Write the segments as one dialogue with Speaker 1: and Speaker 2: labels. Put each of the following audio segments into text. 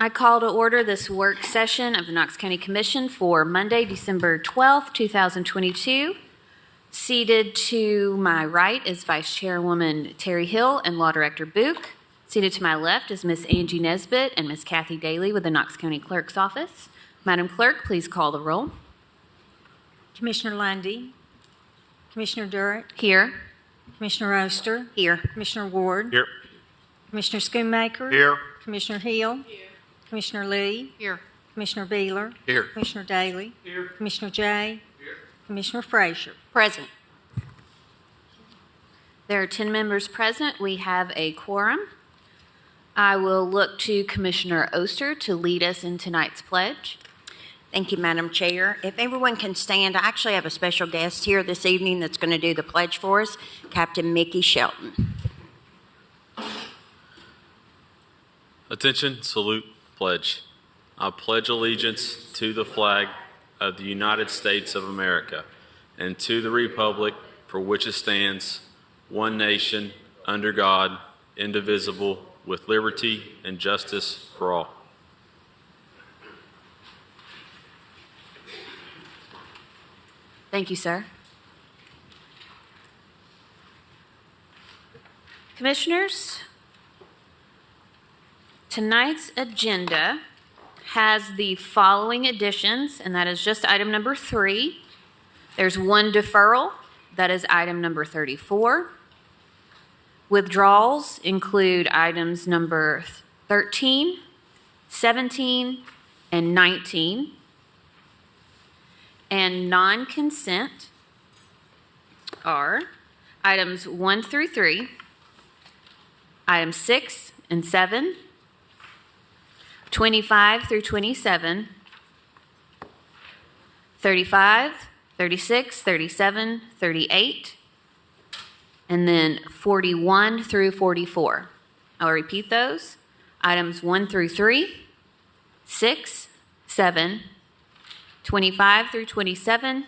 Speaker 1: I call to order this work session of the Knox County Commission for Monday, December 12th, 2022. Seated to my right is Vice Chairwoman Terry Hill and Law Director Book. Seated to my left is Miss Angie Nesbitt and Miss Kathy Daly with the Knox County Clerk's Office. Madam Clerk, please call the roll.
Speaker 2: Commissioner Lundy, Commissioner Durrett,
Speaker 1: Here.
Speaker 2: Commissioner Oster,
Speaker 1: Here.
Speaker 2: Commissioner Ward,
Speaker 3: Here.
Speaker 2: Commissioner Schoonmaker,
Speaker 3: Here.
Speaker 2: Commissioner Hill, Commissioner Lee,
Speaker 1: Here.
Speaker 2: Commissioner Beeler,
Speaker 3: Here.
Speaker 2: Commissioner Daly,
Speaker 3: Here.
Speaker 2: Commissioner Jay, Commissioner Frazier.
Speaker 1: Present. There are 10 members present. We have a quorum. I will look to Commissioner Oster to lead us in tonight's pledge.
Speaker 4: Thank you, Madam Chair. If everyone can stand, I actually have a special guest here this evening that's going to do the pledge for us, Captain Mickey Shelton.
Speaker 5: Attention, salute, pledge. I pledge allegiance to the flag of the United States of America and to the republic for which it stands, one nation, under God, indivisible, with liberty and justice for all.
Speaker 1: Thank you, sir. Commissioners, tonight's agenda has the following additions, and that is just item number 3. There's one deferral, that is item number 34. Withdrawals include items number 13, 17, and 19. And non-consent are items 1 through 3, items 6 and 7, 25 through 27, 35, 36, 37, 38, and then 41 through 44. I'll repeat those. Items 1 through 3, 6, 7, 25 through 27,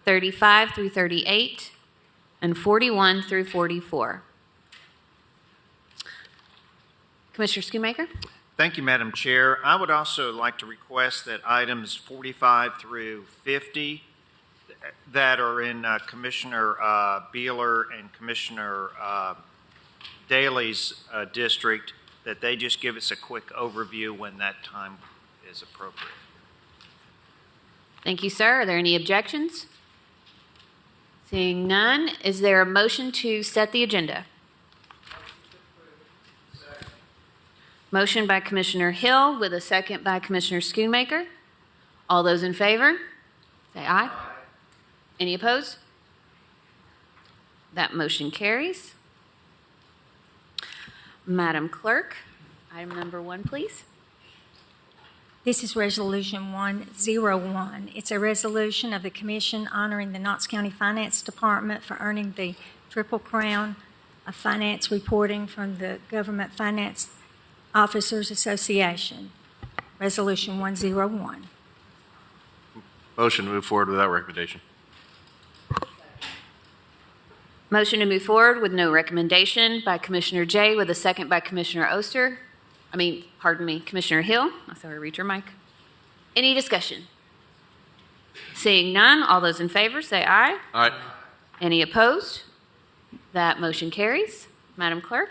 Speaker 1: 35 through 38, and 41 through 44. Commissioner Schoonmaker?
Speaker 3: Thank you, Madam Chair. I would also like to request that items 45 through 50 that are in Commissioner Beeler and Commissioner Daly's district, that they just give us a quick overview when that time is appropriate.
Speaker 1: Thank you, sir. Are there any objections? Seeing none, is there a motion to set the agenda? Motion by Commissioner Hill with a second by Commissioner Schoonmaker. All those in favor, say aye. Any opposed? That motion carries. Madam Clerk, item number 1, please.
Speaker 2: This is Resolution 101. It's a resolution of the Commission honoring the Knox County Finance Department for earning the Triple Crown of Finance reporting from the Government Finance Officers Association. Resolution 101.
Speaker 3: Motion to move forward without recommendation.
Speaker 1: Motion to move forward with no recommendation by Commissioner Jay with a second by Commissioner Oster. Commissioner Hill. I'm sorry, read your mic. Any discussion? Seeing none, all those in favor say aye.
Speaker 3: Aye.
Speaker 1: Any opposed? That motion carries. Madam Clerk?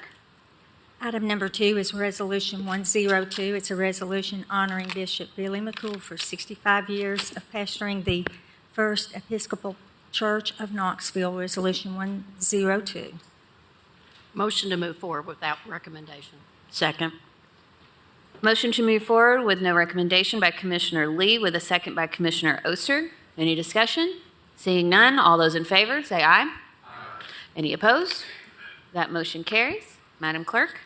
Speaker 2: Item number 2 is Resolution 102. It's a resolution honoring Bishop Billy McCool for 65 years of pastoring the First Episcopal Church of Knoxville. Resolution 102.
Speaker 6: Motion to move forward without recommendation.
Speaker 4: Second.
Speaker 1: Motion to move forward with no recommendation by Commissioner Lee with a second by Commissioner Oster. Any discussion? Seeing none, all those in favor say aye. Aye. Any opposed? That motion carries. Madam Clerk?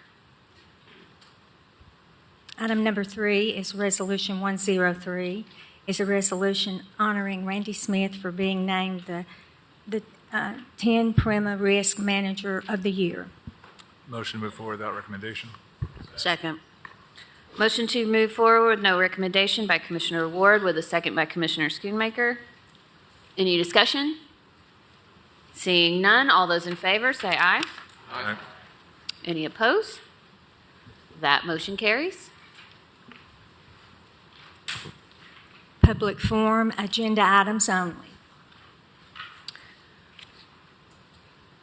Speaker 2: Item number 3 is Resolution 103. It's a resolution honoring Randy Smith for being named the 10 Prima Risk Manager of the Year.
Speaker 7: Motion to move forward without recommendation.
Speaker 4: Second.
Speaker 1: Motion to move forward with no recommendation by Commissioner Ward with a second by Commissioner Schoonmaker. Any discussion? Seeing none, all those in favor say aye.
Speaker 7: Aye.
Speaker 1: Any opposed? That motion carries.
Speaker 2: public forum, agenda items only.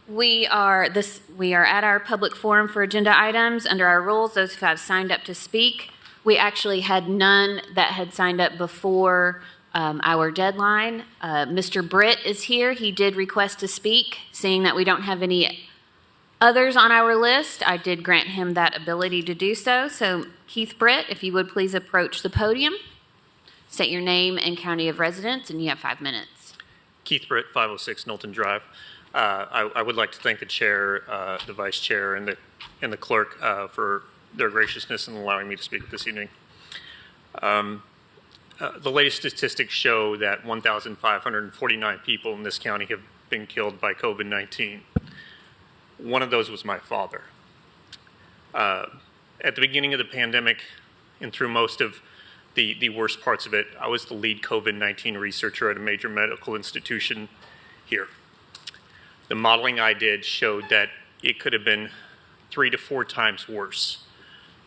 Speaker 1: We are at our public forum for agenda items. Under our rules, those who have signed up to speak, we actually had none that had signed up before our deadline. Mr. Britt is here. He did request to speak. Seeing that we don't have any others on our list, I did grant him that ability to do so. So Keith Britt, if you would please approach the podium, state your name and county of residence, and you have 5 minutes.
Speaker 8: Keith Britt, 506 Knowlton Drive. I would like to thank the chair, the vice chair, and the clerk for their graciousness in allowing me to speak this evening. The latest statistics show that 1,549 people in this county have been killed by COVID-19. One of those was my father. At the beginning of the pandemic and through most of the worst parts of it, I was the lead COVID-19 researcher at a major medical institution here. The modeling I did showed that it could have been 3 to 4 times worse.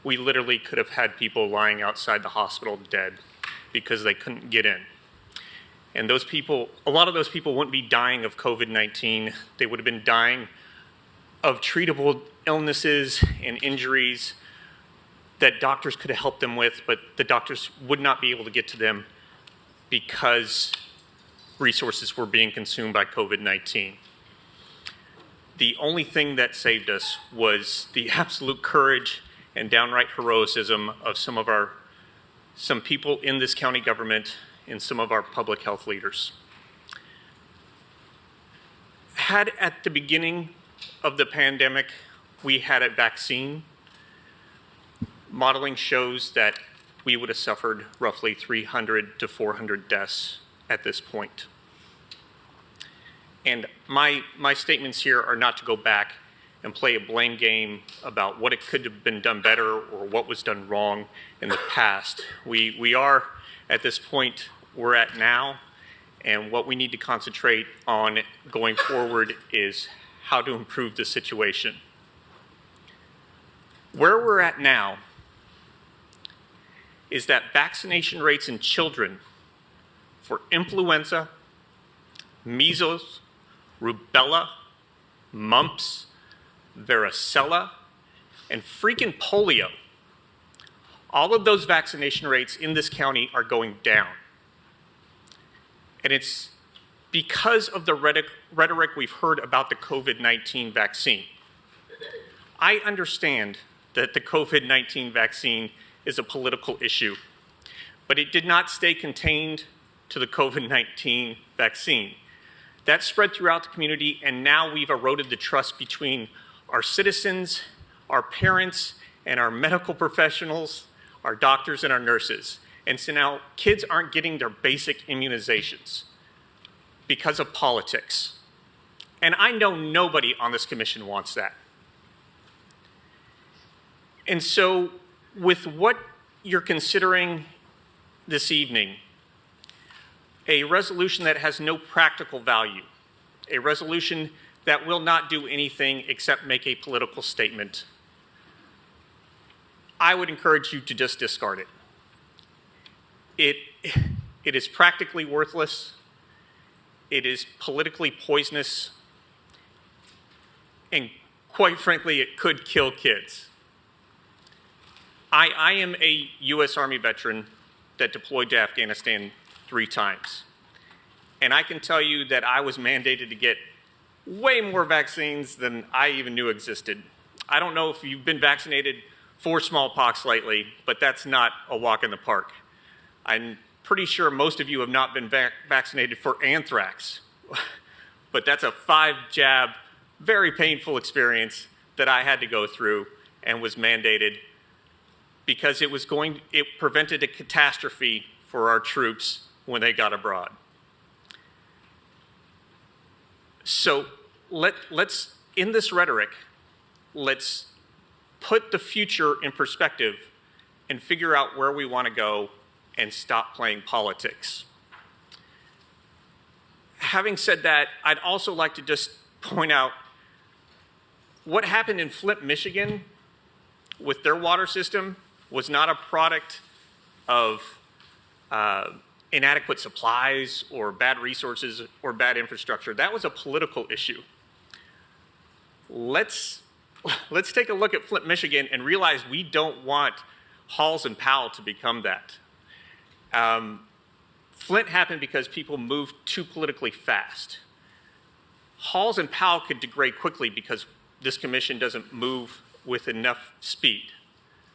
Speaker 8: We literally could have had people lying outside the hospital dead because they couldn't get in. And those people, a lot of those people wouldn't be dying of COVID-19. They would have been dying of treatable illnesses and injuries that doctors could have helped them with, but the doctors would not be able to get to them because resources were being consumed by COVID-19. The only thing that saved us was the absolute courage and downright heroism of some people in this county government and some of our public health leaders. Had at the beginning of the pandemic, we had a vaccine, modeling shows that we would have suffered roughly 300 to 400 deaths at this point. And my statements here are not to go back and play a blame game about what it could have been done better or what was done wrong in the past. We are at this point we're at now, and what we need to concentrate on going forward is how to improve the situation. Where we're at now is that vaccination rates in children for influenza, measles, rubella, mumps, varicella, and freaking polio. All of those vaccination rates in this county are going down. And it's because of the rhetoric we've heard about the COVID-19 vaccine. I understand that the COVID-19 vaccine is a political issue, but it did not stay contained to the COVID-19 vaccine. That spread throughout the community, and now we've eroded the trust between our citizens, our parents, and our medical professionals, our doctors and our nurses. And so now kids aren't getting their basic immunizations because of politics. And I know nobody on this commission wants that. And so with what you're considering this evening, a resolution that has no practical value, a resolution that will not do anything except make a political statement, I would encourage you to just discard it. It is practically worthless. It is politically poisonous. And quite frankly, it could kill kids. I am a U.S. Army veteran that deployed to Afghanistan 3 times. And I can tell you that I was mandated to get way more vaccines than I even knew existed. I don't know if you've been vaccinated for smallpox lately, but that's not a walk in the park. I'm pretty sure most of you have not been vaccinated for anthrax, but that's a 5-jab, very painful experience that I had to go through and was mandated because it prevented a catastrophe for our troops when they got abroad. So let's, in this rhetoric, let's put the future in perspective and figure out where we want to go and stop playing politics. Having said that, I'd also like to just point out what happened in Flint, Michigan with their water system was not a product of inadequate supplies or bad resources or bad infrastructure. That was a political issue. Let's take a look at Flint, Michigan, and realize we don't want Halls and Powell to become that. Flint happened because people moved too politically fast. Halls and Powell could degrade quickly because this commission doesn't move with enough speed.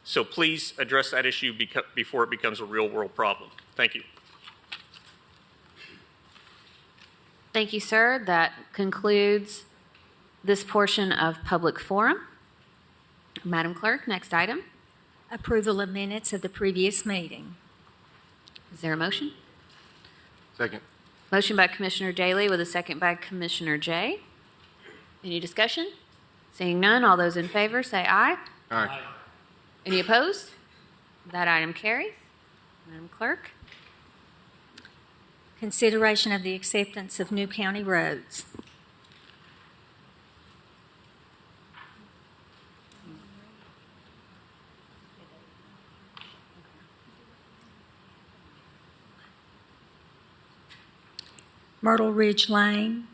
Speaker 8: So please address that issue before it becomes a real-world problem. Thank you.
Speaker 1: Thank you, sir. That concludes this portion of public forum. Madam Clerk, next item.
Speaker 2: Approval of minutes of the previous meeting.
Speaker 1: Is there a motion?
Speaker 9: Second.
Speaker 1: Motion by Commissioner Daly with a second by Commissioner Jay. Any discussion? Seeing none, all those in favor say aye.
Speaker 9: Aye.
Speaker 1: Any opposed? That item carries. Madam Clerk.
Speaker 2: Consideration of the acceptance of new county roads. Myrtle Ridge Lane,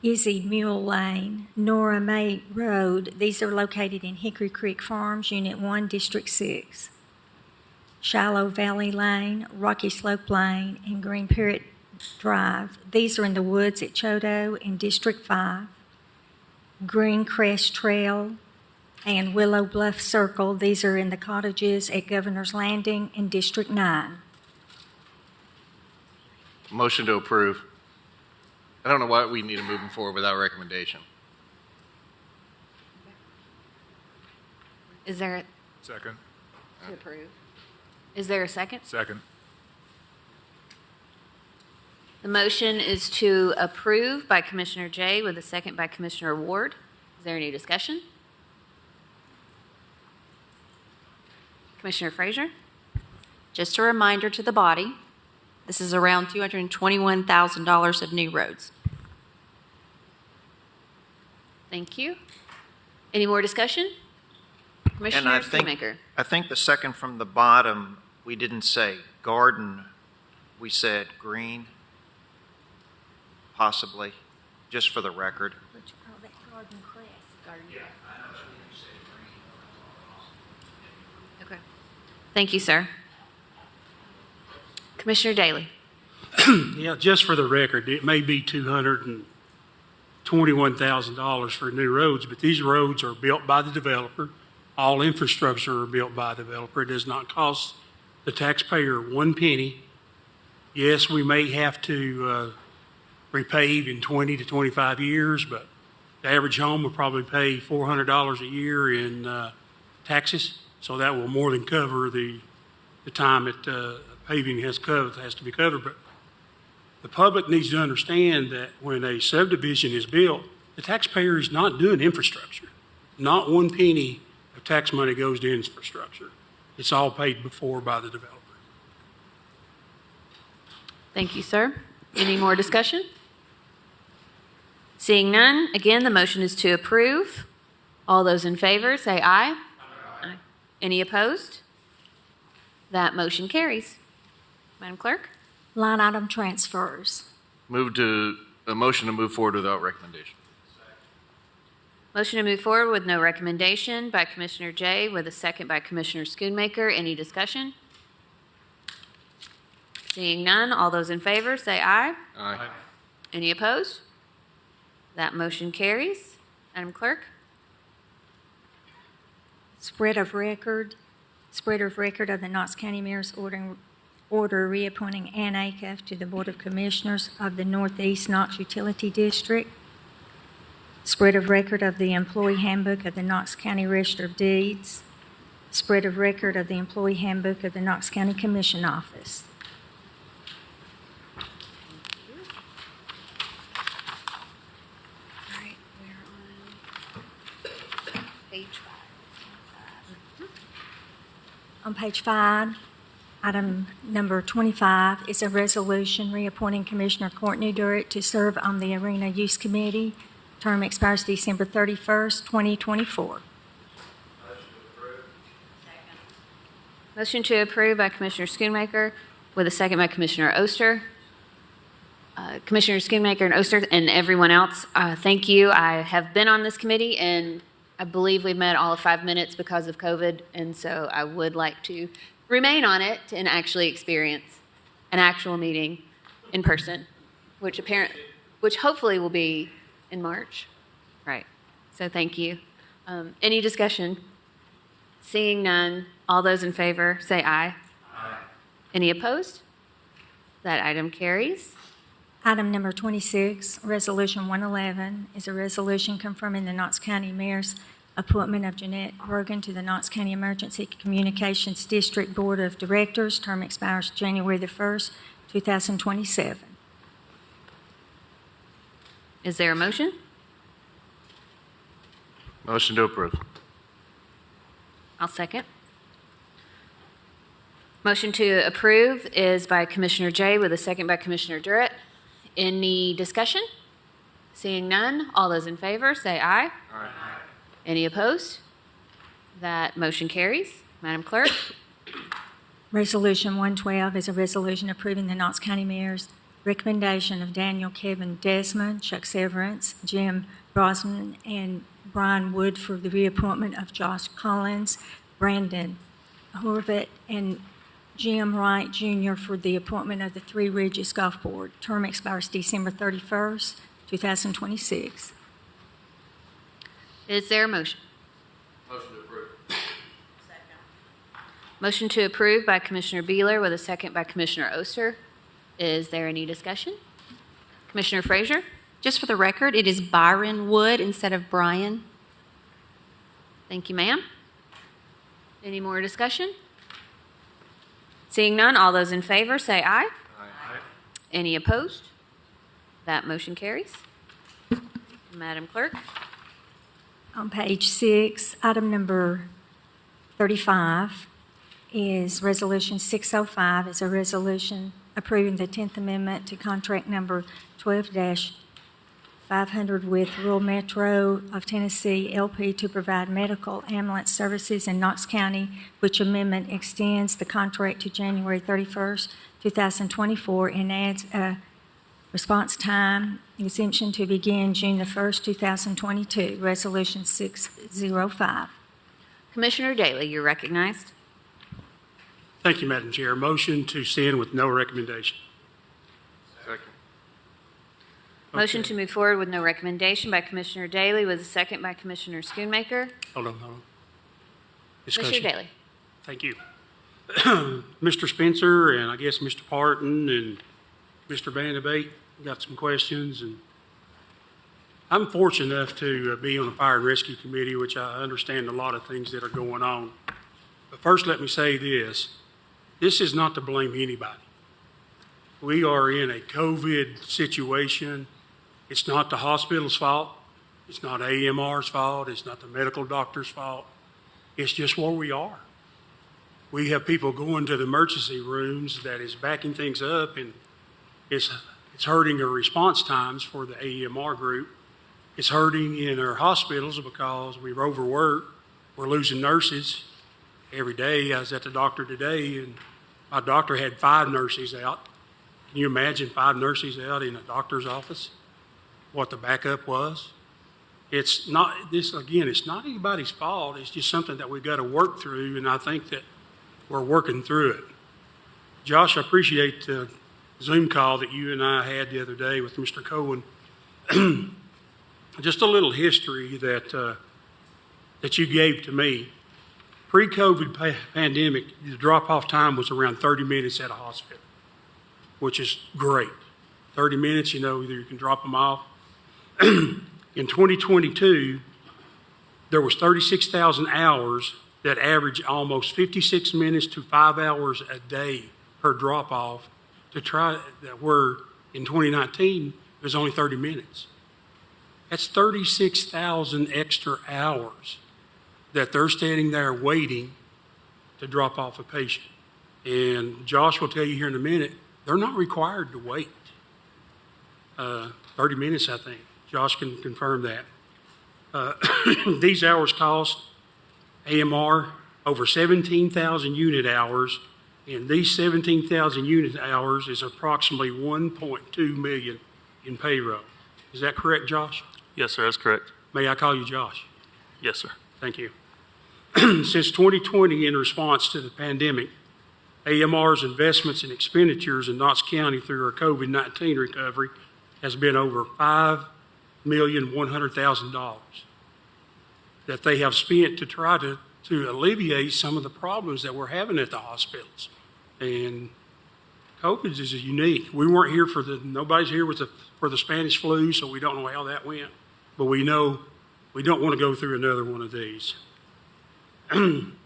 Speaker 2: Izzy Mule Lane, Nora May Road. These are located in Hickory Creek Farms, Unit 1, District 6. Shallow Valley Lane, Rocky Slope Lane, and Green Parrot Drive. These are in the woods at Choteau in District 5. Green Crest Trail and Willow Bluff Circle. These are in the cottages at Governor's Landing in District 9.
Speaker 9: Motion to approve. I don't know why we need to move them forward without recommendation.
Speaker 1: Is there
Speaker 7: Second.
Speaker 1: to approve? Is there a second?
Speaker 7: Second.
Speaker 1: The motion is to approve by Commissioner Jay with a second by Commissioner Ward. Is there any discussion? Commissioner Frazier?
Speaker 6: Just a reminder to the body, this is around $221,000 of new roads.
Speaker 1: Thank you. Any more discussion? Commissioner Schoonmaker?
Speaker 3: I think the second from the bottom, we didn't say garden, we said green, possibly, just for the record.
Speaker 1: Okay. Thank you, sir. Commissioner Daly?
Speaker 10: Yeah, just for the record, it may be $221,000 for new roads, but these roads are built by the developer. All infrastructure are built by the developer. It does not cost the taxpayer one penny. Yes, we may have to repave in 20 to 25 years, but the average home will probably pay $400 a year in taxes, so that will more than cover the time that paving has to be covered. But the public needs to understand that when a subdivision is built, the taxpayer is not doing infrastructure. Not one penny of tax money goes to infrastructure. It's all paid before by the developer.
Speaker 1: Thank you, sir. Any more discussion? Seeing none, again, the motion is to approve. All those in favor say aye. Aye. Any opposed? That motion carries. Madam Clerk?
Speaker 2: Line item transfers.
Speaker 9: Move to a motion to move forward without recommendation.
Speaker 1: Motion to move forward with no recommendation by Commissioner Jay with a second by Commissioner Schoonmaker. Any discussion? Seeing none, all those in favor say aye.
Speaker 9: Aye.
Speaker 1: Any opposed? That motion carries. Madam Clerk?
Speaker 2: Spread of record of the Knox County Mayor's order reappointing Ann Acuff to the Board of Commissioners of the Northeast Knox Utility District. Spread of record of the Employee Handbook of the Knox County Register of Deeds. Spread of record of the Employee Handbook of the Knox County Commission Office.
Speaker 1: All right, we're on page 5.
Speaker 2: On page 5, item number 25 is a resolution reappointing Commissioner Courtney Durrett to serve on the Arena Use Committee. Term expires December 31st, 2024.
Speaker 1: Motion to approve by Commissioner Schoonmaker, with a second by Commissioner Oster. Commissioner Schoonmaker and Oster and everyone else, thank you. I have been on this committee, and I believe we've met all of 5 minutes because of COVID, and so I would like to remain on it and actually experience an actual meeting in person, which hopefully will be in March. Right. So thank you. Any discussion? Seeing none, all those in favor say aye. Aye. Any opposed? That item carries.
Speaker 2: Item number 26, Resolution 111, is a resolution confirming the Knox County Mayor's appointment of Jeanette Bergen to the Knox County Emergency Communications District Board of Directors. Term expires January the 1st, 2027.
Speaker 1: Is there a motion?
Speaker 9: Motion to approve.
Speaker 1: I'll second. Motion to approve is by Commissioner Jay with a second by Commissioner Durrett. Any discussion? Seeing none, all those in favor say aye. Aye. Any opposed? That motion carries. Madam Clerk?
Speaker 2: Resolution 112 is a resolution approving the Knox County Mayor's recommendation of Daniel Kevin Desmond, Chuck Severance, Jim Brosnan, and Brian Wood for the reappointment of Josh Collins, Brandon Horvat, and Jim Wright Jr. for the appointment of the Three Ridges Golf Board. Term expires December 31st, 2026.
Speaker 1: Is there a motion?
Speaker 9: Motion to approve.
Speaker 1: Motion to approve by Commissioner Beeler with a second by Commissioner Oster. Is there any discussion? Commissioner Frazier?
Speaker 6: Just for the record, it is Byron Wood instead of Brian.
Speaker 1: Thank you, ma'am. Any more discussion? Seeing none, all those in favor say aye. Aye. Any opposed? That motion carries. Madam Clerk?
Speaker 2: On page 6, item number 35 is Resolution 605, is a resolution approving the 10th Amendment to contract number 12-500 with Rural Metro of Tennessee LP to provide medical ambulance services in Knox County, which amendment extends the contract to January 31st, 2024, and adds a response time exemption to begin June the 1st, 2022. Resolution 605.
Speaker 1: Commissioner Daly, you're recognized.
Speaker 10: Thank you, Madam Chair. Motion to send with no recommendation.
Speaker 9: Second.
Speaker 1: Motion to move forward with no recommendation by Commissioner Daly with a second by Commissioner Schoonmaker.
Speaker 10: Hold on. Discussion.
Speaker 1: Commissioner Daly.
Speaker 10: Thank you. Mr. Spencer and I guess Mr. Parton and Mr. Vanderbeek got some questions, and I'm fortunate enough to be on the Fire and Rescue Committee, which I understand a lot of things that are going on. But first, let me say this. This is not to blame anybody. We are in a COVID situation. It's not the hospital's fault. It's not AMR's fault. It's not the medical doctor's fault. It's just where we are. We have people going to the emergency rooms that is backing things up, and it's hurting our response times for the AMR group. It's hurting in our hospitals because we're overworked. We're losing nurses every day. I was at the doctor today, and my doctor had 5 nurses out. Can you imagine 5 nurses out in a doctor's office? What the backup was? It's not anybody's fault. It's just something that we've got to work through, and I think that we're working through it. Josh, I appreciate the Zoom call that you and I had the other day with Mr. Cohen. Just a little history that you gave to me. Pre-COVID pandemic, the drop-off time was around 30 minutes at a hospital, which is great. 30 minutes, either you can drop them off. In 2022, there was 36,000 hours that averaged almost 56 minutes to 5 hours a day per drop-off where in 2019, it was only 30 minutes. That's 36,000 extra hours that they're standing there waiting to drop off a patient. And Josh will tell you here in a minute, they're not required to wait. 30 minutes, I think. Josh can confirm that. These hours cost AMR over 17,000 unit hours And these 17,000 unit hours is approximately 1.2 million in payroll. Is that correct, Josh?
Speaker 11: Yes, sir, that's correct.
Speaker 10: May I call you Josh?
Speaker 11: Yes, sir.
Speaker 10: Thank you. Since 2020, in response to the pandemic, AMR's investments and expenditures in Knox County through our COVID-19 recovery has been over $5,100,000 that they have spent to try to alleviate some of the problems that we're having at the hospitals. And COVID is unique. We weren't here nobody's here for the Spanish flu, so we don't know how that went. But we know we don't want to go through another one of these.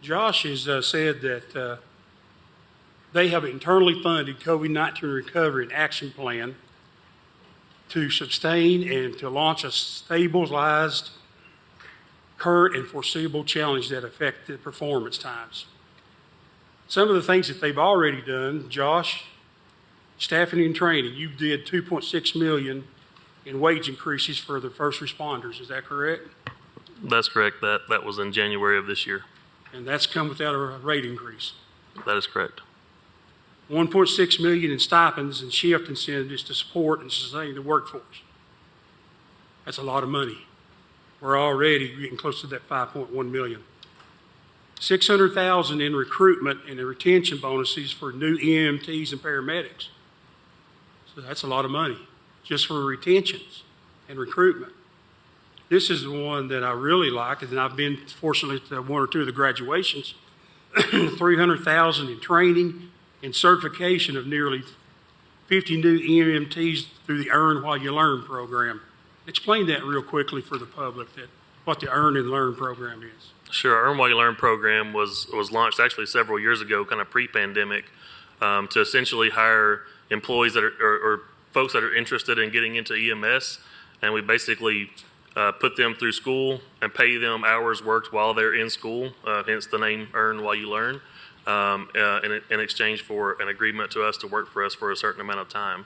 Speaker 10: Josh has said that they have internally funded COVID-19 recovery and action plan to sustain and to launch a stabilized, current, and foreseeable challenge that affect the performance times. Some of the things that they've already done, Josh, staffing and training, you did $2.6 million in wage increases for the first responders. Is that correct?
Speaker 11: That's correct. That was in January of this year.
Speaker 10: And that's come without a rate increase.
Speaker 11: That is correct.
Speaker 10: $1.6 million in stipends and shift incentives to support and sustain the workforce. That's a lot of money. We're already getting close to that $5.1 million. $600,000 in recruitment and the retention bonuses for new EMTs and paramedics. So that's a lot of money just for retentions and recruitment. This is the one that I really like, and I've been fortunate to one or two of the graduations. $300,000 in training and certification of nearly 50 new EMTs through the Earn While You Learn program. Explain that real quickly for the public, what the Earn and Learn program is.
Speaker 11: Sure. Our Earn While You Learn program was launched actually several years ago, kind of pre-pandemic, to essentially hire employees that or folks that are interested in getting into EMS, and we basically put them through school and pay them hours worked while they're in school, hence the name Earn While You Learn, in exchange for an agreement to us to work for us for a certain amount of time.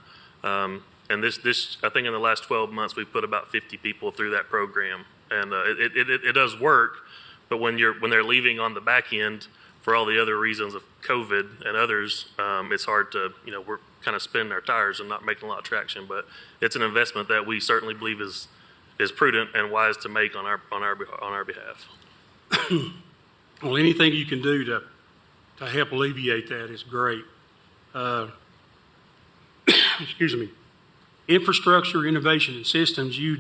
Speaker 11: And this, I think in the last 12 months, we've put about 50 people through that program. And it does work, but when they're leaving on the back end for all the other reasons of COVID and others, it's hard to, we're kind of spinning our tires and not making a lot of traction. But it's an investment that we certainly believe is prudent and wise to make on our behalf.
Speaker 10: Well, anything you can do to help alleviate that is great. Excuse me. Infrastructure, innovation, and systems. You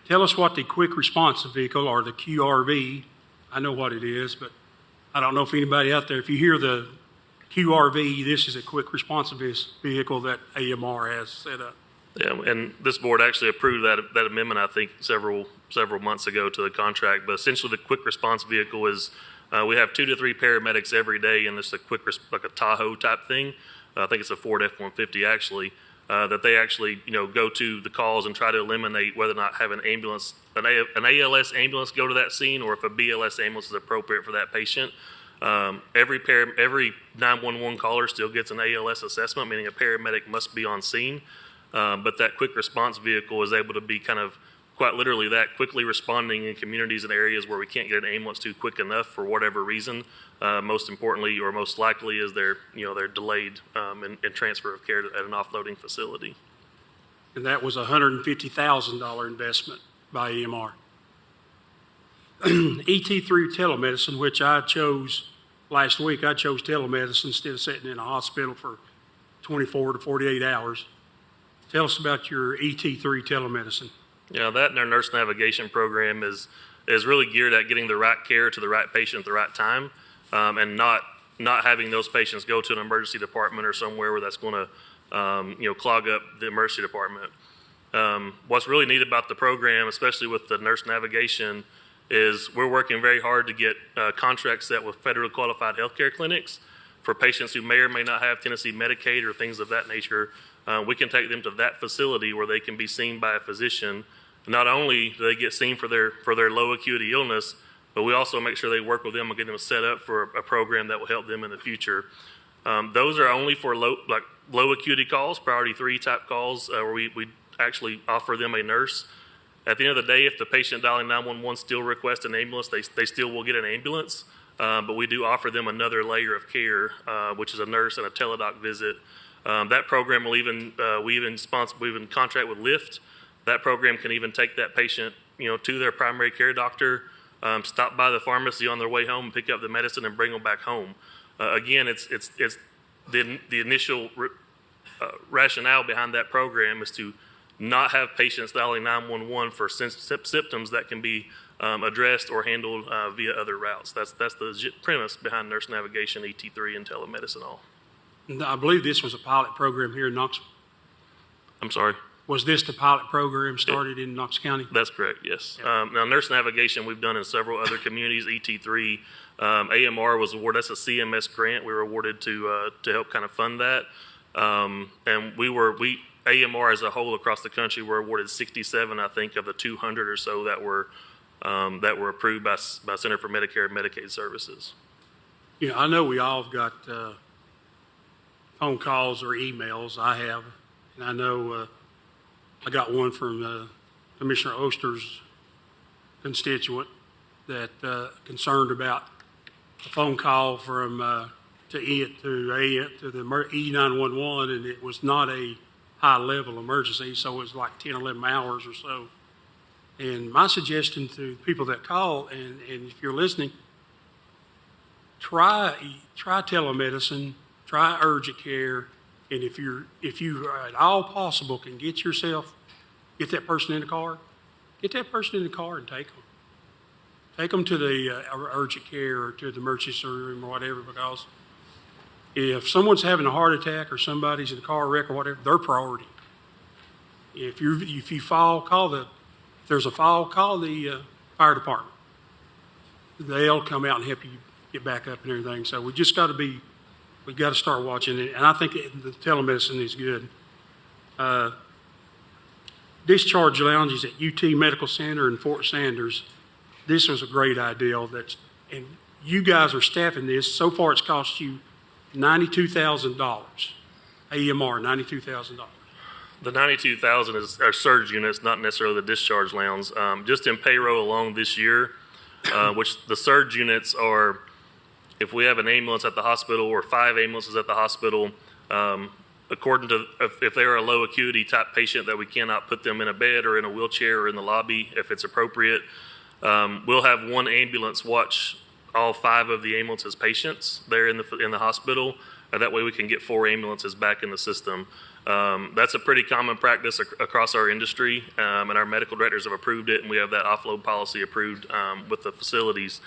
Speaker 10: tell us what the quick response vehicle, or the QRV, I know what it is, but I don't know if anybody out there, if you hear the QRV, this is a quick response vehicle that AMR has set up.
Speaker 11: Yeah, and this board actually approved that amendment, I think, several months ago to the contract. But essentially, the quick response vehicle is we have 2 to 3 paramedics every day, and it's a quick, like a Tahoe type thing. I think it's a Ford F-150 actually. That they actually, go to the calls and try to eliminate whether or not have an ambulance, an ALS ambulance go to that scene, or if a BLS ambulance is appropriate for that patient. Every 911 caller still gets an ALS assessment, meaning a paramedic must be on scene. But that quick response vehicle is able to be kind of quite literally that, quickly responding in communities and areas where we can't get an ambulance to quick enough for whatever reason. Most importantly, or most likely, is they're delayed in transfer of care at an offloading facility.
Speaker 10: And that was a $150,000 investment by EMR. ET3 telemedicine, which I chose last week. I chose telemedicine instead of sitting in a hospital for 24 to 48 hours. Tell us about your ET3 telemedicine.
Speaker 11: Yeah, that and our nurse navigation program is really geared at getting the right care to the right patient at the right time, and not having those patients go to an emergency department or somewhere where that's going to clog up the emergency department. What's really neat about the program, especially with the nurse navigation, is we're working very hard to get contracts set with federally qualified healthcare clinics for patients who may or may not have Tennessee Medicaid or things of that nature. We can take them to that facility where they can be seen by a physician. Not only do they get seen for their low acuity illness, but we also make sure they work with them and get them set up for a program that will help them in the future. Those are only for low acuity calls, priority 3 type calls, where we actually offer them a nurse. At the end of the day, if the patient dialing 911 still requests an ambulance, they still will get an ambulance. but we do offer them another layer of care, which is a nurse and a teledoc visit. That program will even, we even contract with Lyft. That program can even take that patient, to their primary care doctor, stop by the pharmacy on their way home, pick up the medicine, and bring them back home. Again, it's the initial rationale behind that program is to not have patients dialing 911 for symptoms that can be addressed or handled via other routes. That's the premise behind nurse navigation, ET3, and telemedicine all.
Speaker 10: I believe this was a pilot program here in Knox.
Speaker 11: I'm sorry?
Speaker 10: Was this the pilot program started in Knox County?
Speaker 11: That's correct, yes. Now, nurse navigation we've done in several other communities. ET3, AMR was awarded, that's a CMS grant we were awarded to help kind of fund that. And AMR as a whole across the country were awarded 67, I think, of the 200 or so that were approved by Center for Medicare and Medicaid Services.
Speaker 10: Yeah, I know we all have got phone calls or emails. I have, and I know I got one from Commissioner Oster's constituent that concerned about a phone call from to the E911, and it was not a high-level emergency, so it was like 10, 11 hours or so. And my suggestion to people that call, and if you're listening, try telemedicine, try urgent care, and if you at all possible can get that person in the car, get that person in the car and take them. Take them to the urgent care or to the emergency room or whatever, because if someone's having a heart attack or somebody's in a car wreck or whatever, they're priority. If you fall, if there's a fall, call the fire department. They'll come out and help you get back up and everything. So we've got to start watching it. And I think the telemedicine is good. Discharge lounges at UT Medical Center in Fort Sanders. This was a great idea. And you guys are staffing this. So far, it's cost you $92,000. AMR, $92,000.
Speaker 11: The $92,000 is our surge units, not necessarily the discharge lounge. Just in payroll alone this year, which the surge units are, if we have an ambulance at the hospital or 5 ambulances at the hospital, according to if they're a low acuity type patient that we cannot put them in a bed or in a wheelchair or in the lobby if it's appropriate, we'll have one ambulance watch all 5 of the ambulance's patients there in the hospital. That way we can get 4 ambulances back in the system. That's a pretty common practice across our industry, and our medical directors have approved it, and we have that offload policy approved with the facilities.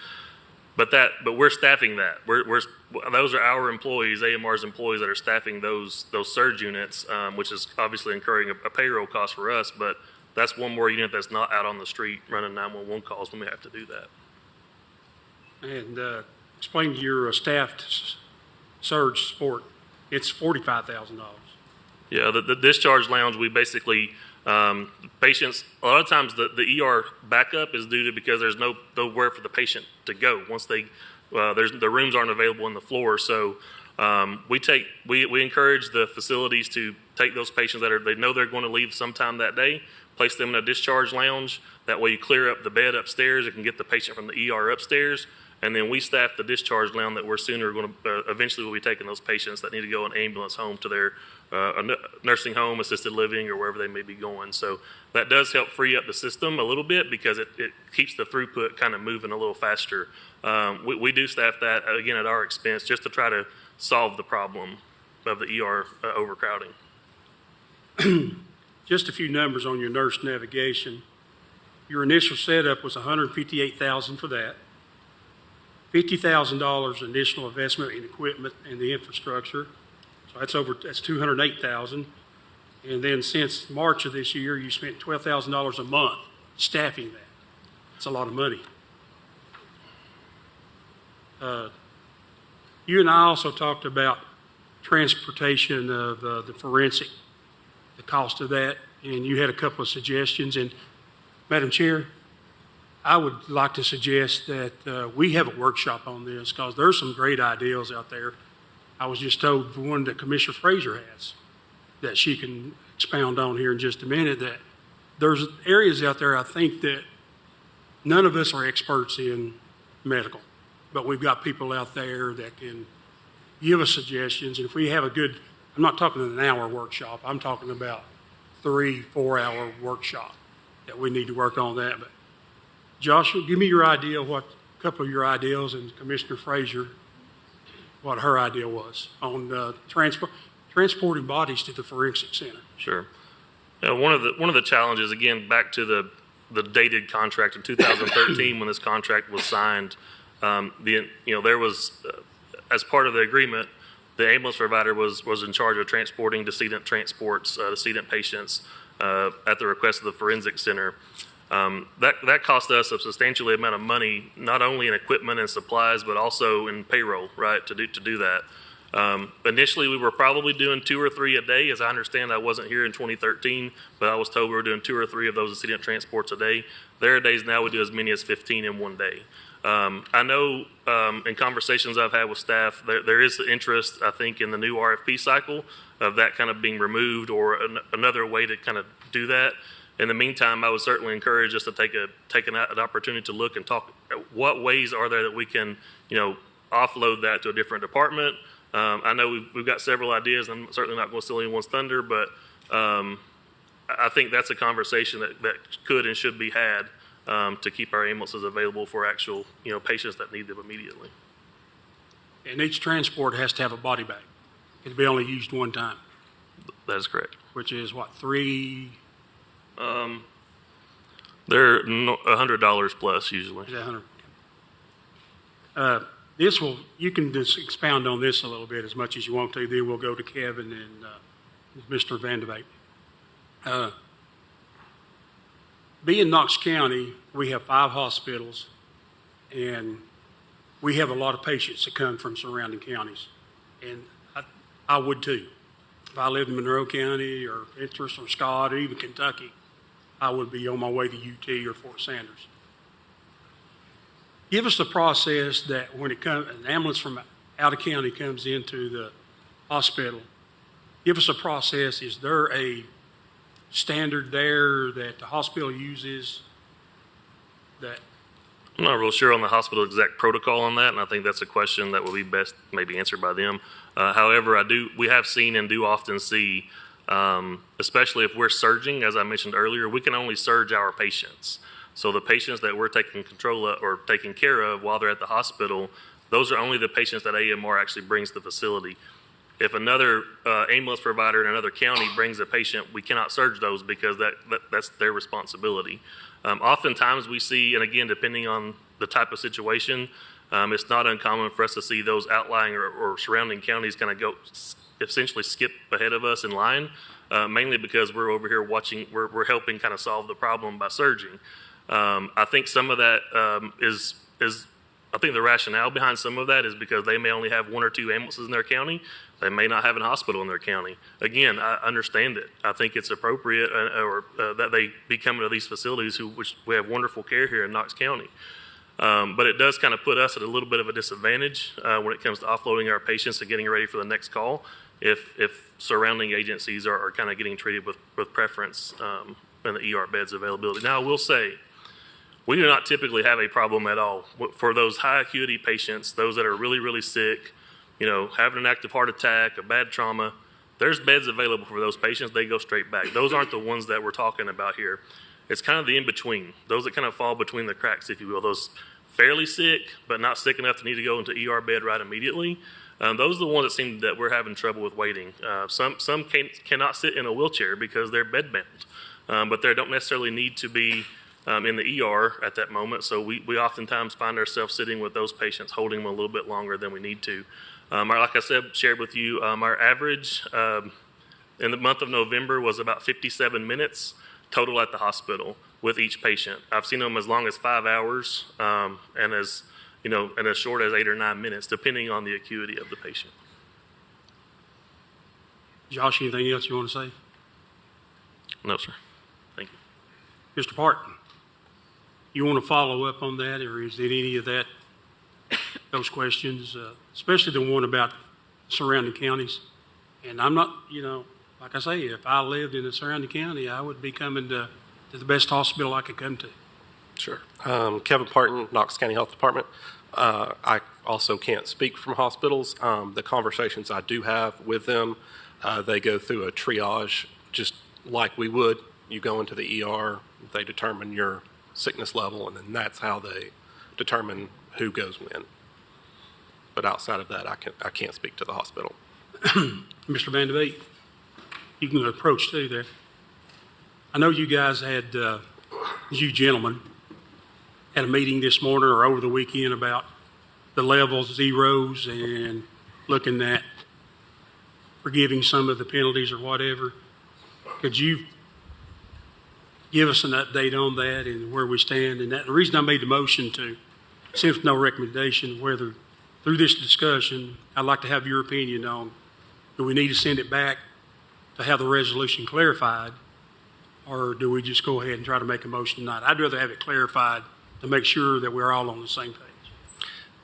Speaker 11: But we're staffing that. Those are our employees, AMR's employees, that are staffing those surge units, which is obviously incurring a payroll cost for us. But that's one more unit that's not out on the street running 911 calls when we have to do that.
Speaker 10: And explain to your staffed surge support. It's $45,000.
Speaker 11: Yeah, the discharge lounge, we basically, patients, a lot of times the ER backup is due to because there's nowhere for the patient to go once the rooms aren't available on the floor. So we encourage the facilities to take those patients they know they're going to leave sometime that day, place them in a discharge lounge. That way you clear up the bed upstairs. It can get the patient from the ER upstairs. And then we staff the discharge lounge that we're eventually we'll be taking those patients that need to go in ambulance home to their nursing home, assisted living, or wherever they may be going. So that does help free up the system a little bit because it keeps the throughput kind of moving a little faster. We do staff that, again, at our expense just to try to solve the problem of the ER overcrowding.
Speaker 10: Just a few numbers on your nurse navigation. Your initial setup was $158,000 for that. $50,000 additional investment in equipment and the infrastructure. So that's $208,000. And then since March of this year, you spent $12,000 a month staffing that. That's a lot of money. You and I also talked about transportation of the forensic, the cost of that, and you had a couple of suggestions. And Madam Chair, I would like to suggest that we have a workshop on this because there's some great ideas out there. I was just told one that Commissioner Frazier has that she can expound on here in just a minute, that there's areas out there I think that none of us are experts in medical. but we've got people out there that can give us suggestions. And if we have a good, I'm not talking an hour workshop, I'm talking about 3-4 hour workshop that we need to work on that. But Joshua, give me your idea, a couple of your ideas, and Commissioner Frazier, what her idea was on transporting bodies to the forensic center.
Speaker 11: Sure. One of the challenges, again, back to the dated contract in 2013 when this contract was signed, there was, as part of the agreement, the ambulance provider was in charge of transporting decedent transports, decedent patients at the request of the forensic center. That cost us a substantial amount of money, not only in equipment and supplies, but also in payroll, right, to do that. Initially, we were probably doing 2 or 3 a day. As I understand, I wasn't here in 2013, but I was told we were doing 2 or 3 of those decedent transports a day. There are days now we do as many as 15 in one day. I know in conversations I've had with staff, there is interest, I think, in the new RFP cycle of that kind of being removed or another way to kind of do that. In the meantime, I would certainly encourage us to take an opportunity to look and talk at what ways are there that we can, offload that to a different department. I know we've got several ideas. I'm certainly not going to steal anyone's thunder, but I think that's a conversation that could and should be had to keep our ambulances available for actual, patients that need them immediately.
Speaker 10: And each transport has to have a body bag. It'll be only used one time.
Speaker 11: That is correct.
Speaker 10: Which is what, 3?
Speaker 11: They're $100 plus usually.
Speaker 10: Is that 100? You can just expound on this a little bit as much as you want to. Then we'll go to Kevin and Mr. Vanderbeek. Being Knox County, we have 5 hospitals, and we have a lot of patients that come from surrounding counties. And I would too. If I lived in Monroe County or Interest or Scott or even Kentucky, I would be on my way to UT or Fort Sanders. Give us the process that when an ambulance from out of county comes into the hospital, give us a process. Is there a standard there that the hospital uses that?
Speaker 11: I'm not real sure on the hospital exact protocol on that, and I think that's a question that will be best maybe answered by them. However, we have seen and do often see, especially if we're surging, as I mentioned earlier, we can only surge our patients. So the patients that we're taking control of or taking care of while they're at the hospital, those are only the patients that AMR actually brings to the facility. If another ambulance provider in another county brings a patient, we cannot surge those because that's their responsibility. Oftentimes we see, and again, depending on the type of situation, it's not uncommon for us to see those outlying or surrounding counties kind of essentially skip ahead of us in line, mainly because we're over here watching, we're helping kind of solve the problem by surging. I think some of that is I think the rationale behind some of that is because they may only have 1 or 2 ambulances in their county. They may not have a hospital in their county. Again, I understand it. I think it's appropriate that they be coming to these facilities which we have wonderful care here in Knox County. But it does kind of put us at a little bit of a disadvantage when it comes to offloading our patients and getting ready for the next call if surrounding agencies are kind of getting treated with preference in the ER beds availability. Now, I will say, we do not typically have a problem at all. For those high acuity patients, those that are really, really sick, having an active heart attack, a bad trauma, there's beds available for those patients. They go straight back. Those aren't the ones that we're talking about here. It's kind of the in-between, those that kind of fall between the cracks, if you will, those fairly sick, but not sick enough to need to go into ER bed right immediately. Those are the ones that seem that we're having trouble with waiting. Some cannot sit in a wheelchair because they're bedbound, but they don't necessarily need to be in the ER at that moment. So we oftentimes find ourselves sitting with those patients, holding them a little bit longer than we need to. Like I said, shared with you, our average in the month of November was about 57 minutes total at the hospital with each patient. I've seen them as long as 5 hours and as short as 8 or 9 minutes, depending on the acuity of the patient.
Speaker 10: Josh, anything else you want to say?
Speaker 11: No, sir. Thank you.
Speaker 10: Mr. Parton, you want to follow up on that, or is it any of that, those questions, especially the one about surrounding counties? And I'm not, like I say, if I lived in a surrounding county, I would be coming to the best hospital I could come to.
Speaker 12: Sure. Kevin Parton, Knox County Health Department. I also can't speak from hospitals. The conversations I do have with them, they go through a triage just like we would. You go into the ER, they determine your sickness level, and then that's how they determine who goes when. But outside of that, I can't speak to the hospital.
Speaker 10: Mr. Van de Beek, you can approach too there. I know you guys had, you gentlemen, had a meeting this morning or over the weekend about the level zeros and looking at forgiving some of the penalties or whatever. Could you give us an update on that and where we stand? And that, the reason I made the motion to send with no recommendation, whether through this discussion, I'd like to have your opinion on, do we need to send it back to have the resolution clarified, or do we just go ahead and try to make a motion tonight? I'd rather have it clarified to make sure that we're all on the same page.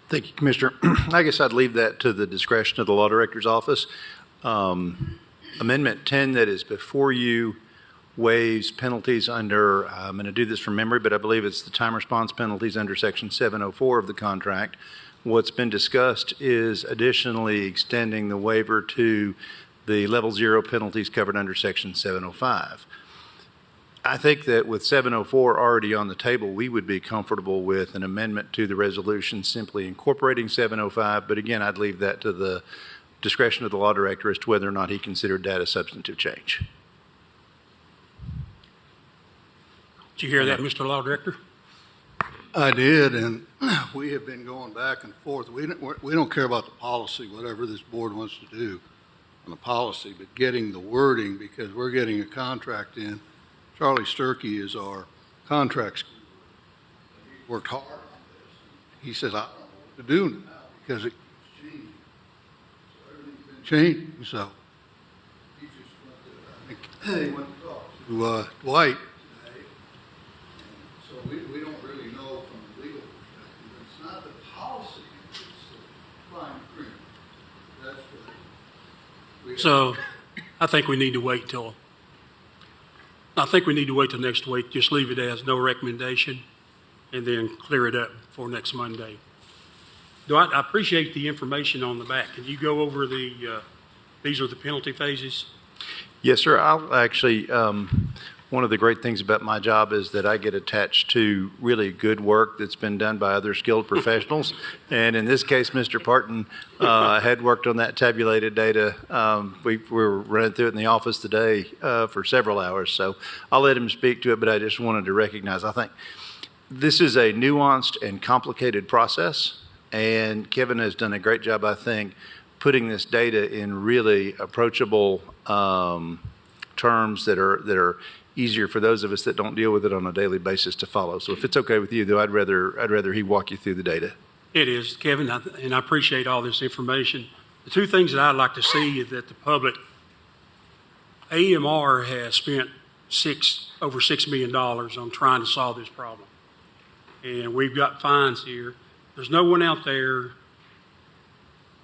Speaker 13: Thank you, Commissioner. I guess I'd leave that to the discretion of the Law Director's Office. Amendment 10 that is before you waives penalties under, I'm going to do this from memory, but I believe it's the time response penalties under Section 704 of the contract. What's been discussed is additionally extending the waiver to the level 0 penalties covered under Section 705. I think that with 704 already on the table, we would be comfortable with an amendment to the resolution simply incorporating 705, but again, I'd leave that to the discretion of the Law Director as to whether or not he considered that a substantive change.
Speaker 10: Did you hear that, Mr. Law Director?
Speaker 14: I did, and we have been going back and forth. We don't care about the policy, whatever this board wants to do on the policy, but getting the wording, because we're getting a contract in. Charlie Sturkey is our contracts. He worked hard on this. He says, I don't know what to do now because it's changing. So everything's been changing. So he just went to talk to Dwight today. And so we don't really know from the legal perspective. It's not the policy, it's the fine print. That's what
Speaker 10: So I think we need to wait till next week. Just leave it as no recommendation and then clear it up for next Monday. I appreciate the information on the back. Can you go over these are the penalty phases?
Speaker 13: Yes, sir. I'll actually, one of the great things about my job is that I get attached to really good work that's been done by other skilled professionals. And in this case, Mr. Parton had worked on that tabulated data. We were running through it in the office today for several hours. So I'll let him speak to it, but I just wanted to recognize, I think this is a nuanced and complicated process. And Kevin has done a great job, I think, putting this data in really approachable terms that are easier for those of us that don't deal with it on a daily basis to follow. So if it's okay with you, though, I'd rather he walk you through the data.
Speaker 10: It is, Kevin, and I appreciate all this information. The two things that I'd like to see is that the public, AMR has spent over $6 million on trying to solve this problem. And we've got fines here. There's no one out there,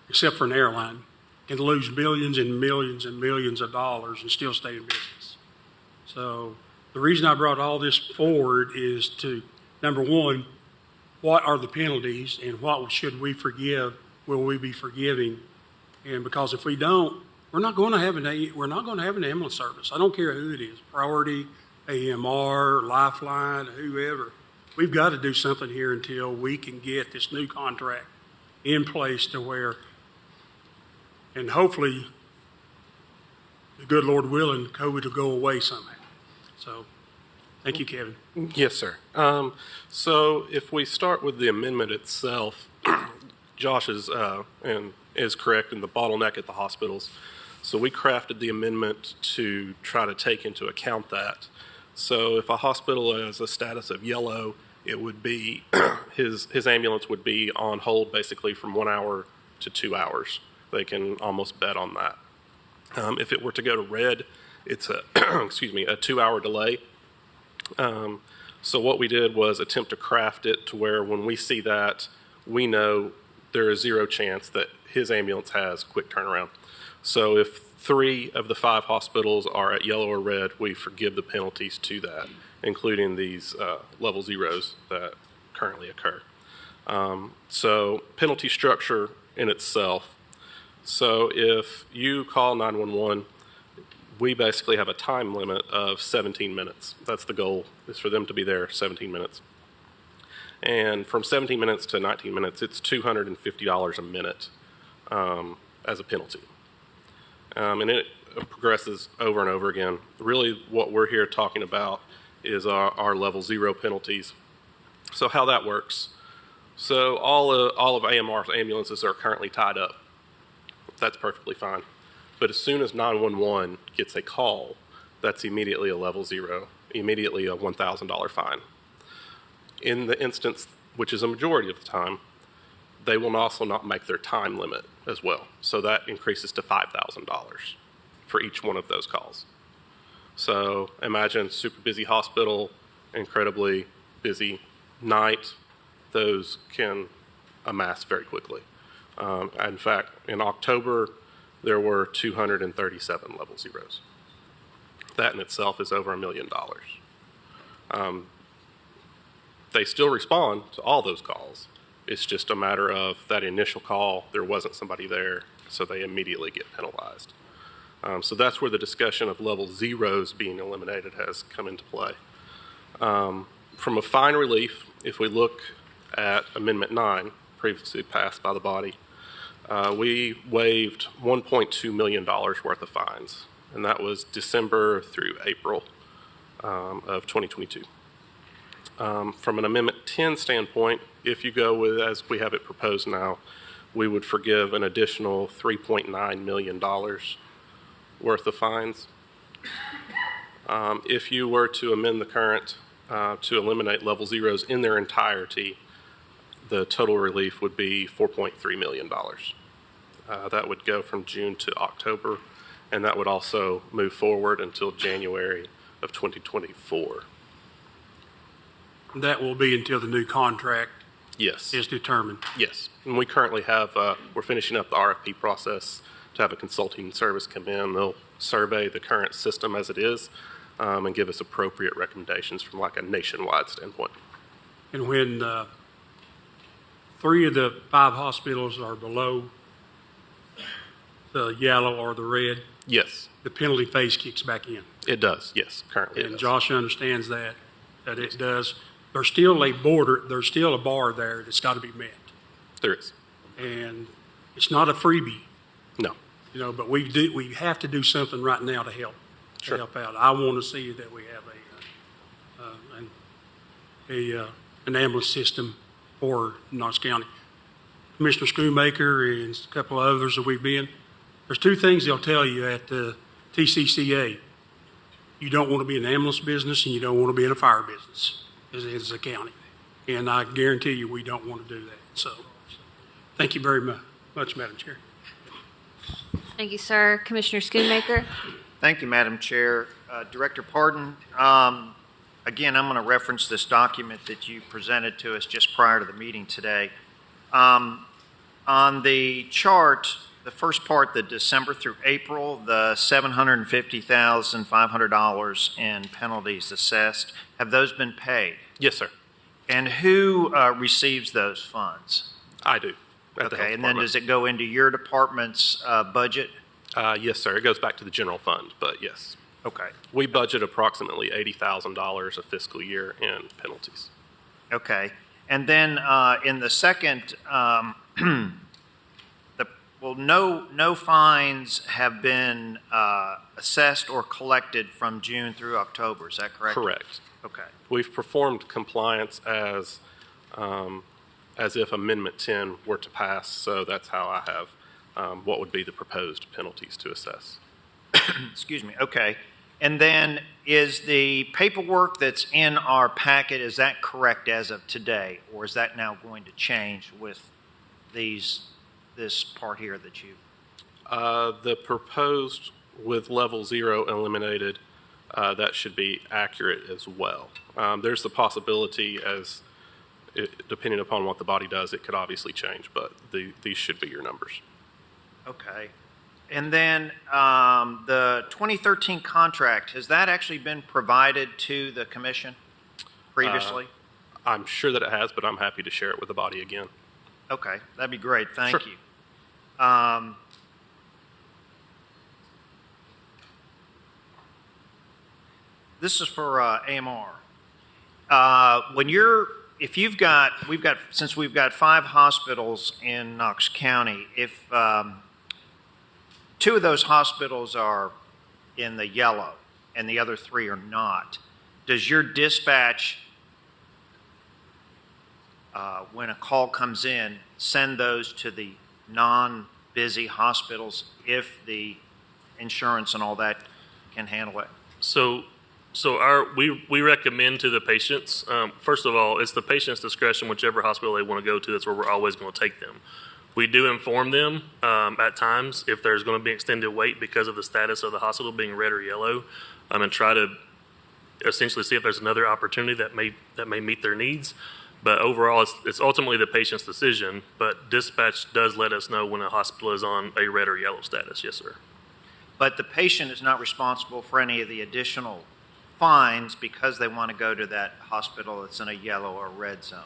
Speaker 10: except for an airline, can lose millions and millions and millions of dollars and still stay in business. So the reason I brought all this forward is to, number one, what are the penalties and what should we forgive, will we be forgiving? And because if we don't, we're not going to have an ambulance service. I don't care who it is, Priority, AMR, Lifeline, whoever. We've got to do something here until we can get this new contract in place to where, and hopefully, the good Lord willing, COVID will go away somehow. So, thank you, Kevin.
Speaker 12: Yes, sir. So if we start with the amendment itself, Josh is correct in the bottleneck at the hospitals. So we crafted the amendment to try to take into account that. So if a hospital has a status of yellow, it would be his ambulance would be on hold basically from 1 hour to 2 hours. They can almost bet on that. If it were to go to red, it's a a 2-hour delay. So what we did was attempt to craft it to where when we see that, we know there is zero chance that his ambulance has quick turnaround. So if 3 of the 5 hospitals are at yellow or red, we forgive the penalties to that, including these level zeros that currently occur. So penalty structure in itself. So if you call 911, we basically have a time limit of 17 minutes. That's the goal, is for them to be there 17 minutes. And from 17 minutes to 19 minutes, it's $250 a minute as a penalty. And it progresses over and over again. Really, what we're here talking about is our level 0 penalties. So how that works. So all of AMR's ambulances are currently tied up. That's perfectly fine. But as soon as 911 gets a call, that's immediately a level 0, immediately a $1,000 fine. In the instance, which is a majority of the time, they will also not make their time limit as well. So that increases to $5,000 for each one of those calls. So imagine super busy hospital, incredibly busy night. Those can amass very quickly. In fact, in October, there were 237 level 0s. That in itself is over $1 million. They still respond to all those calls. It's just a matter of that initial call, there wasn't somebody there, so they immediately get penalized. So that's where the discussion of level 0s being eliminated has come into play. From a fine relief, if we look at Amendment 9, previously passed by the body, we waived $1.2 million worth of fines, and that was December through April of 2022. From an Amendment 10 standpoint, if you go with as we have it proposed now, we would forgive an additional $3.9 million worth of fines. If you were to amend the current to eliminate level 0s in their entirety, the total relief would be $4.3 million. That would go from June to October, and that would also move forward until January of 2024.
Speaker 10: That will be until the new contract
Speaker 12: Yes.
Speaker 10: is determined.
Speaker 12: Yes. And we currently have, we're finishing up the RFP process to have a consulting service come in. They'll survey the current system as it is and give us appropriate recommendations from like a nationwide standpoint.
Speaker 10: And when 3 of the 5 hospitals are below the yellow or the red,
Speaker 12: Yes,
Speaker 10: the penalty phase kicks back in.
Speaker 12: it does. Yes, currently it
Speaker 10: And
Speaker 12: does.
Speaker 10: Josh understands that it does. There's still a border, there's still a bar there that's got to be met.
Speaker 12: There is.
Speaker 10: And it's not a freebie,
Speaker 12: No.
Speaker 10: you know, but we have to do something right now to help,
Speaker 12: Sure.
Speaker 10: out. I want to see that we have an ambulance system for Knox County. Commissioner Schoonmaker and a couple of others that we've been, there's 2 things they'll tell you at the TCCA. You don't want to be in the ambulance business and you don't want to be in a fire business as a county. And I guarantee you we don't want to do that. So thank you very much, Madam Chair.
Speaker 1: Thank you, sir. Commissioner Schoonmaker.
Speaker 3: Thank you, Madam Chair. Director Pardon, again, I'm going to reference this document that you presented to us just prior to the meeting today. On the chart, the first part, the December through April, the $750,500 in penalties assessed, have those been paid?
Speaker 12: Yes, sir.
Speaker 3: And who receives those funds?
Speaker 12: I do. At the
Speaker 3: Okay,
Speaker 12: health
Speaker 3: and then
Speaker 12: department.
Speaker 3: does it go into your department's budget?
Speaker 12: Yes, sir. It goes back to the general fund, but yes.
Speaker 3: Okay,
Speaker 12: We budget approximately $80,000 a fiscal year in penalties.
Speaker 3: okay. And then in the second, no fines have been assessed or collected from June through October, is that correct?
Speaker 12: Correct.
Speaker 3: Okay,
Speaker 12: We've performed compliance as if Amendment 10 were to pass, so that's how I have what would be the proposed penalties to assess.
Speaker 3: excuse me, okay. And then is the paperwork that's in our packet, is that correct as of today? Or is that now going to change with this part here that you?
Speaker 12: The proposed with level 0 eliminated, that should be accurate as well. There's the possibility depending upon what the body does, it could obviously change, but these should be your numbers.
Speaker 3: Okay. And then the 2013 contract, has that actually been provided to the commission previously?
Speaker 12: I'm sure that it has, but I'm happy to share it with the body again.
Speaker 3: Okay, that'd be great. Thank
Speaker 12: Sure.
Speaker 3: you. This is for AMR. Since we've got 5 hospitals in Knox County, if 2 of those hospitals are in the yellow and the other 3 are not, does your dispatch, when a call comes in, send those to the non-busy hospitals if the insurance and all that can handle it?
Speaker 11: We recommend to the patients, first of all, it's the patient's discretion, whichever hospital they want to go to, that's where we're always going to take them. We do inform them at times if there's going to be extended wait because of the status of the hospital being red or yellow, and try to essentially see if there's another opportunity that may meet their needs. But overall, it's ultimately the patient's decision, but dispatch does let us know when a hospital is on a red or yellow status. Yes, sir.
Speaker 3: But the patient is not responsible for any of the additional fines because they want to go to that hospital that's in a yellow or red zone.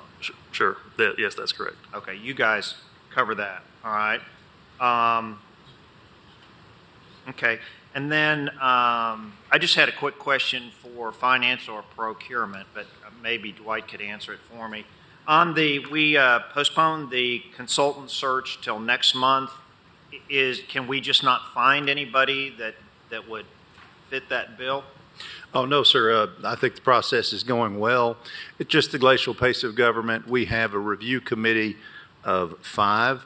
Speaker 11: Sure. Yes, that's correct.
Speaker 3: Okay, you guys cover that, all right? Okay, and then I just had a quick question for finance or procurement, but maybe Dwight could answer it for me. We postponed the consultant search till next month. Can we just not find anybody that would fit that bill?
Speaker 13: Oh, no, sir. I think the process is going well. It's just the glacial pace of government. We have a review committee of 5.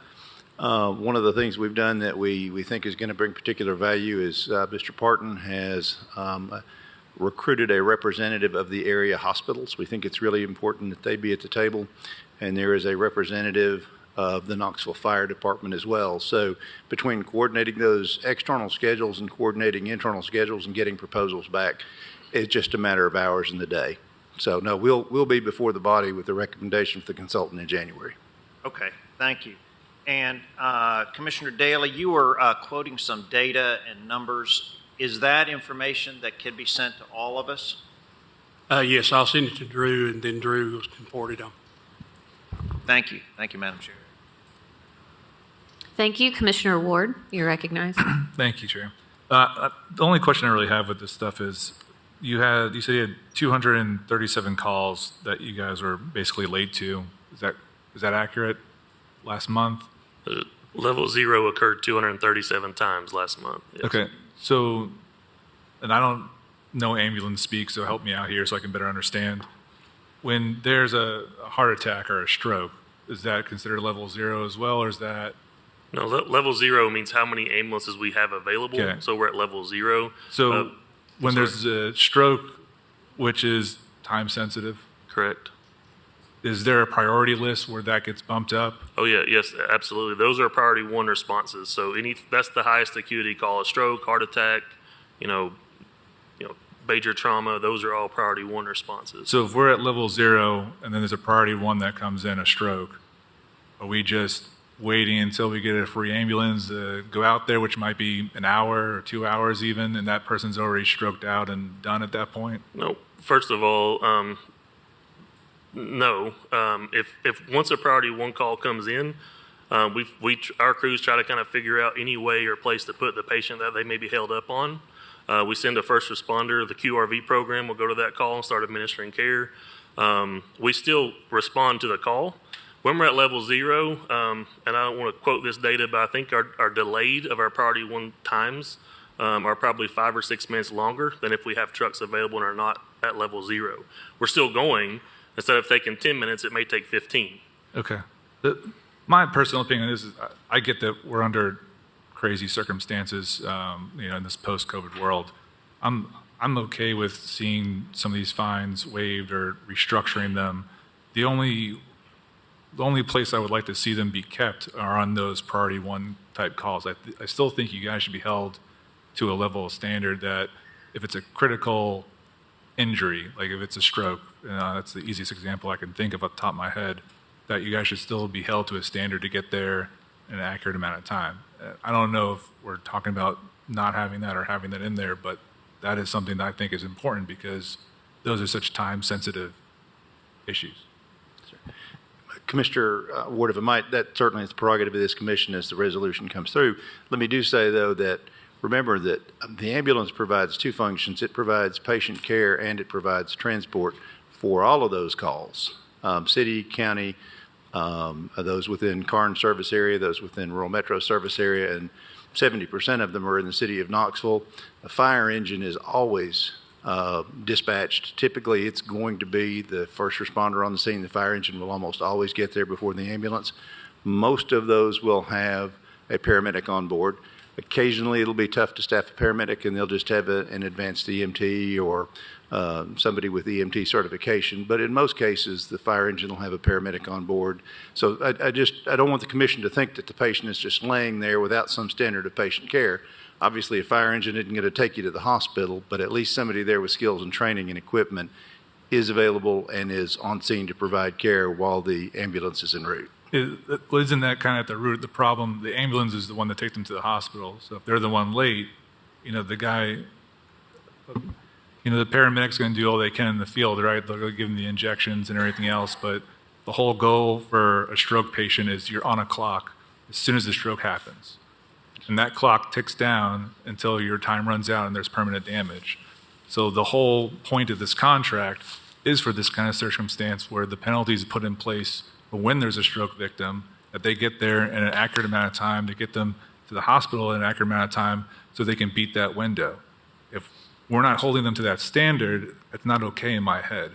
Speaker 13: One of the things we've done that we think is going to bring particular value is Mr. Parton has recruited a representative of the area hospitals. We think it's really important that they be at the table, and there is a representative of the Knoxville Fire Department as well. So between coordinating those external schedules and coordinating internal schedules and getting proposals back, it's just a matter of hours in the day. So no, we'll be before the body with the recommendation for the consultant in January.
Speaker 3: Okay, thank you. And Commissioner Daly, you were quoting some data and numbers. Is that information that can be sent to all of us?
Speaker 10: Yes, I'll send it to Drew, and then Drew will report it on.
Speaker 3: Thank you. Thank you, Madam Chair.
Speaker 1: Thank you. Commissioner Ward, you're recognized.
Speaker 7: Thank you, Chair. The only question I really have with this stuff is you said you had 237 calls that you guys were basically late to. Is that accurate? Last month?
Speaker 11: Level 0 occurred 237 times last month. Yes.
Speaker 7: Okay. So, and I don't know ambulance speak, so help me out here so I can better understand. When there's a heart attack or a stroke, is that considered level 0 as well, or is that?
Speaker 11: No, level 0 means how many ambulances we have available.
Speaker 7: Okay.
Speaker 11: So we're at level 0.
Speaker 7: So when there's a stroke, which is time sensitive,
Speaker 11: correct.
Speaker 7: Is there a priority list where that gets bumped up?
Speaker 11: Oh yeah, yes, absolutely. Those are priority 1 responses. So that's the highest acuity call: a stroke, heart attack, major trauma. Those are all priority 1 responses.
Speaker 7: So if we're at level 0 and then there's a priority 1 that comes in, a stroke, are we just waiting until we get a free ambulance to go out there, which might be an hour or 2 hours even, and that person's already stroked out and done at that point?
Speaker 11: No. First of all, no. If once a priority 1 call comes in, our crews try to kind of figure out any way or place to put the patient that they may be held up on. We send a first responder. The QRV program will go to that call and start administering care. We still respond to the call. When we're at level 0, and I don't want to quote this data, but I think our delayed of our priority 1 times are probably 5 or 6 minutes longer than if we have trucks available and are not at level 0. We're still going. Instead of taking 10 minutes, it may take 15.
Speaker 7: Okay. My personal opinion is I get that we're under crazy circumstances, in this post-COVID world. I'm okay with seeing some of these fines waived or restructuring them. The only place I would like to see them be kept are on those priority 1 type calls. I still think you guys should be held to a level of standard that if it's a critical injury, like if it's a stroke, that's the easiest example I can think of off the top of my head, that you guys should still be held to a standard to get there in an accurate amount of time. I don't know if we're talking about not having that or having that in there, but that is something that I think is important because those are such time-sensitive issues.
Speaker 13: Commissioner Ward, if I might, that certainly is the prerogative of this commission as the resolution comes through. Let me do say, though, that remember that the ambulance provides two functions. It provides patient care and it provides transport for all of those calls. City, county, those within Karn service area, those within rural metro service area, and 70% of them are in the city of Knoxville. A fire engine is always dispatched. Typically, it's going to be the first responder on the scene. The fire engine will almost always get there before the ambulance. Most of those will have a paramedic on board. Occasionally, it'll be tough to staff a paramedic, and they'll just have an advanced EMT or somebody with EMT certification. But in most cases, the fire engine will have a paramedic on board. So I don't want the commission to think that the patient is just laying there without some standard of patient care. Obviously, a fire engine isn't going to take you to the hospital, but at least somebody there with skills and training and equipment is available and is on scene to provide care while the ambulance is en route.
Speaker 7: Isn't that kind of at the root of the problem? The ambulance is the one that takes them to the hospital. So if they're the one late, the guy, the paramedic's going to do all they can in the field, right? They'll give them the injections and everything else. But the whole goal for a stroke patient is you're on a clock as soon as the stroke happens. And that clock ticks down until your time runs out and there's permanent damage. So the whole point of this contract is for this kind of circumstance where the penalty is put in place for when there's a stroke victim, that they get there in an accurate amount of time, to get them to the hospital in an accurate amount of time so they can beat that window. If we're not holding them to that standard, it's not okay in my head.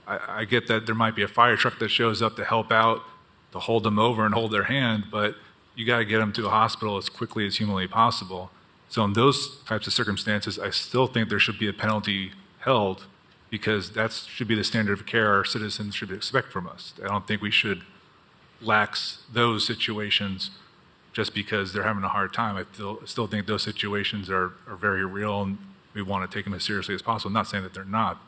Speaker 7: I get that there might be a fire truck that shows up to help out, to hold them over and hold their hand, but you got to get them to a hospital as quickly as humanly possible. So in those types of circumstances, I still think there should be a penalty held because that should be the standard of care our citizens should expect from us. I don't think we should lax those situations just because they're having a hard time. I still think those situations are very real and we want to take them as seriously as possible. I'm not saying that they're not,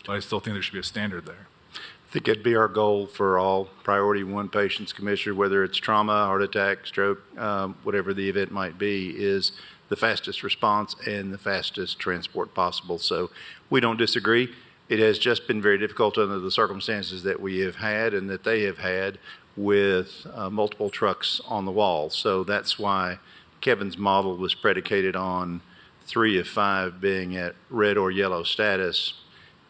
Speaker 7: but I still think there should be a standard there.
Speaker 13: I think it'd be our goal for all priority one patients, Commissioner, whether it's trauma, heart attack, stroke, whatever the event might be, is the fastest response and the fastest transport possible. So we don't disagree. It has just been very difficult under the circumstances that we have had and that they have had with multiple trucks on the wall. So that's why Kevin's model was predicated on 3 of 5 being at red or yellow status.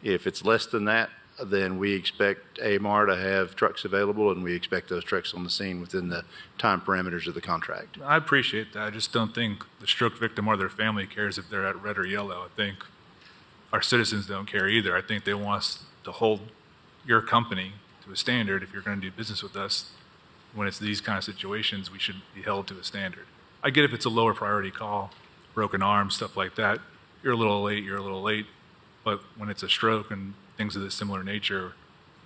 Speaker 13: If it's less than that, then we expect AMR to have trucks available, and we expect those trucks on the scene within the time parameters of the contract.
Speaker 7: I appreciate that. I just don't think the stroke victim or their family cares if they're at red or yellow. I think our citizens don't care either. I think they want us to hold your company to a standard. If you're going to do business with us, when it's these kind of situations, we should be held to a standard. I get if it's a lower priority call, broken arm, stuff like that. You're a little late. But when it's a stroke and things of this similar nature,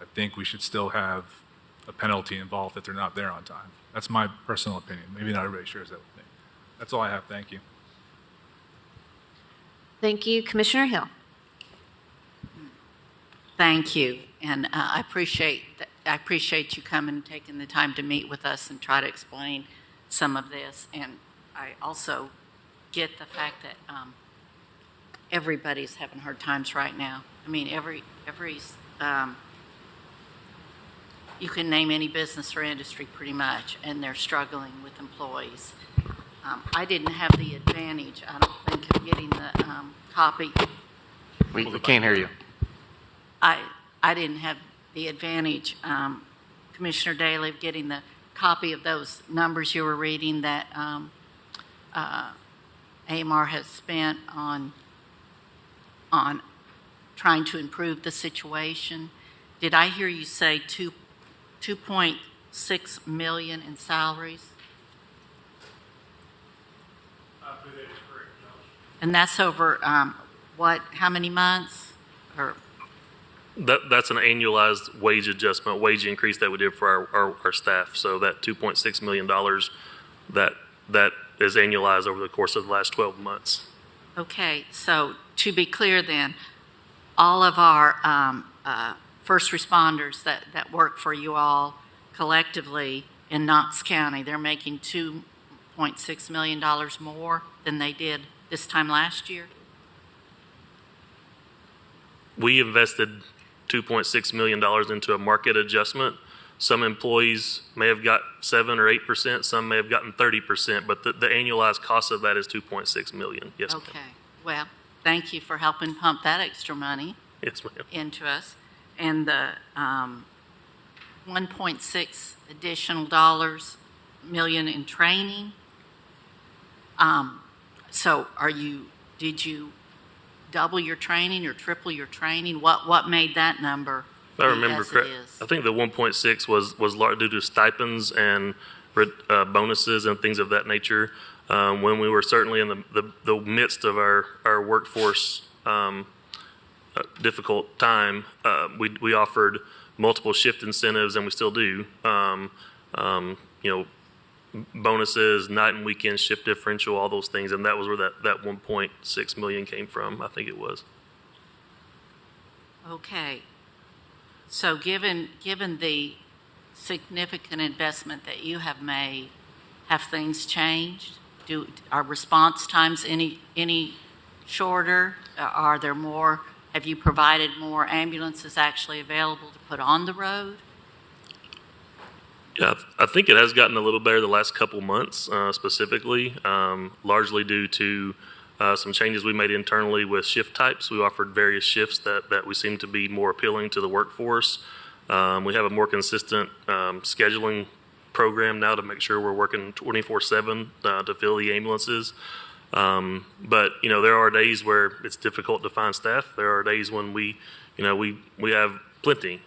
Speaker 7: I think we should still have a penalty involved if they're not there on time. That's my personal opinion. Maybe not everybody shares that with me. That's all I have. Thank you.
Speaker 1: Thank you. Commissioner Hill.
Speaker 6: Thank you, and I appreciate you coming and taking the time to meet with us and try to explain some of this. And I also get the fact that everybody's having hard times right now. I mean, you can name any business or industry pretty much, and they're struggling with employees. I didn't have the advantage, I don't think, of getting the copy.
Speaker 9: We can't hear you.
Speaker 6: I didn't have the advantage, Commissioner Daly, of getting the copy of those numbers you were reading that AMR has spent on trying to improve the situation. Did I hear you say 2.6 million in salaries? And that's over what? How many months? Or
Speaker 11: That's an annualized wage adjustment, wage increase that we did for our staff. So that $2.6 million, that is annualized over the course of the last 12 months.
Speaker 6: Okay, so to be clear then, all of our first responders that work for you all collectively in Knox County, they're making $2.6 million more than they did this time last year?
Speaker 11: We invested $2.6 million into a market adjustment Some employees may have got 7 or 8%, some may have gotten 30%, but the annualized cost of that is $2.6 million. Yes, ma'am.
Speaker 6: Okay, well, thank you for helping pump that extra money
Speaker 11: Yes, ma'am.
Speaker 6: into us. And the 1.6 additional million in training. So did you double your training or triple your training? What made that number?
Speaker 11: If I remember
Speaker 6: as it
Speaker 11: correct,
Speaker 6: is?
Speaker 11: I think the 1.6 was due to stipends and bonuses and things of that nature. When we were certainly in the midst of our workforce difficult time, we offered multiple shift incentives, and we still do. Bonuses, night and weekend shift differential, all those things, and that was where that 1.6 million came from. I think it was.
Speaker 6: Okay. So given the significant investment that you have made, have things changed? Are response times any shorter? Are there more? Have you provided more ambulances actually available to put on the road?
Speaker 11: Yeah, I think it has gotten a little better the last couple months, specifically, largely due to some changes we made internally with shift types. We offered various shifts that we seem to be more appealing to the workforce. We have a more consistent scheduling program now to make sure we're working 24/7 to fill the ambulances. But there are days where it's difficult to find staff. There are days when we have plenty.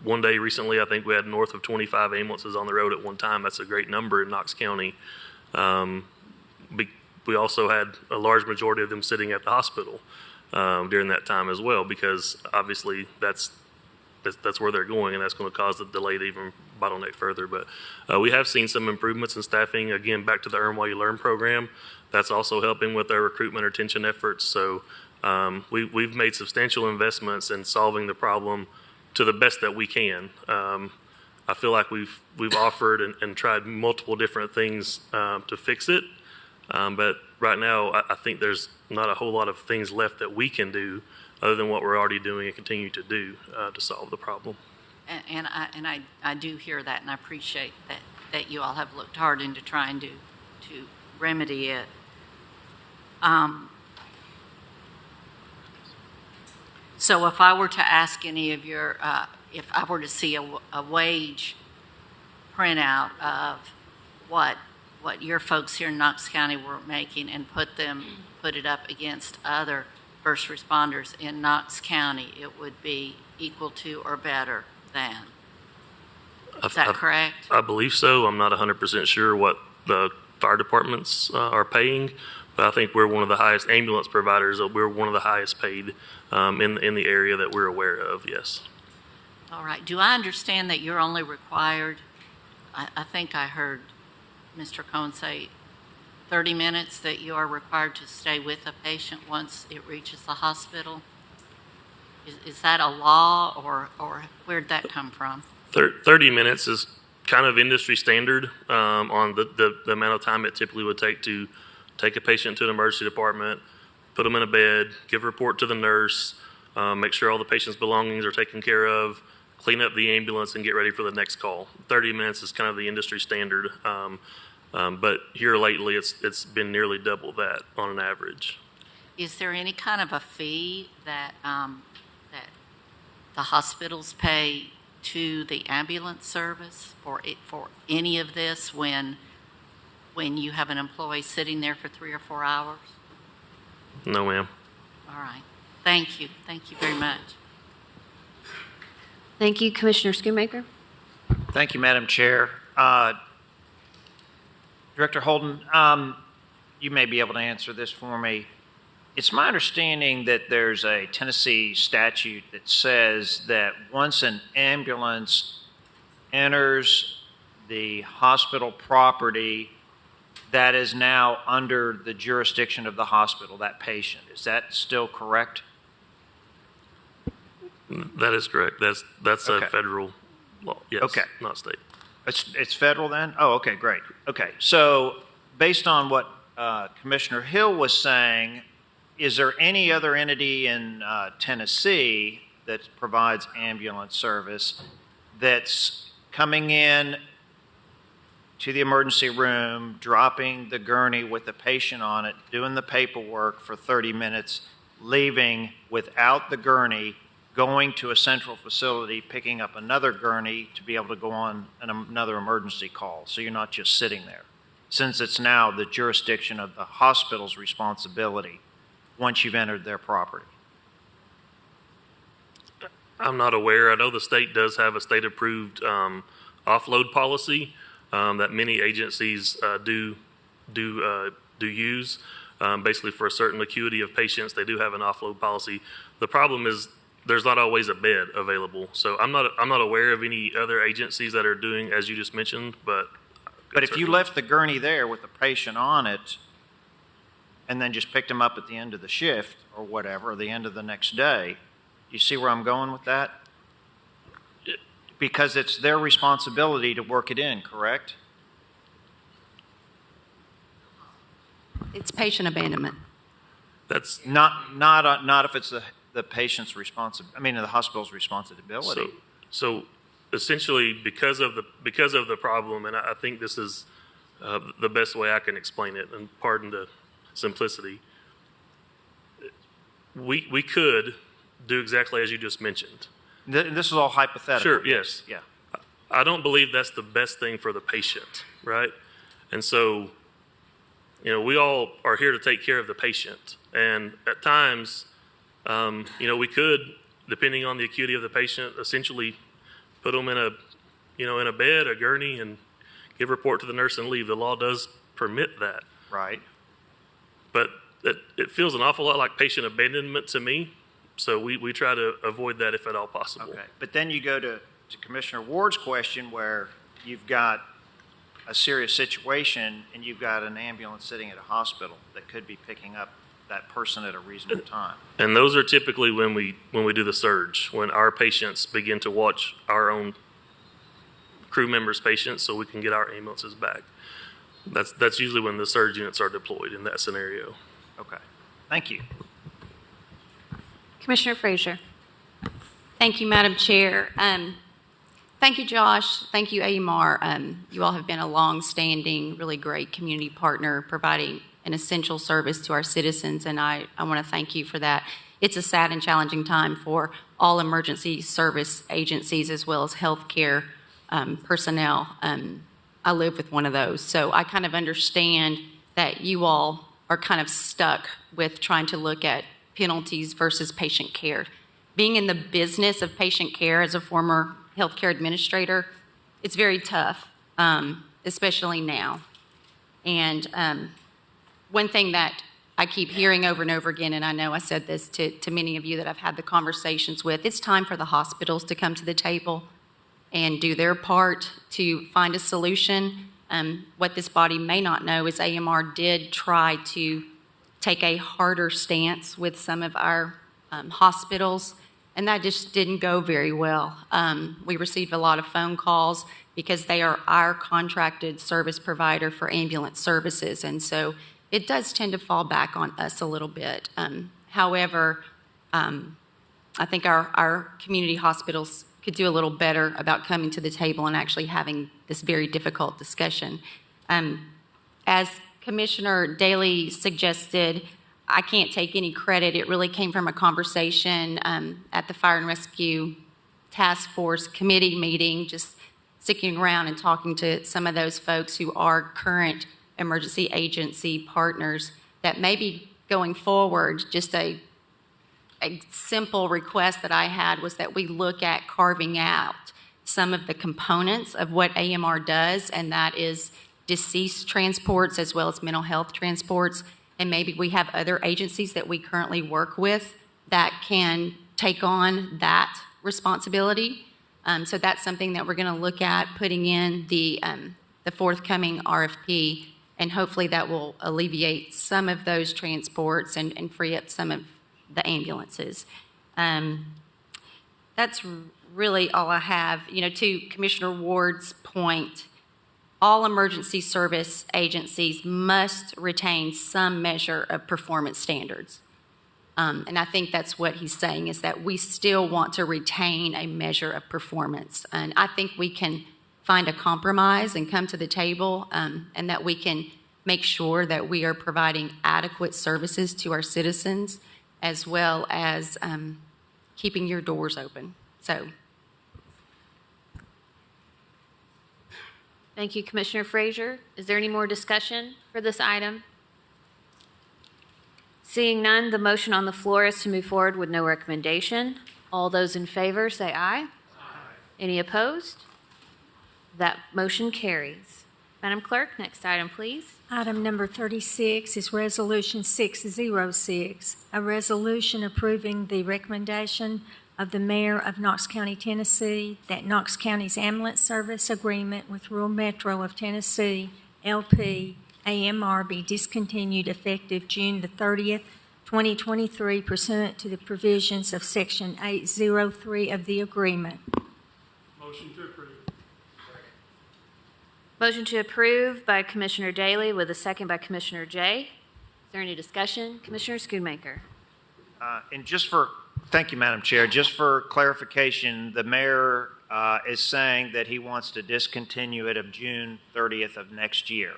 Speaker 11: One day recently, I think we had north of 25 ambulances on the road at one time. That's a great number in Knox County. We also had a large majority of them sitting at the hospital during that time as well, because obviously that's where they're going, and that's going to cause the delay to even bottleneck further. But we have seen some improvements in staffing. Again, back to the Earn While You Learn program. That's also helping with our recruitment retention efforts. So we've made substantial investments in solving the problem to the best that we can. I feel like we've offered and tried multiple different things to fix it. But right now, I think there's not a whole lot of things left that we can do other than what we're already doing and continue to do to solve the problem.
Speaker 6: And I do hear that, and I appreciate that you all have looked hard into trying to remedy it. So if I were to ask any of your, if I were to see a wage printout of what your folks here in Knox County were making and put it up against other first responders in Knox County, it would be equal to or better than. Is that correct?
Speaker 11: I believe so. I'm not 100% sure what the fire departments are paying, but I think we're one of the highest ambulance providers. We're one of the highest paid in the area that we're aware of, yes.
Speaker 6: All right. Do I understand that you're only required, I think I heard Mr. Cohn say 30 minutes, that you are required to stay with a patient once it reaches the hospital? Is that a law, or where'd that come from?
Speaker 11: 30 minutes is kind of industry standard on the amount of time it typically would take to take a patient to an emergency department, put them in a bed, give a report to the nurse, make sure all the patient's belongings are taken care of, clean up the ambulance, and get ready for the next call. 30 minutes is kind of the industry standard, but here lately it's been nearly double that on an average.
Speaker 6: Is there any kind of a fee that that the hospitals pay to the ambulance service for any of this when you have an employee sitting there for 3 or 4 hours?
Speaker 11: No, ma'am.
Speaker 6: All right. Thank you. Thank you very much.
Speaker 1: Thank you, Commissioner Schoonmaker.
Speaker 3: Thank you, Madam Chair. Director Holden, you may be able to answer this for me. It's my understanding that there's a Tennessee statute that says that once an ambulance enters the hospital property, that is now under the jurisdiction of the hospital, that patient. Is that still correct?
Speaker 11: That is correct. That's
Speaker 3: Okay.
Speaker 11: a federal law. Yes,
Speaker 3: Okay.
Speaker 11: not state.
Speaker 3: It's federal then? Oh, okay, great. Okay, so based on what Commissioner Hill was saying, is there any other entity in Tennessee that provides ambulance service that's coming in to the emergency room, dropping the gurney with the patient on it, doing the paperwork for 30 minutes, leaving without the gurney, going to a central facility, picking up another gurney to be able to go on another emergency call. So you're not just sitting there. Since it's now the jurisdiction of the hospital's responsibility once you've entered their property.
Speaker 11: I'm not aware. I know the state does have a state-approved offload policy that many agencies do use. Basically, for a certain acuity of patients, they do have an offload policy. The problem is there's not always a bed available. So I'm not aware of any other agencies that are doing as you just mentioned. But
Speaker 3: if you left the gurney there with the patient on it, and then just picked them up at the end of the shift or whatever, or the end of the next day, you see where I'm going with that? Because it's their responsibility to work it in, correct?
Speaker 15: It's patient abandonment.
Speaker 11: That's
Speaker 3: not if it's the patient's the hospital's responsibility.
Speaker 11: So essentially, because of the problem, and I think this is the best way I can explain it, and pardon the simplicity, we could do exactly as you just mentioned.
Speaker 3: This is all hypothetical.
Speaker 11: Sure, yes.
Speaker 3: Yeah.
Speaker 11: I don't believe that's the best thing for the patient, right? And so, we all are here to take care of the patient. And at times, we could, depending on the acuity of the patient, essentially put them in a bed, a gurney, and give a report to the nurse and leave. The law does permit that.
Speaker 3: Right.
Speaker 11: But it feels an awful lot like patient abandonment to me. So we try to avoid that if at all possible.
Speaker 3: Okay. But then you go to Commissioner Ward's question where you've got a serious situation and you've got an ambulance sitting at a hospital that could be picking up that person at a reasonable time.
Speaker 11: And those are typically when we do the surge, when our patients begin to watch our own crew members' patients so we can get our ambulances back. That's usually when the surge units are deployed in that scenario.
Speaker 3: Okay. Thank you.
Speaker 1: Commissioner Frazier.
Speaker 15: Thank you, Madam Chair. Thank you, Josh. Thank you, AMR. You all have been a long-standing, really great community partner providing an essential service to our citizens, and I want to thank you for that. It's a sad and challenging time for all emergency service agencies as well as healthcare personnel. I live with one of those, so I kind of understand that you all are kind of stuck with trying to look at penalties versus patient care. Being in the business of patient care as a former healthcare administrator, it's very tough, especially now. And one thing that I keep hearing over and over again, and I know I said this to many of you that I've had the conversations with, it's time for the hospitals to come to the table and do their part to find a solution. What this body may not know is AMR did try to take a harder stance with some of our hospitals, and that just didn't go very well. We received a lot of phone calls because they are our contracted service provider for ambulance services, and so it does tend to fall back on us a little bit. However, I think our community hospitals could do a little better about coming to the table and actually having this very difficult discussion. As Commissioner Daly suggested, I can't take any credit. It really came from a conversation at the Fire and Rescue Task Force Committee meeting, just sticking around and talking to some of those folks who are current emergency agency partners, that maybe going forward, just a simple request that I had was that we look at carving out some of the components of what AMR does, and that is deceased transports as well as mental health transports. And maybe we have other agencies that we currently work with that can take on that responsibility. So that's something that we're going to look at putting in the forthcoming RFP, and hopefully that will alleviate some of those transports and free up some of the ambulances. That's really all I have. To Commissioner Ward's point, all emergency service agencies must retain some measure of performance standards. And I think that's what he's saying, is that we still want to retain a measure of performance. And I think we can find a compromise and come to the table, and that we can make sure that we are providing adequate services to our citizens, as well as keeping your doors open. So,
Speaker 1: Thank you, Commissioner Frazier. Is there any more discussion for this item? Seeing none, the motion on the floor is to move forward with no recommendation. All those in favor say aye. Any opposed? That motion carries. Madam Clerk, next item, please.
Speaker 2: Item number 36 is Resolution 606, a resolution approving the recommendation of the Mayor of Knox County, Tennessee, that Knox County's ambulance service agreement with Rural Metro of Tennessee, LP, AMR, be discontinued effective June the 30th, 2023, pursuant to the provisions of Section 803 of the agreement.
Speaker 10: Motion to approve.
Speaker 1: Motion to approve by Commissioner Daly with a second by Commissioner Jay. Is there any discussion? Commissioner Schoonmaker.
Speaker 3: Thank you, Madam Chair. Just for clarification, the mayor is saying that he wants to discontinue it of June 30th of next year.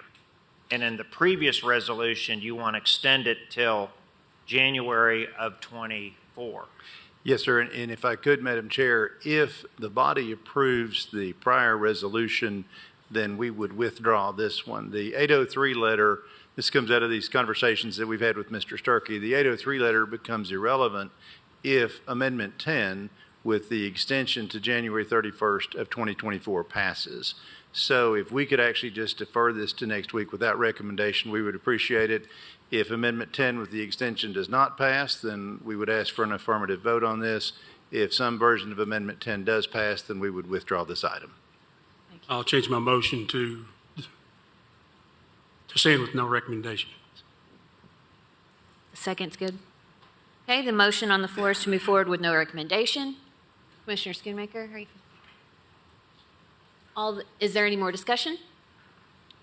Speaker 3: And in the previous resolution, you want to extend it till January of 24.
Speaker 13: Yes, sir. And if I could, Madam Chair, if the body approves the prior resolution, then we would withdraw this one. The 803 letter, this comes out of these conversations that we've had with Mr. Sturkey. The 803 letter becomes irrelevant if Amendment 10 with the extension to January 31st of 2024 passes. So if we could actually just defer this to next week with that recommendation, we would appreciate it. If Amendment 10 with the extension does not pass, then we would ask for an affirmative vote on this. If some version of Amendment 10 does pass, then we would withdraw this item.
Speaker 10: I'll change my motion to stand with no recommendation.
Speaker 1: Second's good. Okay, the motion on the floor is to move forward with no recommendation. Commissioner Schoonmaker, are you? Is there any more discussion?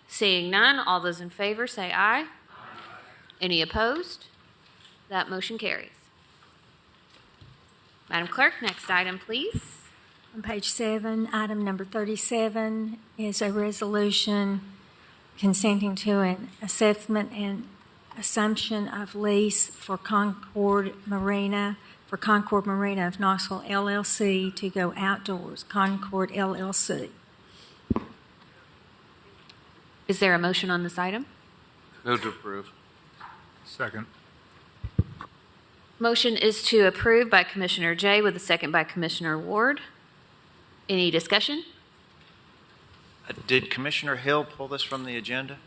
Speaker 1: Seeing none, all those in favor say aye. Any opposed? That motion carries. Madam Clerk, next item, please.
Speaker 2: On page 7, item number 37 is a resolution consenting to an assessment and assumption of lease for Concord Marina of Knoxville LLC to go outdoors, Concord LLC.
Speaker 1: Is there a motion on this item?
Speaker 9: Move to approve.
Speaker 7: Second.
Speaker 1: Motion is to approve by Commissioner Jay with a second by Commissioner Ward. Any discussion?
Speaker 3: Did Commissioner Hill pull this from the agenda?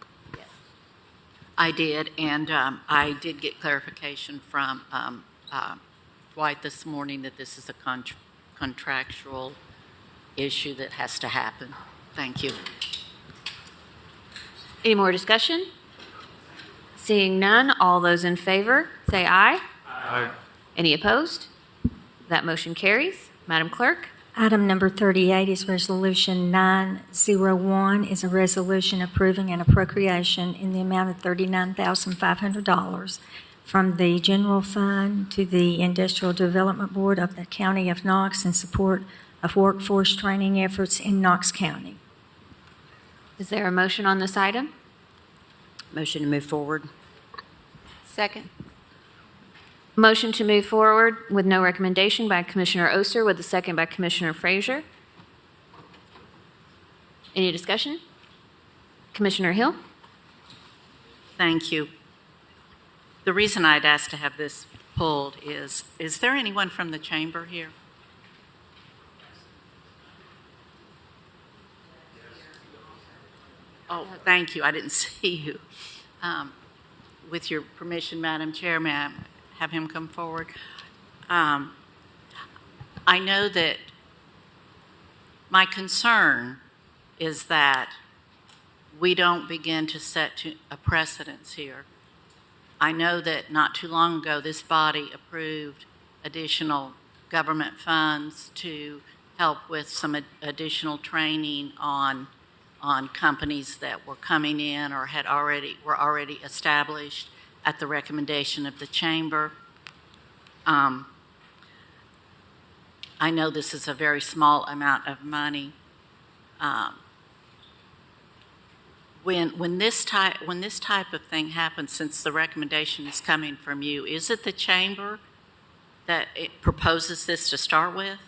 Speaker 6: I did, and I did get clarification from Dwight this morning that this is a contractual issue that has to happen. Thank you.
Speaker 1: Any more discussion? Seeing none, all those in favor say aye.
Speaker 7: Aye.
Speaker 1: Any opposed? That motion carries. Madam Clerk?
Speaker 2: Item number 38 is Resolution 901, is a resolution approving an appropriation in the amount of $39,500 from the general fund to the Industrial Development Board of the County of Knox in support of workforce training efforts in Knox County.
Speaker 1: Is there a motion on this item?
Speaker 4: Motion to move forward.
Speaker 15: second.
Speaker 1: Motion to move forward with no recommendation by Commissioner Oster with a second by Commissioner Frazier. Any discussion? Commissioner Hill?
Speaker 6: Thank you. The reason I'd asked to have this pulled is there anyone from the chamber here? Oh, thank you. I didn't see you. With your permission, Madam Chair, may I have him come forward? I know that my concern is that we don't begin to set a precedence here. I know that not too long ago, this body approved additional government funds to help with some additional training on companies that were coming in or were already established at the recommendation of the chamber. I know this is a very small amount of money. When this type of thing happens, since the recommendation is coming from you, is it the chamber that it proposes this to start with?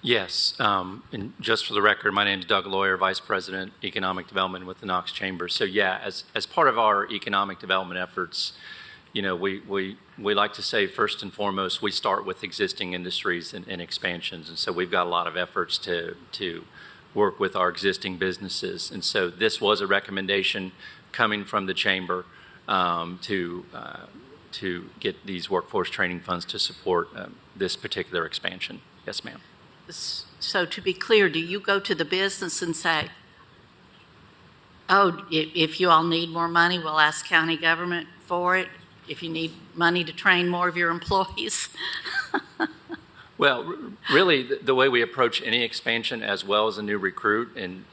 Speaker 16: Yes, and just for the record, my name is Doug Lawyer, Vice President, Economic Development with the Knox Chamber. So yeah, as part of our economic development efforts, we like to say first and foremost, we start with existing industries and expansions. And so we've got a lot of efforts to work with our existing businesses. And so this was a recommendation coming from the chamber to get these workforce training funds to support this particular expansion. Yes, ma'am.
Speaker 6: So to be clear, do you go to the business and say, oh, if you all need more money, we'll ask county government for it? If you need money to train more of your employees?
Speaker 16: Well, really, the way we approach any expansion as well as a new recruit, and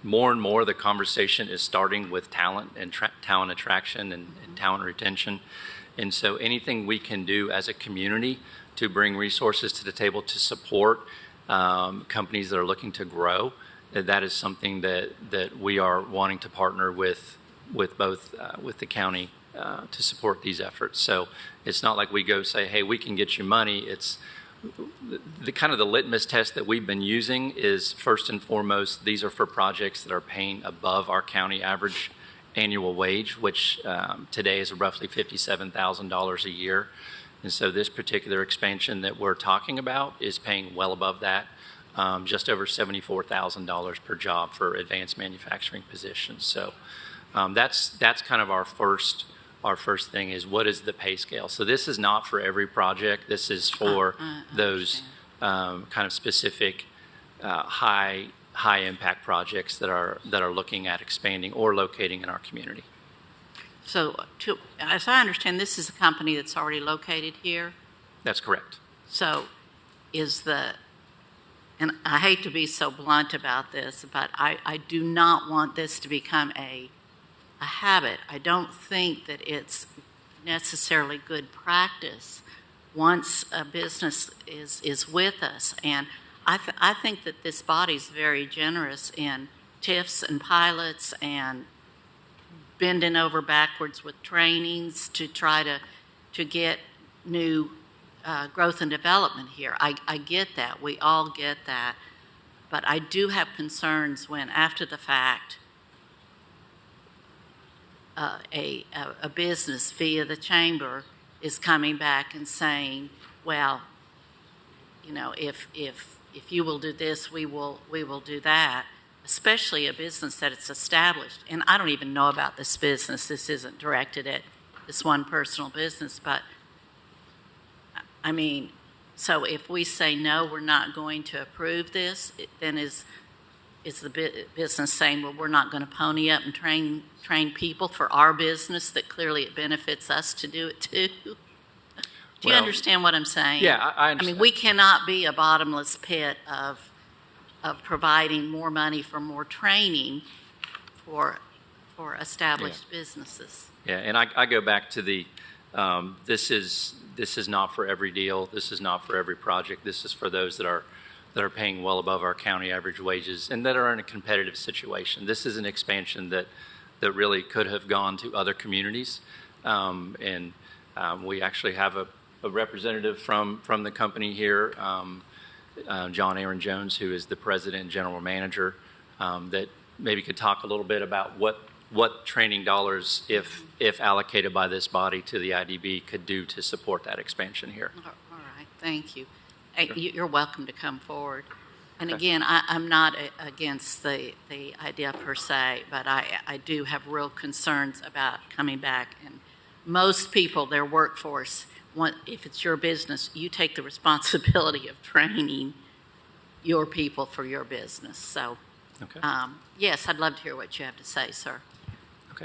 Speaker 16: more and more the conversation is starting with talent and talent attraction and talent retention. And so anything we can do as a community to bring resources to the table to support companies that are looking to grow, that is something that we are wanting to partner with both with the county to support these efforts. So it's not like we go say, hey, we can get you money. It's the kind of the litmus test that we've been using is first and foremost, these are for projects that are paying above our county average annual wage, which today is roughly $57,000 a year. And so this particular expansion that we're talking about is paying well above that, just over $74,000 per job for advanced manufacturing positions. So that's kind of our first thing is what is the pay scale. So this is not for every project. This is for those kind of specific high impact projects that are looking at expanding or locating in our community.
Speaker 6: So as I understand, this is a company that's already located here?
Speaker 16: That's correct.
Speaker 6: So and I hate to be so blunt about this, but I do not want this to become a habit. I don't think that it's necessarily good practice once a business is with us. And I think that this body's very generous in TIFs and pilots and bending over backwards with trainings to try to get new growth and development here. I get that. We all get that. But I do have concerns when, after the fact, a business via the chamber is coming back and saying, well, if you will do this, we will do that. Especially a business that it's established. And I don't even know about this business. This isn't directed at this one personal business, but I mean, so if we say no, we're not going to approve this, then is the business saying, well, we're not going to pony up and train people for our business that clearly it benefits us to do it too? Do you understand what I'm saying?
Speaker 16: Yeah, I understand.
Speaker 6: I mean, we cannot be a bottomless pit of providing more money for more training for established businesses.
Speaker 16: Yeah, and I go back to the this is not for every deal. This is not for every project. This is for those that are paying well above our county average wages and that are in a competitive situation. This is an expansion that really could have gone to other communities, and we actually have a representative from the company here. John Aaron Jones, who is the president and general manager, that maybe could talk a little bit about what training dollars, if allocated by this body to the IDB, could do to support that expansion here.
Speaker 6: All right, thank you. Hey, you're welcome to come forward. And
Speaker 16: Okay.
Speaker 6: again, I'm not against the idea per se, but I do have real concerns about coming back. And most people, their workforce, if it's your business, you take the responsibility of training your people for your business. So,
Speaker 16: Okay.
Speaker 6: yes, I'd love to hear what you have to say, sir.
Speaker 16: Okay.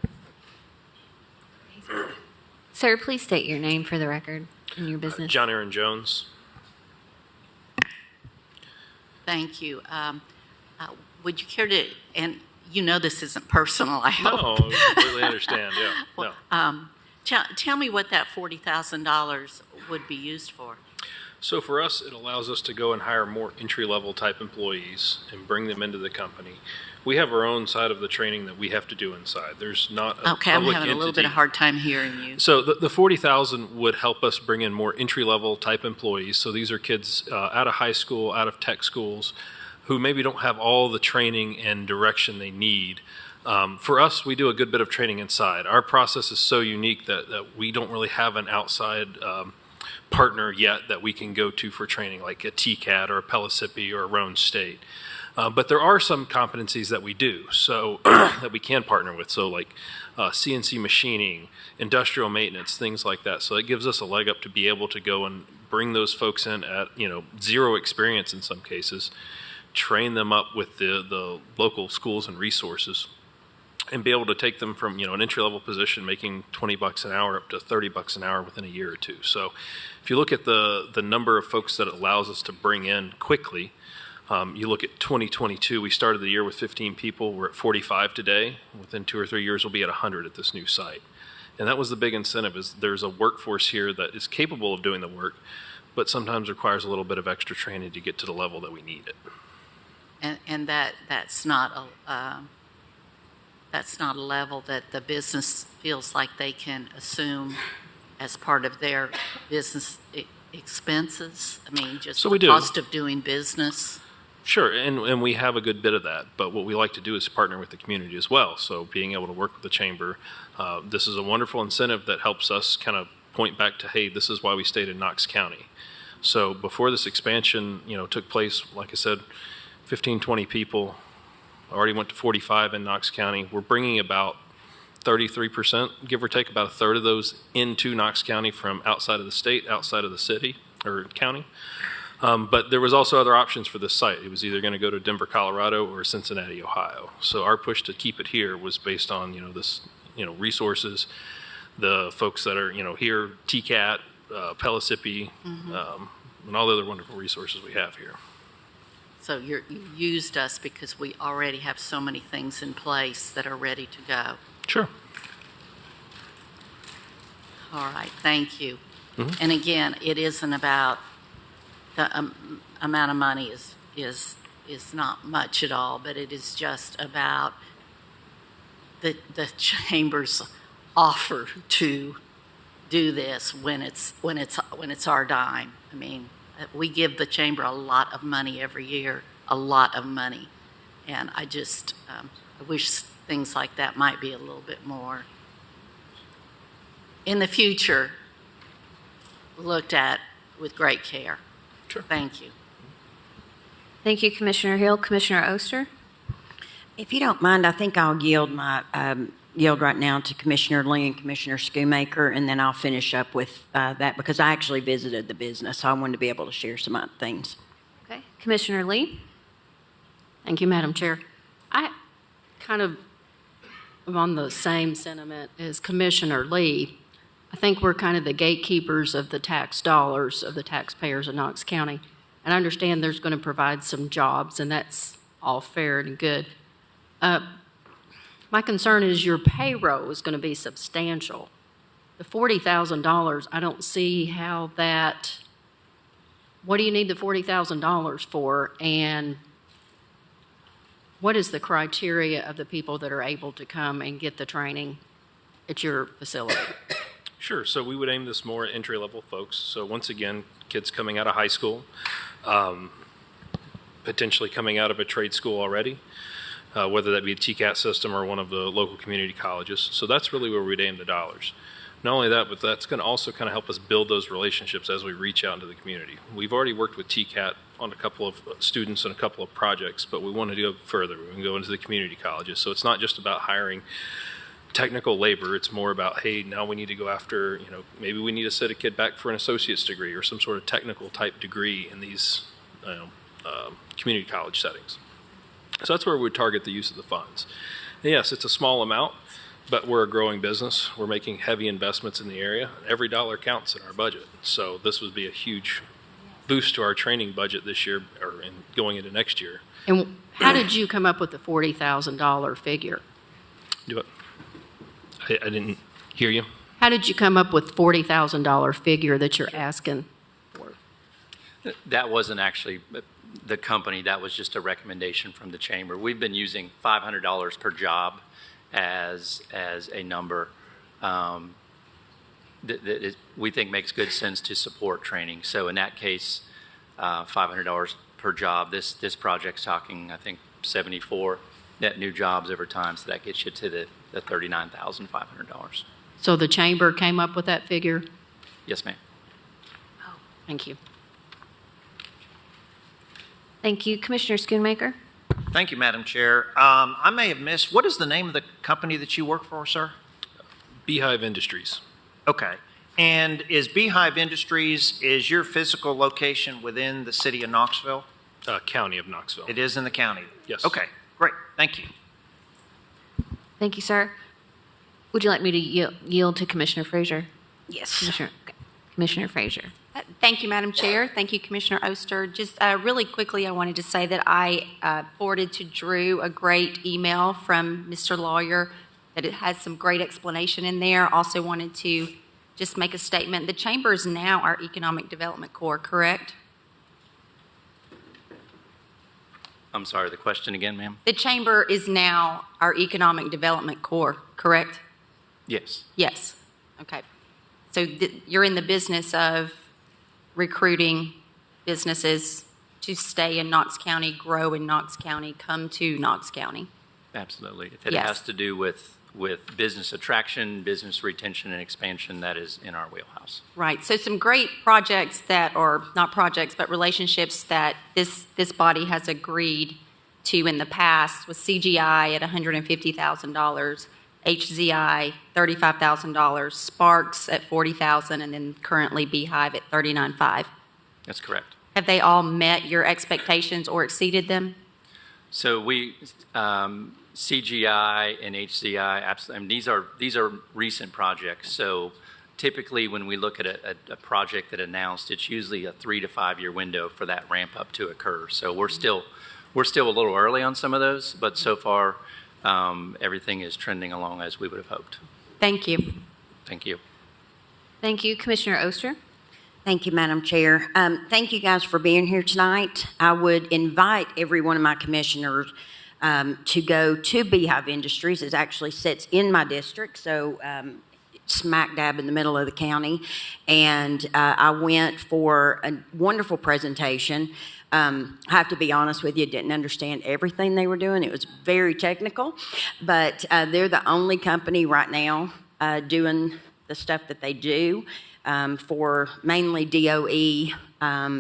Speaker 1: Sir, please state your name for the record and your business.
Speaker 11: John Aaron Jones.
Speaker 6: Thank you. Would you care to, and this isn't personal, I hope.
Speaker 11: No, I completely understand. Yeah.
Speaker 6: Well,
Speaker 11: No.
Speaker 6: Tell me what that $40,000 would be used for.
Speaker 11: So for us, it allows us to go and hire more entry-level type employees and bring them into the company. We have our own side of the training that we have to do inside. There's not a
Speaker 6: Okay, I'm
Speaker 11: public
Speaker 6: having a little bit
Speaker 11: entity.
Speaker 6: of hard time hearing you.
Speaker 11: So the 40,000 would help us bring in more entry-level type employees. So these are kids out of high school, out of tech schools, who maybe don't have all the training and direction they need. For us, we do a good bit of training inside. Our process is so unique that we don't really have an outside partner yet that we can go to for training, like a TCAT or a Pellissippi or a Roane State. But there are some competencies that we do, so that we can partner with. So like CNC machining, industrial maintenance, things like that. So it gives us a leg up to be able to go and bring those folks in at zero experience in some cases, train them up with the local schools and resources, and be able to take them from an entry-level position making $20 an hour up to $30 an hour within a year or two. So if you look at the number of folks that it allows us to bring in quickly, you look at 2022, we started the year with 15 people. We're at 45 today. Within 2 or 3 years, we'll be at 100 at this new site. And that was the big incentive, is there's a workforce here that is capable of doing the work, but sometimes requires a little bit of extra training to get to the level that we need it.
Speaker 6: And that's not a level that the business feels like they can assume as part of their business expenses? I mean, just
Speaker 11: So
Speaker 6: the
Speaker 11: we do.
Speaker 6: cost of doing business?
Speaker 11: Sure, and we have a good bit of that, but what we like to do is partner with the community as well. So being able to work with the chamber, this is a wonderful incentive that helps us kind of point back to, hey, this is why we stayed in Knox County. So before this expansion, took place, like I said, 15, 20 people, already went to 45 in Knox County. We're bringing about 33%, give or take, about a third of those into Knox County from outside of the state, outside of the city or county. But there was also other options for this site. It was either going to go to Denver, Colorado, or Cincinnati, Ohio. So our push to keep it here was based on this, resources, the folks that are here, TCAT, Pellissippi, and all the other wonderful resources we have here.
Speaker 6: So you used us because we already have so many things in place that are ready to go.
Speaker 11: Sure.
Speaker 6: All right, thank you. And again, it isn't about the amount of money is not much at all, but it is just about the chamber's offer to do this when it's our dime. I mean, we give the chamber a lot of money every year, a lot of money, and I just I wish things like that might be a little bit more in the future looked at with great care.
Speaker 11: Sure.
Speaker 6: Thank you.
Speaker 1: Thank you, Commissioner Hill. Commissioner Oster?
Speaker 4: If you don't mind, I think I'll yield right now to Commissioner Lee and Commissioner Schoonmaker, and then I'll finish up with that because I actually visited the business, so I wanted to be able to share some other things.
Speaker 1: Okay. Commissioner Lee?
Speaker 15: Thank you, Madam Chair. I kind of am on the same sentiment as Commissioner Lee. I think we're kind of the gatekeepers of the tax dollars of the taxpayers of Knox County. And I understand there's going to provide some jobs, and that's all fair and good. My concern is your payroll is going to be substantial. The $40,000, I don't see how that, what do you need the $40,000 for? And what is the criteria of the people that are able to come and get the training at your facility?
Speaker 11: Sure. So we would aim this more at entry-level folks. So once again, kids coming out of high school, potentially coming out of a trade school already, whether that be a TCAT system or one of the local community colleges. So that's really where we'd aim the dollars. Not only that, but that's going to also kind of help us build those relationships as we reach out into the community. We've already worked with TCAT on a couple of students and a couple of projects, but we want to go further. We want to go into the community colleges. So it's not just about hiring technical labor. It's more about, hey, now we need to go after, maybe we need to set a kid back for an associate's degree or some sort of technical type degree in these community college settings. So that's where we would target the use of the funds. And yes, it's a small amount, but we're a growing business. We're making heavy investments in the area. Every dollar counts in our budget. So this would be a huge boost to our training budget this year or going into next year.
Speaker 15: And how did you come up with the $40,000 figure?
Speaker 11: Do it. I didn't hear you.
Speaker 17: How did you come up with $40,000 figure that you're asking for?
Speaker 16: That wasn't actually the company, that was just a recommendation from the chamber. We've been using $500 per job as a number that we think makes good sense to support training. So in that case, $500 per job. This project's talking, I think, 74 net new jobs over time, so that gets you to the $39,500.
Speaker 17: So the chamber came up with that figure?
Speaker 16: Yes, ma'am.
Speaker 17: Oh, thank you.
Speaker 1: Thank you. Commissioner Schoonmaker?
Speaker 3: Thank you, Madam Chair. I may have missed, what is the name of the company that you work for, sir?
Speaker 18: Beehive Industries.
Speaker 3: Okay. And is Beehive Industries, is your physical location within the city of Knoxville?
Speaker 18: County of Knoxville.
Speaker 3: It is in the county?
Speaker 18: Yes.
Speaker 3: Okay, great. Thank you.
Speaker 1: Thank you, sir. Would you like me to yield to Commissioner Frazier?
Speaker 15: Yes.
Speaker 1: Commissioner Frazier.
Speaker 15: Thank you, Madam Chair. Thank you, Commissioner Oster. Just really quickly, I wanted to say that I forwarded to Drew a great email from Mr. Lawyer that it has some great explanation in there. Also wanted to just make a statement. The Chamber is now our Economic Development Corps, correct?
Speaker 16: I'm sorry, the question again, ma'am?
Speaker 15: The Chamber is now our Economic Development Corps, correct?
Speaker 16: Yes.
Speaker 15: Yes. Okay. So you're in the business of recruiting businesses to stay in Knox County, grow in Knox County, come to Knox County.
Speaker 16: Absolutely. If it
Speaker 15: Yes.
Speaker 16: has to do with business attraction, business retention, and expansion, that is in our wheelhouse.
Speaker 15: Right. So some great projects that, or not projects, but relationships that this body has agreed to in the past with CGI at $150,000, HZI $35,000, Sparks at $40,000, and then currently Beehive at $39,500.
Speaker 16: That's correct.
Speaker 15: Have they all met your expectations or exceeded them?
Speaker 16: So we, CGI and HCI, absolutely, I mean, these are recent projects. So typically when we look at a project that announced, it's usually a 3 to 5 year window for that ramp up to occur. So we're still a little early on some of those, but so far everything is trending along as we would have hoped.
Speaker 15: Thank you.
Speaker 16: Thank you.
Speaker 1: Thank you. Commissioner Oster?
Speaker 4: Thank you, Madam Chair. Thank you guys for being here tonight. I would invite every one of my commissioners to go to Beehive Industries. It actually sits in my district, so smack dab in the middle of the county. And I went for a wonderful presentation. I have to be honest with you, didn't understand everything they were doing. It was very technical, but they're the only company right now doing the stuff that they do for mainly DOE,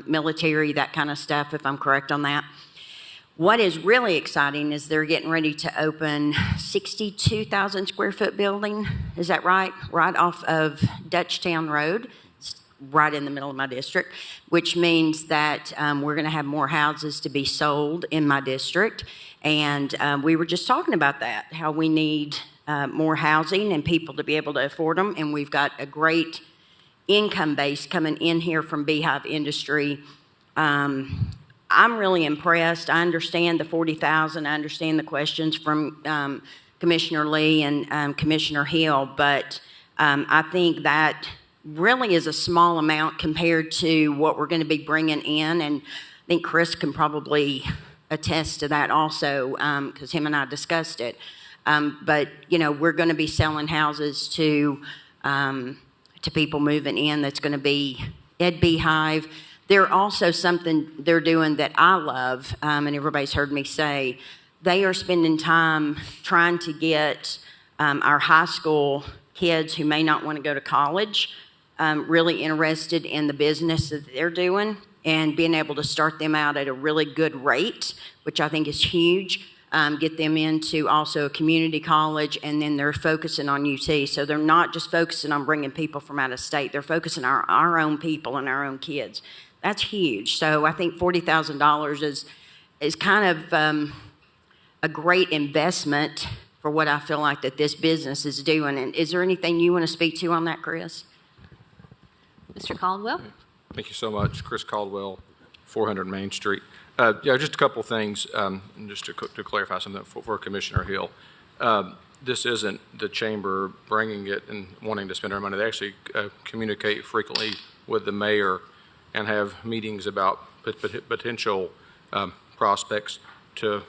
Speaker 4: military, that kind of stuff, if I'm correct on that. What is really exciting is they're getting ready to open 62,000 square foot building. Is that right? Right off of Dutchtown Road, right in the middle of my district, which means that we're going to have more houses to be sold in my district. And we were just talking about that, how we need more housing and people to be able to afford them. And we've got a great income base coming in here from Beehive Industry. I'm really impressed. I understand the 40,000. I understand the questions from Commissioner Lee and Commissioner Hill, but I think that really is a small amount compared to what we're going to be bringing in, and I think Chris can probably attest to that also, because him and I discussed it. But you know, we're going to be selling houses to people moving in. That's going to be at Beehive. They're also something they're doing that I love, and everybody's heard me say, they are spending time trying to get our high school kids who may not want to go to college really interested in the business that they're doing and being able to start them out at a really good rate, which I think is huge. Get them into also a community college, and then they're focusing on UT. So they're not just focusing on bringing people from out of state. They're focusing on our own people and our own kids. That's huge. So I think $40,000 is kind of a great investment for what I feel like that this business is doing. And is there anything you want to speak to on that, Chris?
Speaker 1: Mr. Caldwell?
Speaker 19: Thank you so much. Chris Caldwell, 400 Main Street. Yeah, just a couple things, just to clarify something for Commissioner Hill. this isn't the chamber bringing it and wanting to spend our money. They actually communicate frequently with the mayor and have meetings about potential prospects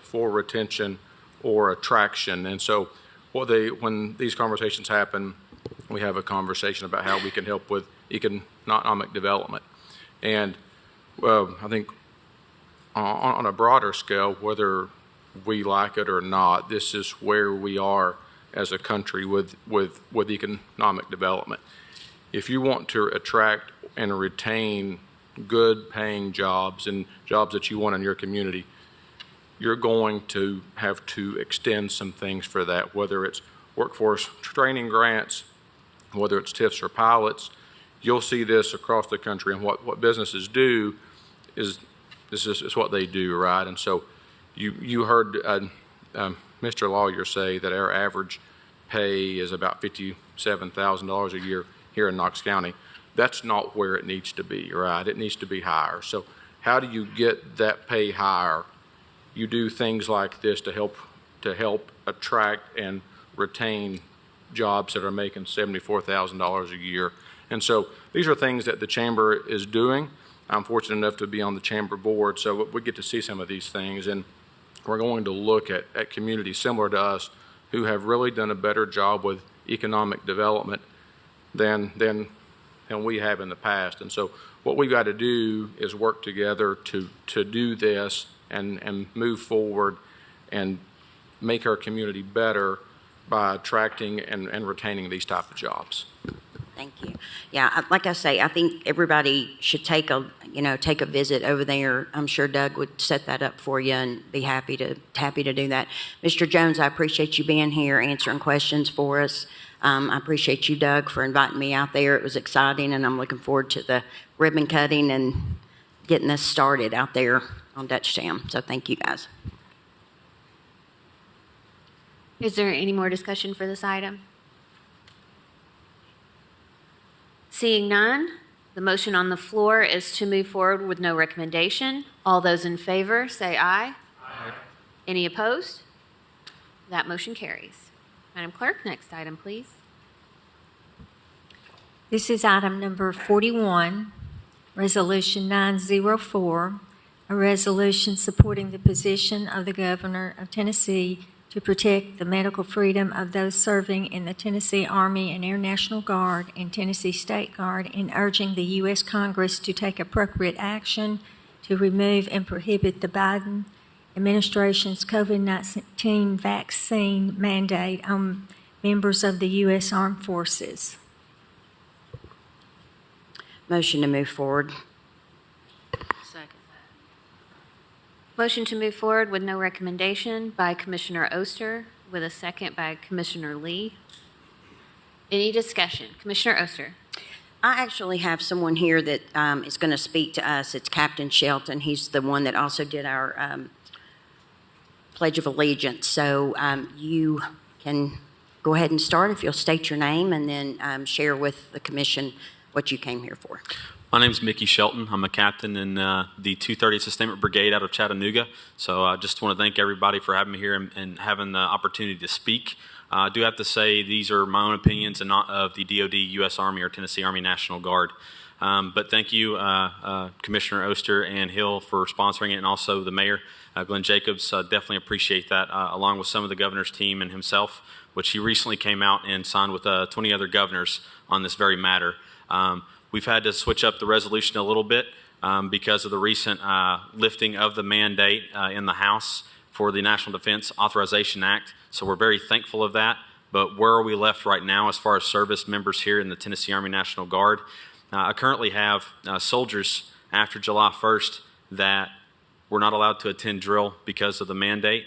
Speaker 19: for retention or attraction. And so when these conversations happen, we have a conversation about how we can help with economic development. And I think on a broader scale, whether we like it or not, this is where we are as a country with economic development. If you want to attract and retain good paying jobs and jobs that you want in your community, you're going to have to extend some things for that, whether it's workforce training grants, whether it's TIFs or pilots. You'll see this across the country, and what businesses do is what they do, right? And so you heard Mr. Lawyer say that our average pay is about $57,000 a year here in Knox County. That's not where it needs to be, right? It needs to be higher. So how do you get that pay higher? You do things like this to help attract and retain jobs that are making $74,000 a year. And so these are things that the chamber is doing. I'm fortunate enough to be on the chamber board, so we get to see some of these things. And we're going to look at communities similar to us who have really done a better job with economic development than we have in the past. And so what we've got to do is work together to do this and move forward and make our community better by attracting and retaining these type of jobs.
Speaker 4: Thank you. Yeah, like I say, I think everybody should take a visit over there. I'm sure Doug would set that up for you and be happy to do that. Mr. Jones, I appreciate you being here, answering questions for us. I appreciate you, Doug, for inviting me out there. It was exciting, and I'm looking forward to the ribbon cutting and getting this started out there on Dutchtown. So thank you, guys.
Speaker 1: Is there any more discussion for this item? Seeing none, the motion on the floor is to move forward with no recommendation. All those in favor say aye. Aye. Any opposed? That motion carries. Madam Clerk, next item, please.
Speaker 2: This is item number 41, Resolution 904, a resolution supporting the position of the Governor of Tennessee to protect the medical freedom of those serving in the Tennessee Army and Air National Guard and Tennessee State Guard, and urging the U.S. Congress to take appropriate action to remove and prohibit the Biden administration's COVID-19 vaccine mandate on members of the U.S. Armed Forces.
Speaker 4: Motion to move forward.
Speaker 6: Second.
Speaker 1: Motion to move forward with no recommendation by Commissioner Oster, with a second by Commissioner Lee. Any discussion? Commissioner Oster.
Speaker 4: I actually have someone here that is going to speak to us. It's Captain Shelton. He's the one that also did our Pledge of Allegiance. So you can go ahead and start if you'll state your name and then share with the commission what you came here for.
Speaker 5: My name is Mickey Shelton. I'm a captain in the 230th Sustainment Brigade out of Chattanooga. So I just want to thank everybody for having me here and having the opportunity to speak. I do have to say these are my own opinions and not of the DoD, U.S. Army, or Tennessee Army National Guard. But thank you, Commissioner Oster and Hill, for sponsoring it, and also the mayor, Glenn Jacobs. Definitely appreciate that, along with some of the governor's team and himself, which he recently came out and signed with 20 other governors on this very matter. We've had to switch up the resolution a little bit because of the recent lifting of the mandate in the House for the National Defense Authorization Act. So we're very thankful of that. But where are we left right now as far as service members here in the Tennessee Army National Guard? I currently have soldiers after July 1st that were not allowed to attend drill because of the mandate.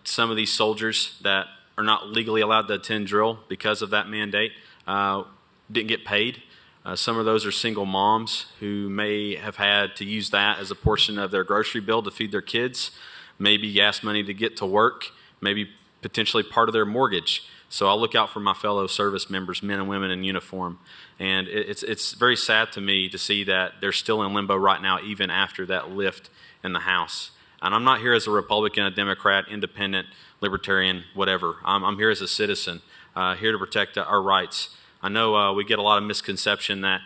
Speaker 5: Some of these soldiers that are not legally allowed to attend drill because of that mandate didn't get paid. Some of those are single moms who may have had to use that as a portion of their grocery bill to feed their kids, maybe gas money to get to work, maybe potentially part of their mortgage. So I'll look out for my fellow service members, men and women in uniform. And it's very sad to me to see that they're still in limbo right now, even after that lift in the House. And I'm not here as a Republican, a Democrat, independent, libertarian, whatever. I'm here as a citizen, here to protect our rights. I know we get a lot of misconception that,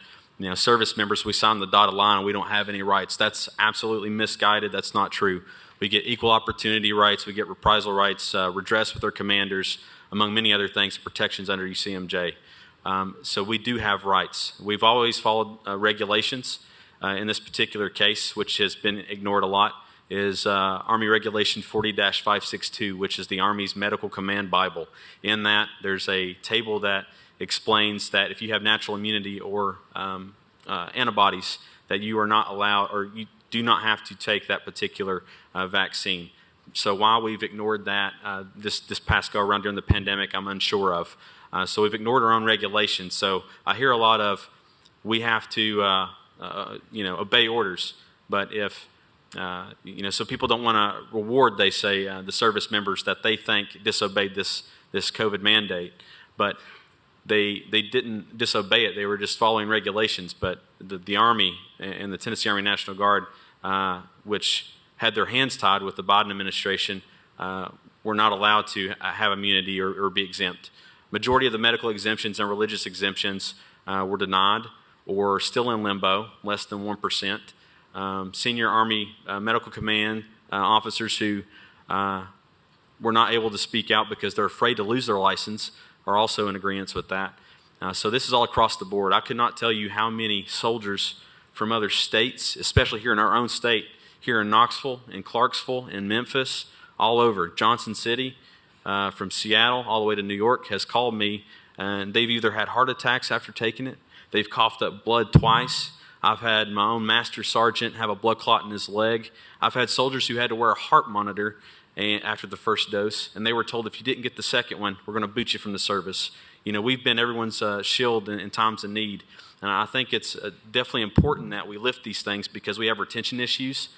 Speaker 5: service members, we sign the dotted line and we don't have any rights. That's absolutely misguided. That's not true. We get equal opportunity rights. We get reprisal rights, redress with our commanders, among many other things, protections under UCMJ. So we do have rights. We've always followed regulations. In this particular case, which has been ignored a lot, is Army Regulation 40-562, which is the Army's Medical Command Bible. In that, there's a table that explains that if you have natural immunity or antibodies, that you are not allowed, or you do not have to take that particular vaccine. So while we've ignored that this past go around during the pandemic, I'm unsure of. So we've ignored our own regulations. So I hear a lot of, we have to obey orders. But if so people don't want to reward, they say, the service members that they think disobeyed this COVID mandate, but they didn't disobey it. They were just following regulations. But the Army and the Tennessee Army National Guard, which had their hands tied with the Biden administration, were not allowed to have immunity or be exempt. Majority of the medical exemptions and religious exemptions were denied or still in limbo, less than 1%. Senior Army Medical Command officers who were not able to speak out because they're afraid to lose their license are also in agreement with that. So this is all across the board. I could not tell you how many soldiers from other states, especially here in our own state, here in Knoxville, in Clarksville, in Memphis, all over, Johnson City, from Seattle all the way to New York, has called me, and they've either had heart attacks after taking it, they've coughed up blood twice. I've had my own master sergeant have a blood clot in his leg. I've had soldiers who had to wear a heart monitor after the first dose, and they were told, if you didn't get the second one, we're going to boot you from the service. We've been everyone's shield in times of need, and I think it's definitely important that we lift these things because we have retention issues.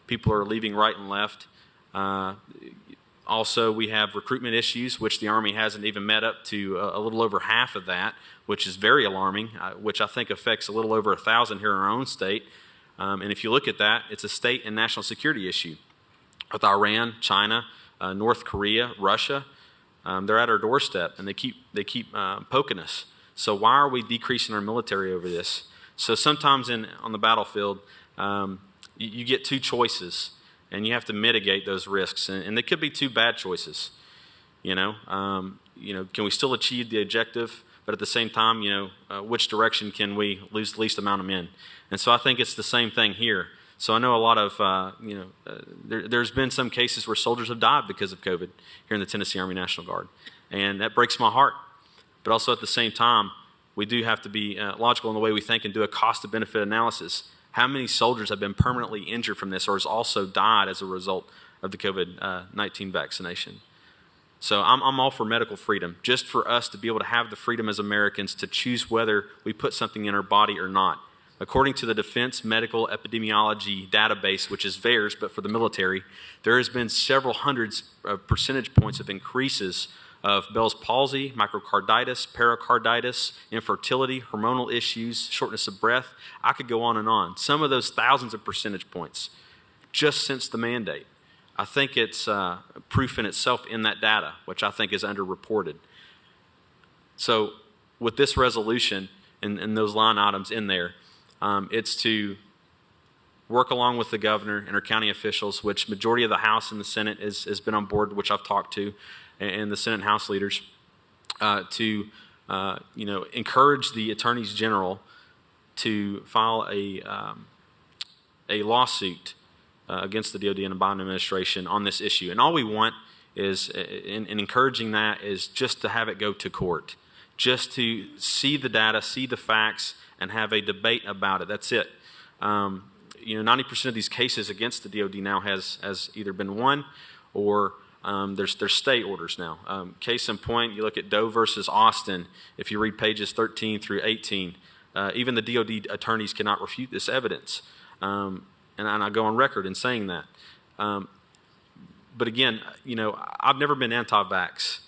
Speaker 5: People are leaving right and left. Also, we have recruitment issues, which the Army hasn't even met up to a little over half of that, which is very alarming, which I think affects a little over 1,000 here in our own state. And if you look at that, it's a state and national security issue. With Iran, China, North Korea, Russia, they're at our doorstep, and they keep poking us. So why are we decreasing our military over this? So sometimes on the battlefield, you get two choices, and you have to mitigate those risks, and they could be two bad choices. Can we still achieve the objective, but at the same time, which direction can we lose the least amount of men? And so I think it's the same thing here. So I know a lot of, there's been some cases where soldiers have died because of COVID here in the Tennessee Army National Guard, and that breaks my heart. But also at the same time, we do have to be logical in the way we think and do a cost-to-benefit analysis. How many soldiers have been permanently injured from this or has also died as a result of the COVID-19 vaccination? So I'm all for medical freedom, just for us to be able to have the freedom as Americans to choose whether we put something in our body or not. According to the Defense Medical Epidemiology Database, which is VAERS, but for the military, there has been several hundreds of percentage points of increases of Bell's palsy, myocarditis, pericarditis, infertility, hormonal issues, shortness of breath. I could go on and on. Some of those thousands of percentage points just since the mandate. I think it's proof in itself in that data, which I think is underreported. So with this resolution and those line items in there, it's to work along with the governor and our county officials, which majority of the House and the Senate has been on board, which I've talked to, and the Senate and House leaders, to encourage the attorneys general to file a lawsuit against the DOD and the Biden administration on this issue. And all we want is, in encouraging that, is just to have it go to court, just to see the data, see the facts, and have a debate about it. That's it. 90% of these cases against the DOD now has either been won or there's stay orders now. Case in point, you look at Doe versus Austin. If you read pages 13 through 18, even the DOD attorneys cannot refute this evidence. And I go on record in saying that. But again, I've never been anti-vax.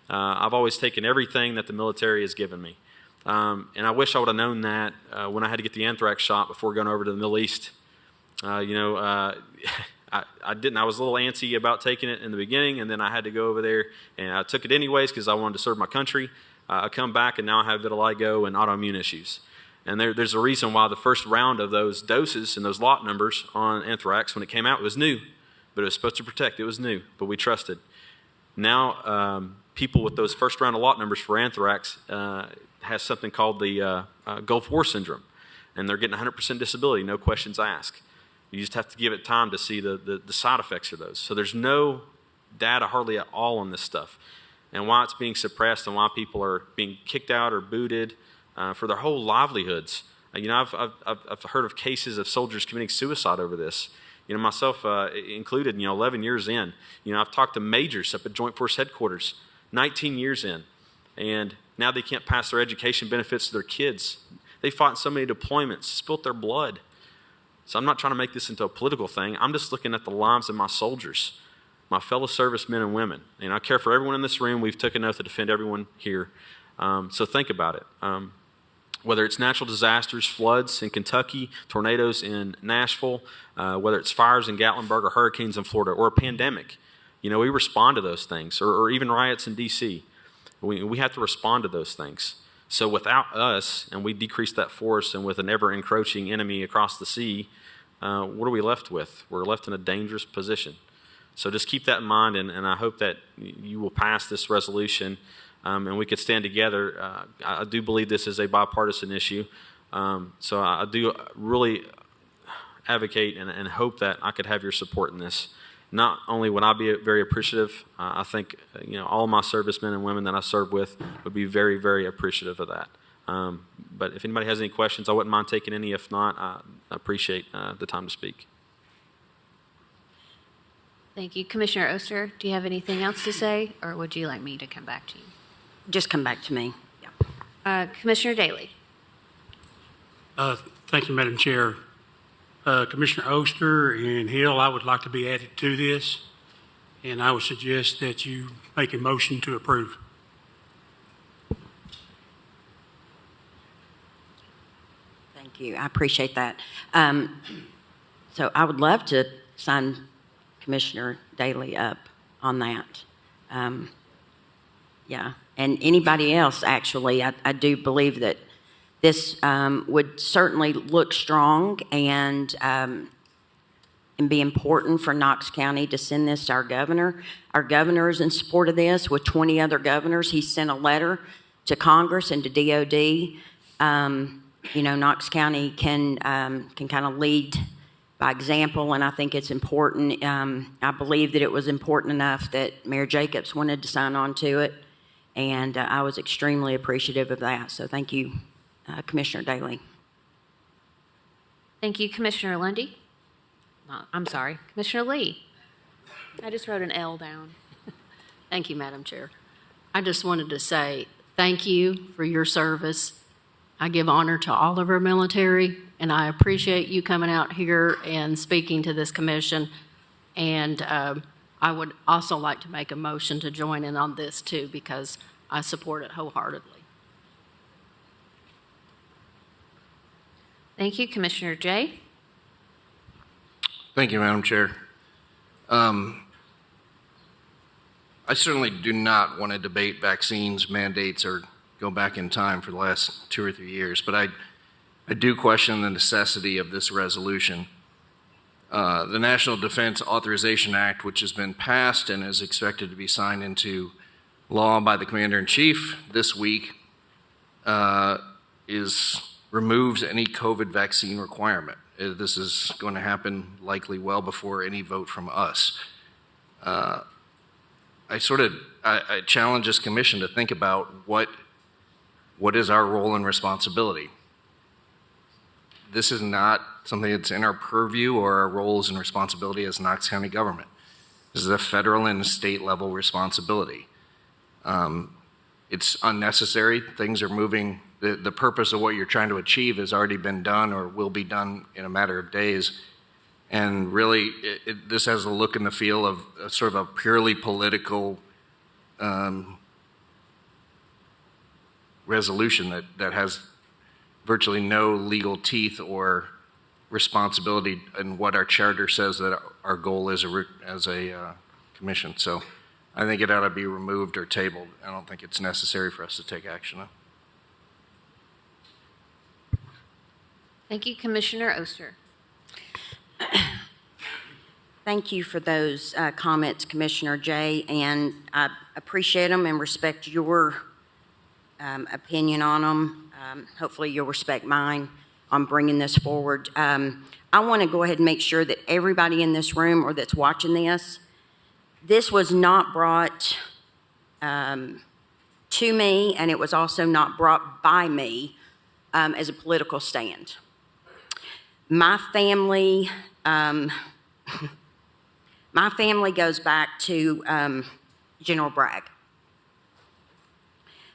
Speaker 5: I've always taken everything that the military has given me. And I wish I would have known that when I had to get the anthrax shot before going over to the Middle East. I I didn't. I was a little antsy about taking it in the beginning, and then I had to go over there, and I took it anyways because I wanted to serve my country. I come back, and now I have vitiligo and autoimmune issues. And there's a reason why the first round of those doses and those lot numbers on anthrax, when it came out, was new. But it was supposed to protect. It was new, but we trusted. Now, people with those first round of lot numbers for anthrax has something called the Gulf War syndrome. And they're getting 100% disability, no questions asked. You just have to give it time to see the side effects of those. So there's no data hardly at all on this stuff. And why it's being suppressed and why people are being kicked out or booted for their whole livelihoods. I've heard of cases of soldiers committing suicide over this. Myself included, 11 years in. I've talked to majors up at Joint Force Headquarters, 19 years in. And now they can't pass their education benefits to their kids. They fought in so many deployments, spilt their blood. So I'm not trying to make this into a political thing. I'm just looking at the lives of my soldiers, my fellow servicemen and women. I care for everyone in this room. We've taken an oath to defend everyone here. So think about it. Whether it's natural disasters, floods in Kentucky, tornadoes in Nashville, whether it's fires in Gatlinburg or hurricanes in Florida, or a pandemic, we respond to those things, or even riots in D.C. We have to respond to those things. So without us, and we decrease that force, and with an ever-encroaching enemy across the sea, what are we left with? We're left in a dangerous position. So just keep that in mind, and I hope that you will pass this resolution, and we could stand together. I do believe this is a bipartisan issue, so I do really advocate and hope that I could have your support in this. Not only would I be very appreciative, I think all of my servicemen and women that I serve with would be very, very appreciative of that. But if anybody has any questions, I wouldn't mind taking any. If not, I appreciate the time to speak.
Speaker 1: Thank you. Commissioner Oster, do you have anything else to say, or would you like me to come back to you?
Speaker 4: Just come back to me.
Speaker 1: Commissioner Daly.
Speaker 10: Thank you, Madam Chair. Commissioner Oster and Hill, I would like to be added to this, and I would suggest that you make a motion to approve.
Speaker 4: Thank you. I appreciate that. So I would love to sign Commissioner Daly up on that. Yeah. And anybody else, actually, I do believe that this would certainly look strong and be important for Knox County to send this to our governor. Our governor is in support of this with 20 other governors. He sent a letter to Congress and to DOD. Knox County can kind of lead by example, and I think it's important. I believe that it was important enough that Mayor Jacobs wanted to sign on to it, and I was extremely appreciative of that. So thank you, Commissioner Daly.
Speaker 1: Thank you, Commissioner Lundy. I'm sorry, Commissioner Lee. I just wrote an L down.
Speaker 17: Thank you, Madam Chair. I just wanted to say thank you for your service. I give honor to all of our military, and I appreciate you coming out here and speaking to this commission. And I would also like to make a motion to join in on this too, because I support it wholeheartedly.
Speaker 1: Thank you, Commissioner Jay.
Speaker 9: Thank you, Madam Chair. I certainly do not want to debate vaccines, mandates, or go back in time for the last 2 or 3 years, but I do question the necessity of this resolution. The National Defense Authorization Act, which has been passed and is expected to be signed into law by the Commander-in-Chief this week, removes any COVID vaccine requirement. This is going to happen likely well before any vote from us. I challenge this commission to think about what is our role and responsibility. This is not something that's in our purview or our roles and responsibility as Knox County government. This is a federal and state level responsibility. It's unnecessary. Things are moving. The purpose of what you're trying to achieve has already been done or will be done in a matter of days. And really, this has a look and the feel of sort of a purely political resolution that has virtually no legal teeth or responsibility and what our charter says that our goal is as a commission. So I think it ought to be removed or tabled. I don't think it's necessary for us to take action on.
Speaker 1: Thank you, Commissioner Oster.
Speaker 4: Thank you for those comments, Commissioner Jay, and I appreciate them and respect your opinion on them. Hopefully you'll respect mine on bringing this forward. I want to go ahead and make sure that everybody in this room or that's watching this was not brought to me, and it was also not brought by me as a political stand. My family, my family goes back to General Bragg.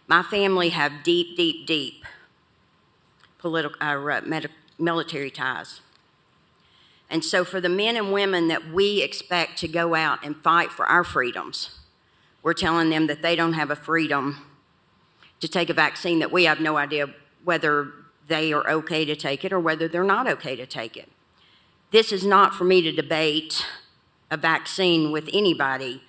Speaker 4: My family have deep, deep, deep military ties. And so for the men and women that we expect to go out and fight for our freedoms, we're telling them that they don't have a freedom to take a vaccine that we have no idea whether they are okay to take it or whether they're not okay to take it. This is not for me to debate a vaccine with anybody.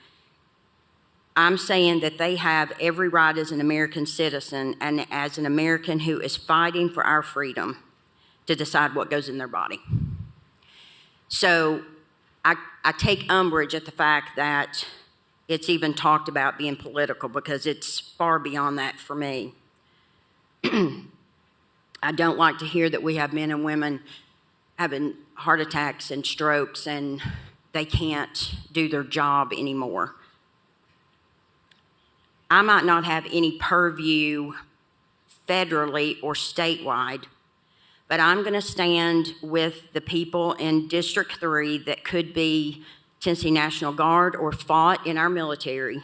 Speaker 4: I'm saying that they have every right as an American citizen and as an American who is fighting for our freedom to decide what goes in their body. So I take umbrage at the fact that it's even talked about being political, because it's far beyond that for me. I don't like to hear that we have men and women having heart attacks and strokes and they can't do their job anymore. I might not have any purview federally or statewide, but I'm going to stand with the people in District 3 that could be Tennessee National Guard or fought in our military.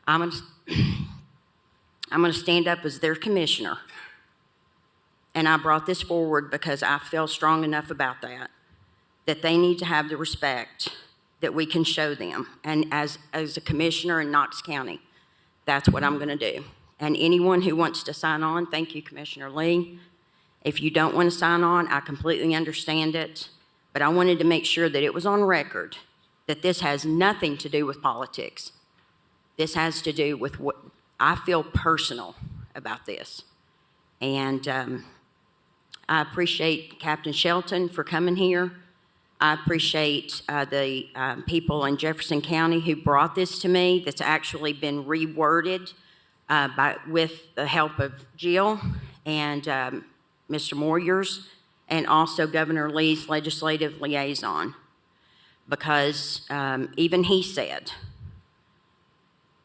Speaker 4: I'm going to stand up as their commissioner. And I brought this forward because I feel strong enough about that they need to have the respect that we can show them. And as a commissioner in Knox County, that's what I'm going to do. And anyone who wants to sign on, thank you, Commissioner Lee. If you don't want to sign on, I completely understand it. But I wanted to make sure that it was on record that this has nothing to do with politics. This has to do with what I feel personal about this. And I appreciate Captain Shelton for coming here. I appreciate the people in Jefferson County who brought this to me, that's actually been reworded with the help of Jill and Mr. Moyers, and also Governor Lee's legislative liaison, because even he said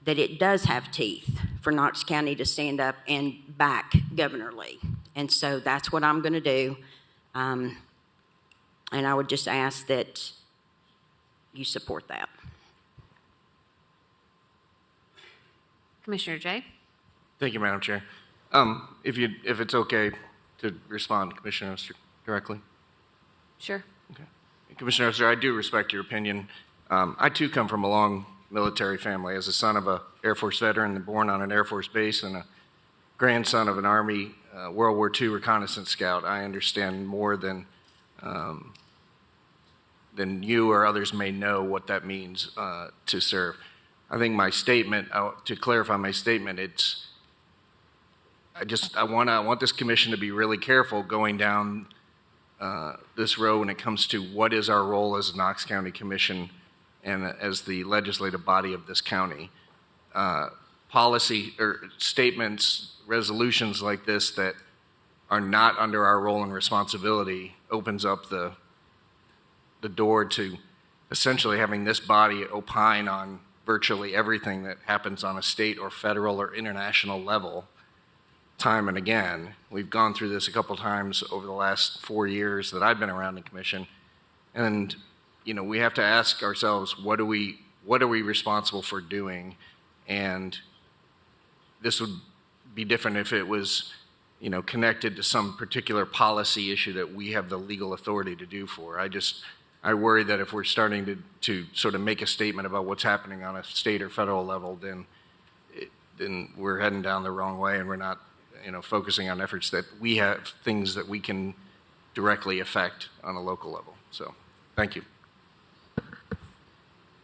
Speaker 4: that it does have teeth for Knox County to stand up and back Governor Lee. And so that's what I'm going to do. And I would just ask that you support that.
Speaker 1: Commissioner Jay?
Speaker 9: Thank you, Madam Chair. If it's okay to respond, Commissioner Oster, directly.
Speaker 1: Sure.
Speaker 9: Okay. Commissioner Oster, I do respect your opinion. I too come from a long military family as a son of an Air Force veteran born on an Air Force base and a grandson of an Army World War II reconnaissance scout. I understand more than you or others may know what that means to serve. I think my statement, to clarify my statement, I want this commission to be really careful going down this road when it comes to what is our role as a Knox County Commission and as the legislative body of this county. Policy or statements, resolutions like this that are not under our role and responsibility opens up the door to essentially having this body opine on virtually everything that happens on a state or federal or international level time and again. We've gone through this a couple times over the last 4 years that I've been around the commission. And, we have to ask ourselves, what are we responsible for doing? And this would be different if it was, connected to some particular policy issue that we have the legal authority to do for. I worry that if we're starting to sort of make a statement about what's happening on a state or federal level, then we're heading down the wrong way and we're not focusing on efforts that we have, things that we can directly affect on a local level. So, thank you.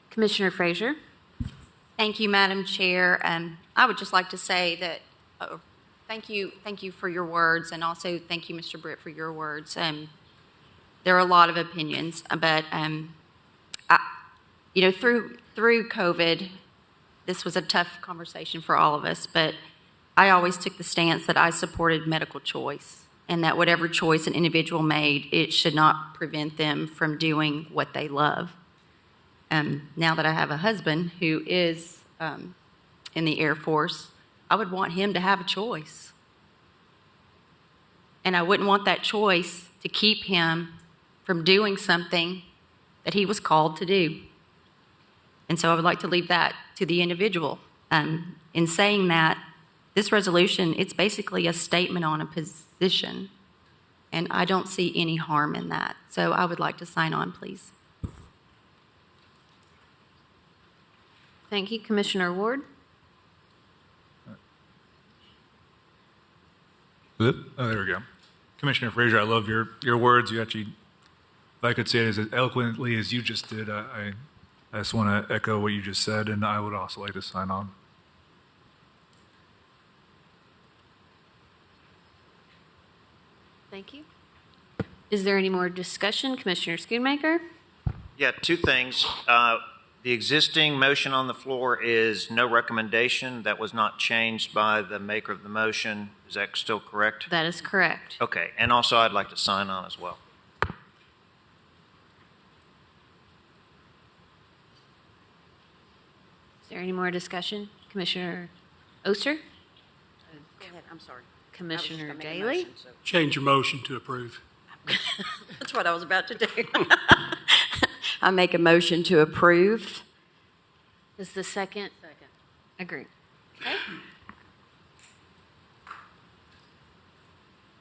Speaker 1: Commissioner Frazier.
Speaker 15: Thank you, Madam Chair. I would just like to say that thank you for your words, and also thank you, Mr. Britt, for your words. There are a lot of opinions, but through COVID, this was a tough conversation for all of us. But I always took the stance that I supported medical choice, and that whatever choice an individual made, it should not prevent them from doing what they love. Now that I have a husband who is in the Air Force, I would want him to have a choice. And I wouldn't want that choice to keep him from doing something that he was called to do. And so I would like to leave that to the individual. In saying that, this resolution, it's basically a statement on a position, and I don't see any harm in that. So I would like to sign on, please.
Speaker 1: Thank you. Commissioner Ward.
Speaker 7: Oh, there we go. Commissioner Frazier, I love your words. You actually, if I could say it as eloquently as you just did, I just want to echo what you just said, and I would also like to sign on.
Speaker 1: Thank you. Is there any more discussion? Commissioner Schoonmaker?
Speaker 3: Yeah, two things. The existing motion on the floor is no recommendation. That was not changed by the maker of the motion. Is that still correct?
Speaker 1: That is correct.
Speaker 3: Okay, and also I'd like to sign on as well.
Speaker 1: Is there any more discussion? Commissioner Oster?
Speaker 4: Go ahead, I'm sorry.
Speaker 1: Commissioner Daly?
Speaker 10: Change your motion to approve.
Speaker 4: That's what I was about to do. I make a motion to approve.
Speaker 1: Is the second? Second. Agree. Okay.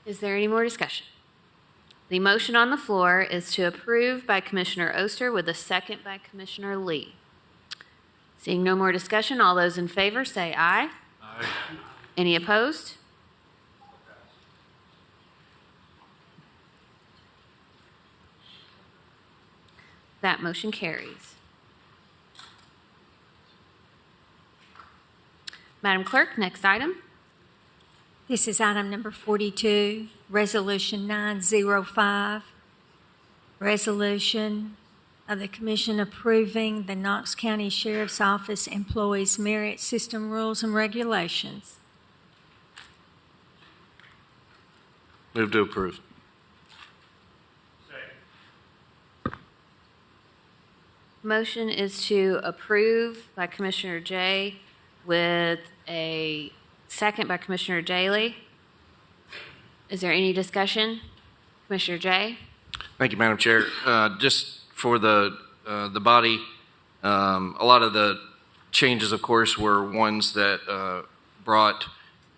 Speaker 1: Is there any more discussion? The motion on the floor is to approve by Commissioner Oster with a second by Commissioner Lee. Seeing no more discussion, all those in favor say aye. Aye. Any opposed? That motion carries. Madam Clerk, next item.
Speaker 2: This is item number 42, Resolution 905. Resolution of the Commission approving the Knox County Sheriff's Office Employees Merit System Rules and Regulations.
Speaker 9: Move to approve.
Speaker 1: Motion is to approve by Commissioner Jay with a second by Commissioner Daly. Is there any discussion? Commissioner Jay?
Speaker 9: Thank you, Madam Chair. Just for the body, a lot of the changes, of course, were ones that brought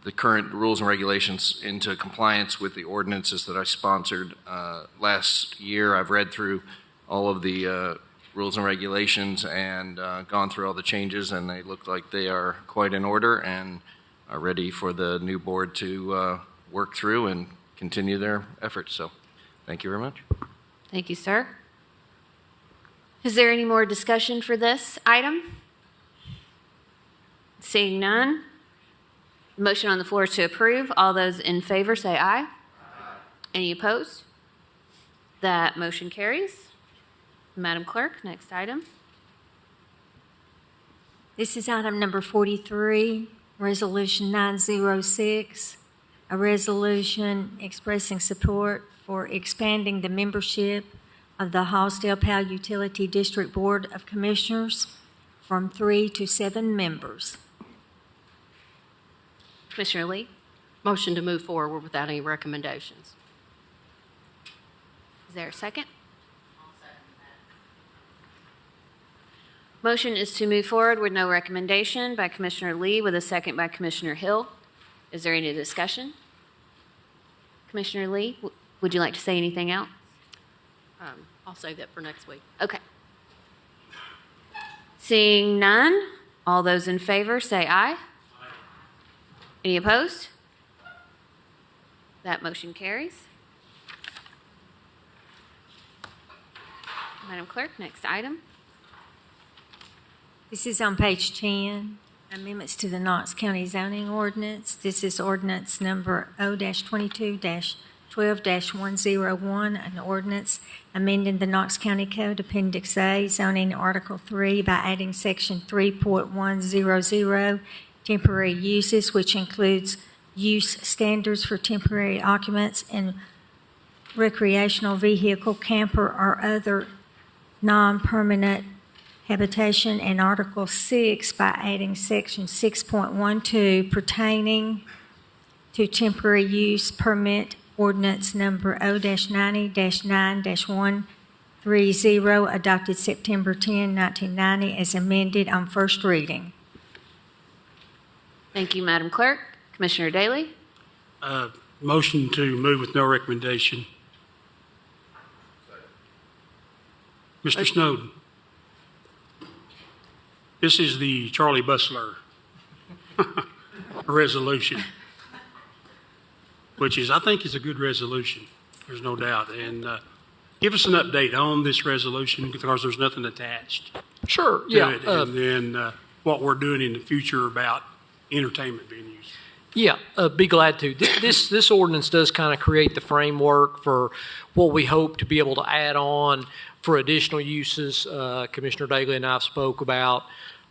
Speaker 9: the current rules and regulations into compliance with the ordinances that I sponsored last year. I've read through all of the rules and regulations and gone through all the changes, and they look like they are quite in order and are ready for the new board to work through and continue their efforts. So thank you very much.
Speaker 1: Thank you, sir. Is there any more discussion for this item? Seeing none, the motion on the floor is to approve. All those in favor say aye. Aye. Any opposed? That motion carries. Madam Clerk, next item.
Speaker 2: This is item number 43, Resolution 906, a resolution expressing support for expanding the membership of the Hallsdale-Powell Utility District Board of Commissioners from 3 to 7 members.
Speaker 1: Commissioner Lee?
Speaker 17: Motion to move forward without any recommendations.
Speaker 1: Is there a second? Motion is to move forward with no recommendation by Commissioner Lee with a second by Commissioner Hill. Is there any discussion? Commissioner Lee, would you like to say anything else?
Speaker 17: I'll save that for next week.
Speaker 1: Okay. Seeing none, all those in favor say aye. Aye. Any opposed? That motion carries. Madam Clerk, next item.
Speaker 2: This is on page 10, amendments to the Knox County zoning ordinance. This is ordinance number O-22-12-101, an ordinance amending the Knox County Code Appendix A, zoning Article 3 by adding Section 3.100, temporary uses, which includes use standards for temporary occupants and recreational vehicle, camper, or other non-permanent habitation, and Article 6 by adding Section 6.12 pertaining to temporary use permit ordinance number O-90-9-130 adopted September 10, 1990 as amended on first reading.
Speaker 1: Thank you, Madam Clerk. Commissioner Daly?
Speaker 10: Motion to move with no recommendation. Mr. Snowden. This is the Charlie Bustler resolution, which is, I think, is a good resolution. There's no doubt. And give us an update on this resolution because there's nothing attached.
Speaker 20: Sure.
Speaker 10: To
Speaker 20: Yeah.
Speaker 10: it. And then what we're doing in the future about entertainment venues.
Speaker 20: Yeah, be glad to. This ordinance does kind of create the framework for what we hope to be able to add on for additional uses. Commissioner Daly and I have spoke about,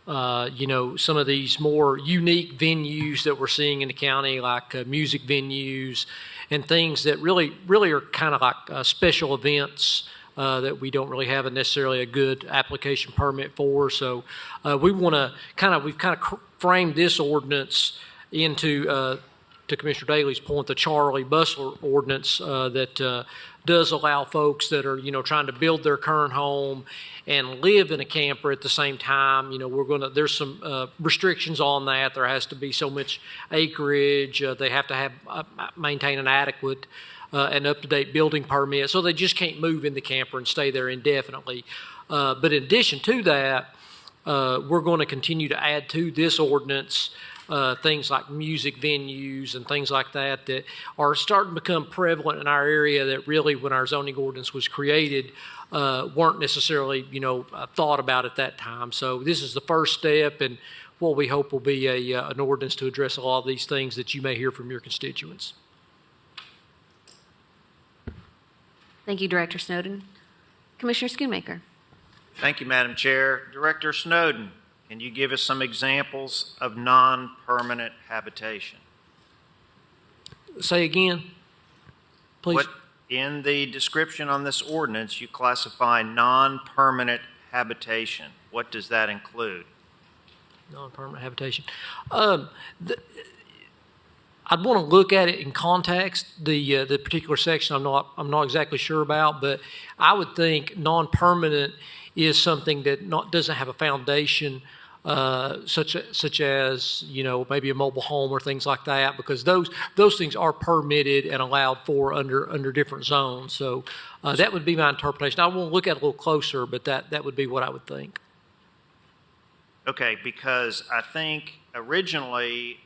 Speaker 20: some of these more unique venues that we're seeing in the county, like music venues and things that really are kind of like special events that we don't really have necessarily a good application permit for. So we've framed this ordinance into, to Commissioner Daly's point, the Charlie Bustler ordinance that does allow folks that are, trying to build their current home and live in a camper at the same time. There's some restrictions on that. There has to be so much acreage. They have to have maintain an adequate and up-to-date building permit, so they just can't move in the camper and stay there indefinitely. But in addition to that, we're going to continue to add to this ordinance things like music venues and things like that that are starting to become prevalent in our area that really, when our zoning ordinance was created, weren't necessarily, thought about at that time. So this is the first step in what we hope will be an ordinance to address a lot of these things that you may hear from your constituents.
Speaker 1: Thank you, Director Snowden. Commissioner Schoonmaker?
Speaker 3: Thank you, Madam Chair. Director Snowden, can you give us some examples of non-permanent habitation?
Speaker 20: Say again, please.
Speaker 3: What, in the description on this ordinance, you classify non-permanent habitation. What does that include?
Speaker 20: Non-permanent habitation. I'd want to look at it in context. The particular section I'm not exactly sure about, but I would think non-permanent is something that doesn't have a foundation, such as maybe a mobile home or things like that, because those things are permitted and allowed for under different zones. So that would be my interpretation. I want to look at it a little closer, but that would be what I would think.
Speaker 3: Okay, because I think originally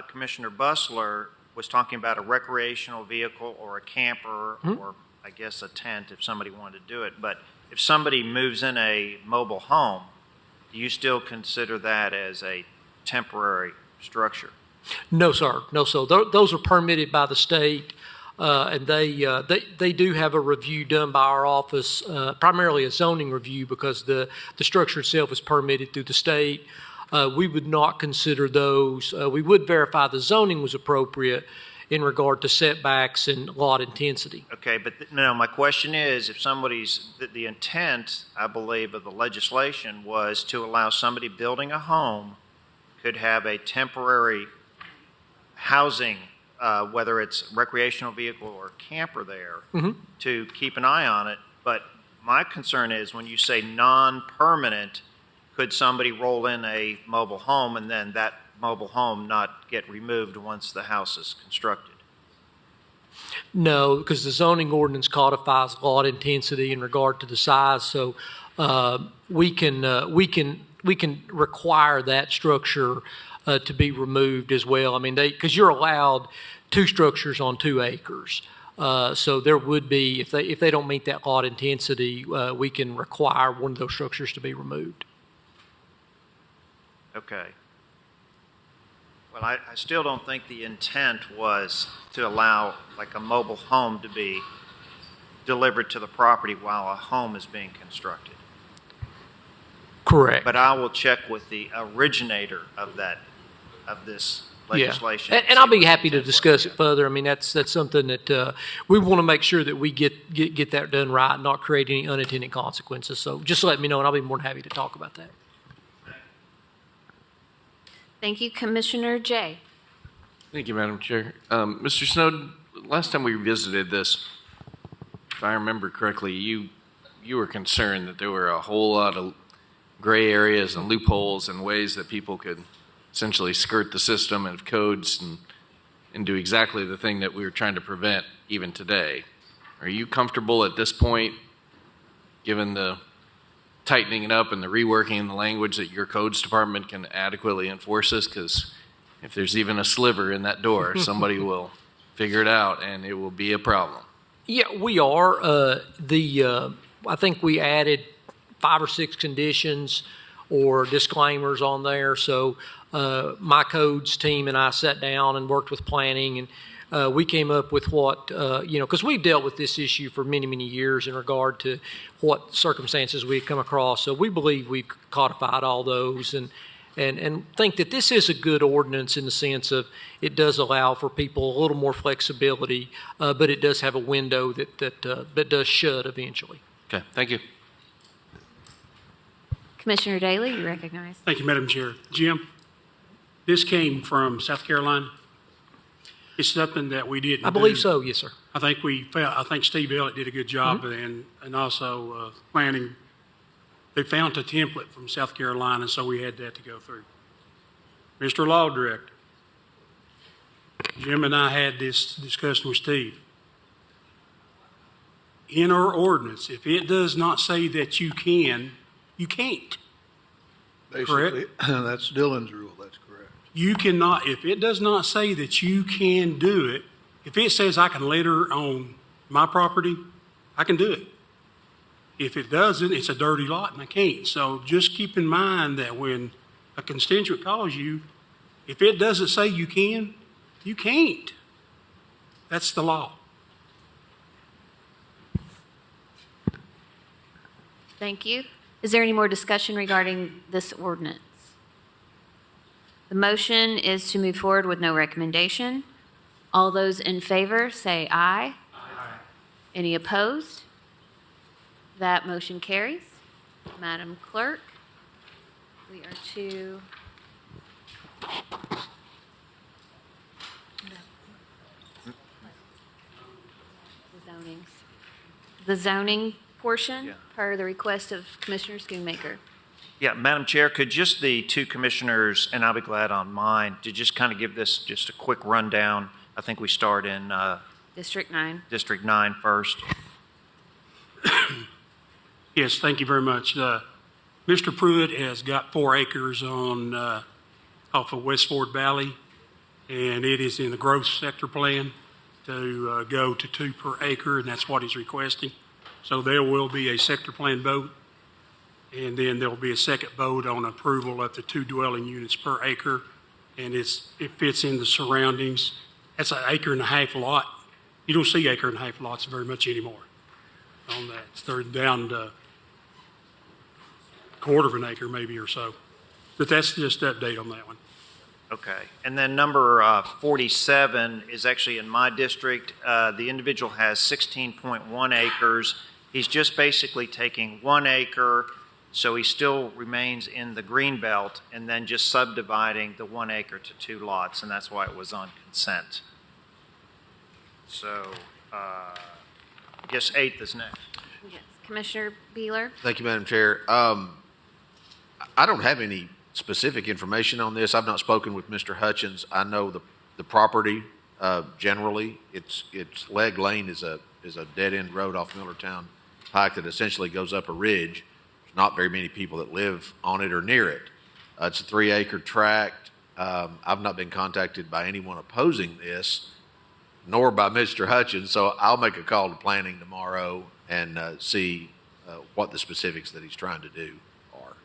Speaker 3: Commissioner Bustler was talking about a recreational vehicle or a camper or I guess a tent if somebody wanted to do it. But if somebody moves in a mobile home, do you still consider that as a temporary structure?
Speaker 20: No, sir. No, sir. Those are permitted by the state, and they do have a review done by our office, primarily a zoning review, because the structure itself is permitted through the state. We would not consider those. We would verify the zoning was appropriate in regard to setbacks and lot intensity.
Speaker 3: Okay, but my question is, if the intent, I believe, of the legislation was to allow somebody building a home could have a temporary housing, whether it's recreational vehicle or camper there, to keep an eye on it. But my concern is when you say non-permanent, could somebody roll in a mobile home and then that mobile home not get removed once the house is constructed?
Speaker 20: No, because the zoning ordinance codifies lot intensity in regard to the size, so we can require that structure to be removed as well. I mean, because you're allowed 2 structures on 2 acres. So there would be, if they don't meet that lot intensity, we can require one of those structures to be removed.
Speaker 3: Okay. Well, I still don't think the intent was to allow like a mobile home to be delivered to the property while a home is being constructed.
Speaker 20: Correct.
Speaker 3: But I will check with the originator of this legislation.
Speaker 20: Yeah. And I'll be happy to discuss it further. I mean, that's something that we want to make sure that we get that done right and not create any unintended consequences. So just let me know, and I'll be more than happy to talk about that.
Speaker 1: Thank you, Commissioner Jay.
Speaker 9: Thank you, Madam Chair. Mr. Snowden, last time we visited this, if I remember correctly, you were concerned that there were a whole lot of gray areas and loopholes and ways that people could essentially skirt the system and codes and do exactly the thing that we were trying to prevent even today. Are you comfortable at this point, given the tightening it up and the reworking in the language, that your codes department can adequately enforce this? Because if there's even a sliver in that door, somebody will figure it out and it will be a problem.
Speaker 20: Yeah, we are. I think we added 5 or 6 conditions or disclaimers on there. So my codes team and I sat down and worked with planning, and we came up with what, because we've dealt with this issue for many, many years in regard to what circumstances we've come across. So we believe we've codified all those and think that this is a good ordinance in the sense of it does allow for people a little more flexibility, but it does have a window that does shut eventually.
Speaker 9: Okay, thank you.
Speaker 1: Commissioner Daly, you recognize.
Speaker 10: Thank you, Madam Chair. Jim, this came from South Carolina. It's something that we didn't
Speaker 20: I believe
Speaker 10: do.
Speaker 20: so, yes, sir.
Speaker 10: I think Steve Ellett did a good job, and also planning. They found a template from South Carolina, so we had that to go through. Mr. Law Director, Jim and I had this discussion with Steve. In our ordinance, if it does not say that you can, you can't.
Speaker 14: Basically, that's Dylan's rule, that's correct.
Speaker 10: You cannot, if it does not say that you can do it, if it says I can litter on my property, I can do it. If it doesn't, it's a dirty lot and I can't. So just keep in mind that when a constituent calls you, if it doesn't say you can, you can't. That's the law.
Speaker 1: Thank you. Is there any more discussion regarding this ordinance? The motion is to move forward with no recommendation. All those in favor say aye. Aye. Any opposed? That motion carries. Madam Clerk, we are to the zoning portion, per the request of Commissioner Schoonmaker.
Speaker 3: Yeah, Madam Chair, could just the 2 commissioners, and I'll be glad on mine, to just kind of give this just a quick rundown. I think we start in
Speaker 1: District 9.
Speaker 3: District 9 first.
Speaker 10: Yes, thank you very much. Mr. Pruitt has got 4 acres on off of West Ford Valley, and it is in the growth sector plan to go to 2 per acre, and that's what he's requesting. So there will be a sector plan vote, and then there will be a second vote on approval of the 2 dwelling units per acre, and it fits in the surroundings. That's an 1.5 acre lot. You don't see 1.5 acre lots very much anymore on that. They're down to 1/4 acre maybe or so. But that's just update on that one.
Speaker 3: Okay. And then number 47 is actually in my district. The individual has 16.1 acres. He's just basically taking 1 acre, so he still remains in the green belt, and then just subdividing the 1 acre to 2 lots, and that's why it was on consent. So I guess 8th is next.
Speaker 1: Yes. Commissioner Beeler?
Speaker 19: Thank you, Madam Chair. I don't have any specific information on this. I've not spoken with Mr. Hutchins. I know the property generally. It's Leg Lane is a dead end road off Millertown Pike that essentially goes up a ridge. There's not very many people that live on it or near it. It's a 3 acre tract. I've not been contacted by anyone opposing this, nor by Mr. Hutchins, so I'll make a call to planning tomorrow and see what the specifics that he's trying to do are.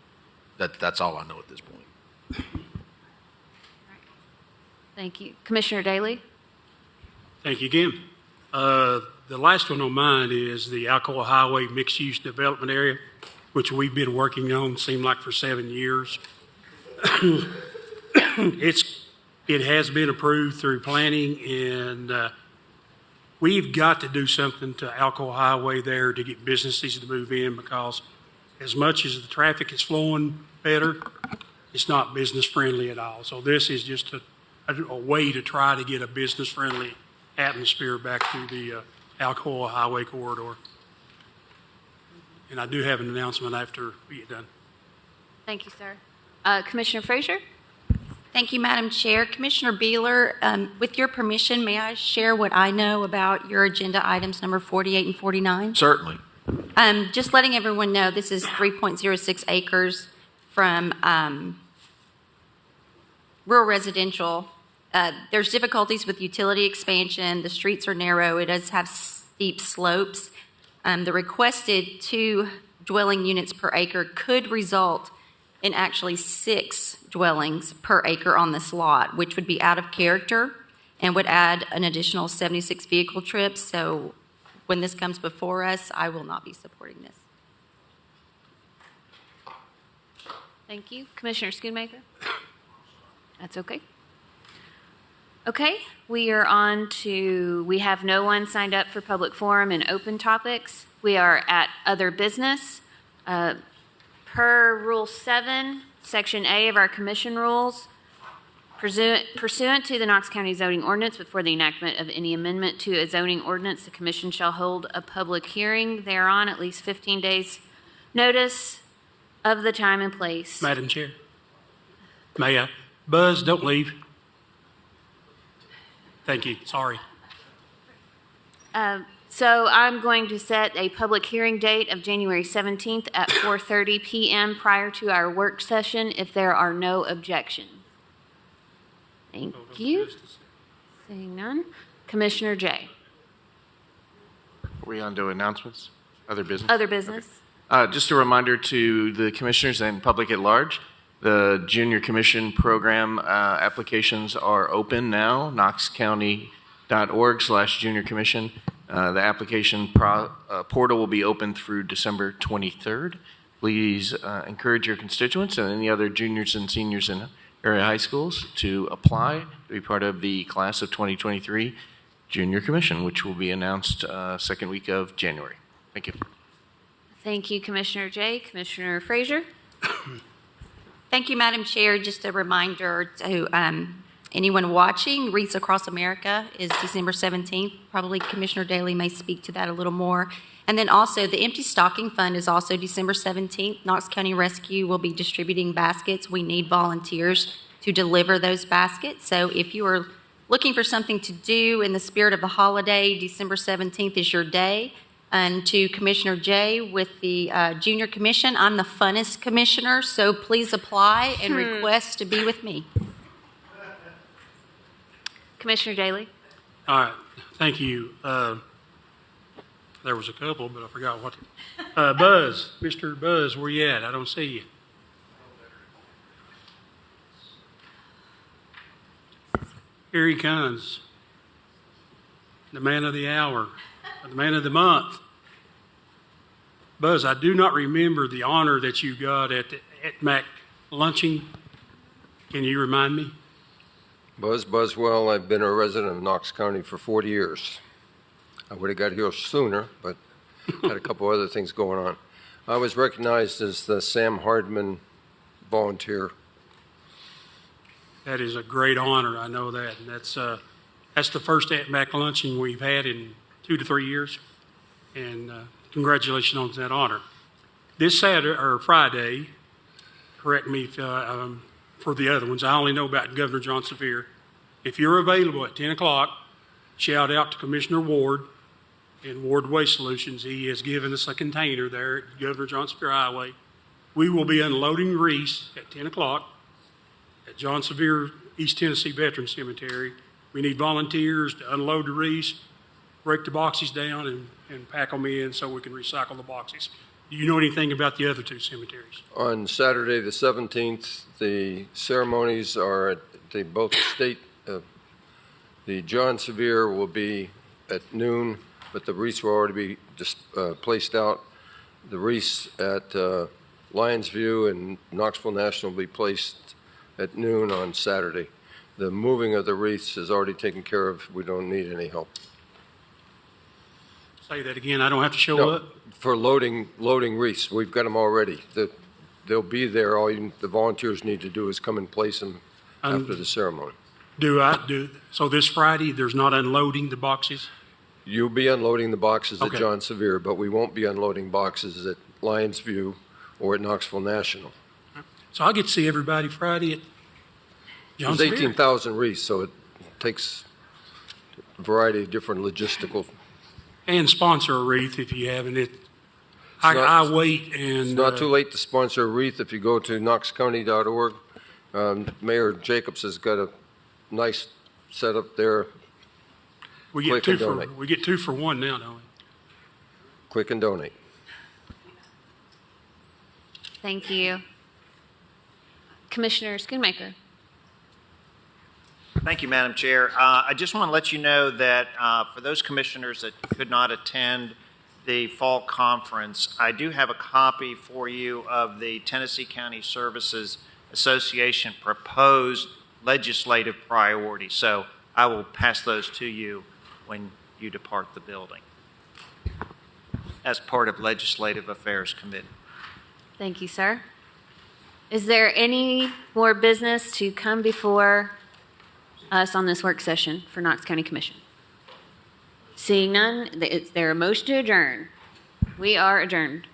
Speaker 19: That's all I know at this point.
Speaker 1: Thank you. Commissioner Daly?
Speaker 10: Thank you again. The last one on mine is the Alcoa Highway Mixed-Use Development Area, which we've been working on, seemed like for 7 years. It has been approved through planning, and we've got to do something to Alcoa Highway there to get businesses to move in, because as much as the traffic is flowing better, it's not business friendly at all. So this is just a way to try to get a business friendly atmosphere back through the Alcoa Highway corridor. And I do have an announcement after we get done.
Speaker 1: Thank you, sir. Commissioner Frazier?
Speaker 15: Thank you, Madam Chair. Commissioner Beeler, with your permission, may I share what I know about your agenda items number 48 and 49?
Speaker 19: Certainly.
Speaker 15: Just letting everyone know, this is 3.06 acres from rural residential. There's difficulties with utility expansion. The streets are narrow. It does have steep slopes. The requested 2 dwelling units per acre could result in actually 6 dwellings per acre on this lot, which would be out of character and would add an additional 76 vehicle trips. So when this comes before us, I will not be supporting this.
Speaker 1: Thank you. Commissioner Schoonmaker? That's okay. Okay, we are on to, we have no one signed up for public forum and open topics. We are at other business. Per Rule 7, Section A of our commission rules, pursuant to the Knox County zoning ordinance, before the enactment of any amendment to a zoning ordinance, the commission shall hold a public hearing thereon at least 15 days notice of the time and place.
Speaker 10: Madam Chair, may I? Buzz, don't leave. Thank you. Sorry.
Speaker 1: So I'm going to set a public hearing date of January 17th at 4:30 p.m. prior to our work session if there are no objections. Thank you. Seeing none. Commissioner Jay.
Speaker 9: Are we on to announcements? Other business?
Speaker 1: Other business.
Speaker 9: Okay. Just a reminder to the commissioners and public at large, the Junior Commission Program applications are open now, knoxcounty.org/Junior Commission. The application portal will be open through December 23rd. Please encourage your constituents and any other juniors and seniors in area high schools to apply to be part of the class of 2023 Junior Commission, which will be announced second week of January. Thank you.
Speaker 1: Thank you, Commissioner Jay. Commissioner Frazier.
Speaker 15: Thank you, Madam Chair. Just a reminder to anyone watching, Wreaths Across America is December 17th. Probably Commissioner Daly may speak to that a little more. And then also the Empty Stocking Fund is also December 17th. Knox County Rescue will be distributing baskets. We need volunteers to deliver those baskets. So if you are looking for something to do in the spirit of the holiday, December 17th is your day. And to Commissioner Jay with the Junior Commission, I'm the funnest commissioner, so please apply and request to be with me.
Speaker 1: Commissioner Daly.
Speaker 10: All right. Thank you. There was a couple, but I forgot what. Buzz, Mr. Buzz, where you at? I don't see you. Here he comes. The man of the hour, the man of the month. Buzz, I do not remember the honor that you got at MAC luncheon. Can you remind me?
Speaker 21: Buzz Buswell, I've been a resident of Knox County for 40 years. I would have got here sooner, but had a couple other things going on. I was recognized as the Sam Hardman volunteer.
Speaker 10: That is a great honor. I know that, and that's the first MAC luncheon we've had in 2 to 3 years, and congratulations on that honor. This Saturday or Friday, correct me if, for the other ones. I only know about Governor John Sevier. If you're available at 10 o'clock, shout out to Commissioner Ward in Ward Waste Solutions. He has given us a container there at Governor John Sevier Highway. We will be unloading grease at 10 o'clock, at John Sevier East Tennessee Veteran Cemetery. We need volunteers to unload the wreaths, break the boxes down, and pack them in so we can recycle the boxes. Do you know anything about the other two cemeteries?
Speaker 21: On Saturday, the 17th, the ceremonies are at both state. The John Sevier will be at noon, but the wreaths will already be placed out. The wreaths at Lions View and Knoxville National will be placed at noon on Saturday. The moving of the wreaths is already taken care of. We don't need any help.
Speaker 10: Say that again. I don't have to show
Speaker 21: No,
Speaker 10: up?
Speaker 21: for loading wreaths. We've got them already. They'll be there. All the volunteers need to do is come and place them after the ceremony.
Speaker 10: So this Friday, there's not unloading the boxes?
Speaker 21: You'll be unloading the boxes at
Speaker 10: Okay.
Speaker 21: John Sevier, but we won't be unloading boxes at Lions View or at Knoxville National.
Speaker 10: So I'll get to see everybody Friday at John
Speaker 21: There's
Speaker 10: Sevier.
Speaker 21: 18,000 wreaths, so it takes a variety of different logistical.
Speaker 10: And sponsor a wreath if you haven't.
Speaker 21: not-
Speaker 10: I wait and.
Speaker 21: It's not too late to sponsor a wreath if you go to knoxcounty.org. Mayor Jacobs has got a nice setup there.
Speaker 10: We get
Speaker 21: Click and donate.
Speaker 10: we get 2 for 1 now, don't we?
Speaker 21: Click and donate.
Speaker 1: Thank you. Commissioner Schoonmaker.
Speaker 3: Thank you, Madam Chair. I just want to let you know that for those commissioners that could not attend the fall conference, I do have a copy for you of the Tennessee County Services Association proposed legislative priorities. So I will pass those to you when you depart the building as part of Legislative Affairs Committee.
Speaker 1: Thank you, sir. Is there any more business to come before us on this work session for Knox County Commission? Seeing none, is there a motion to adjourn? We are adjourned.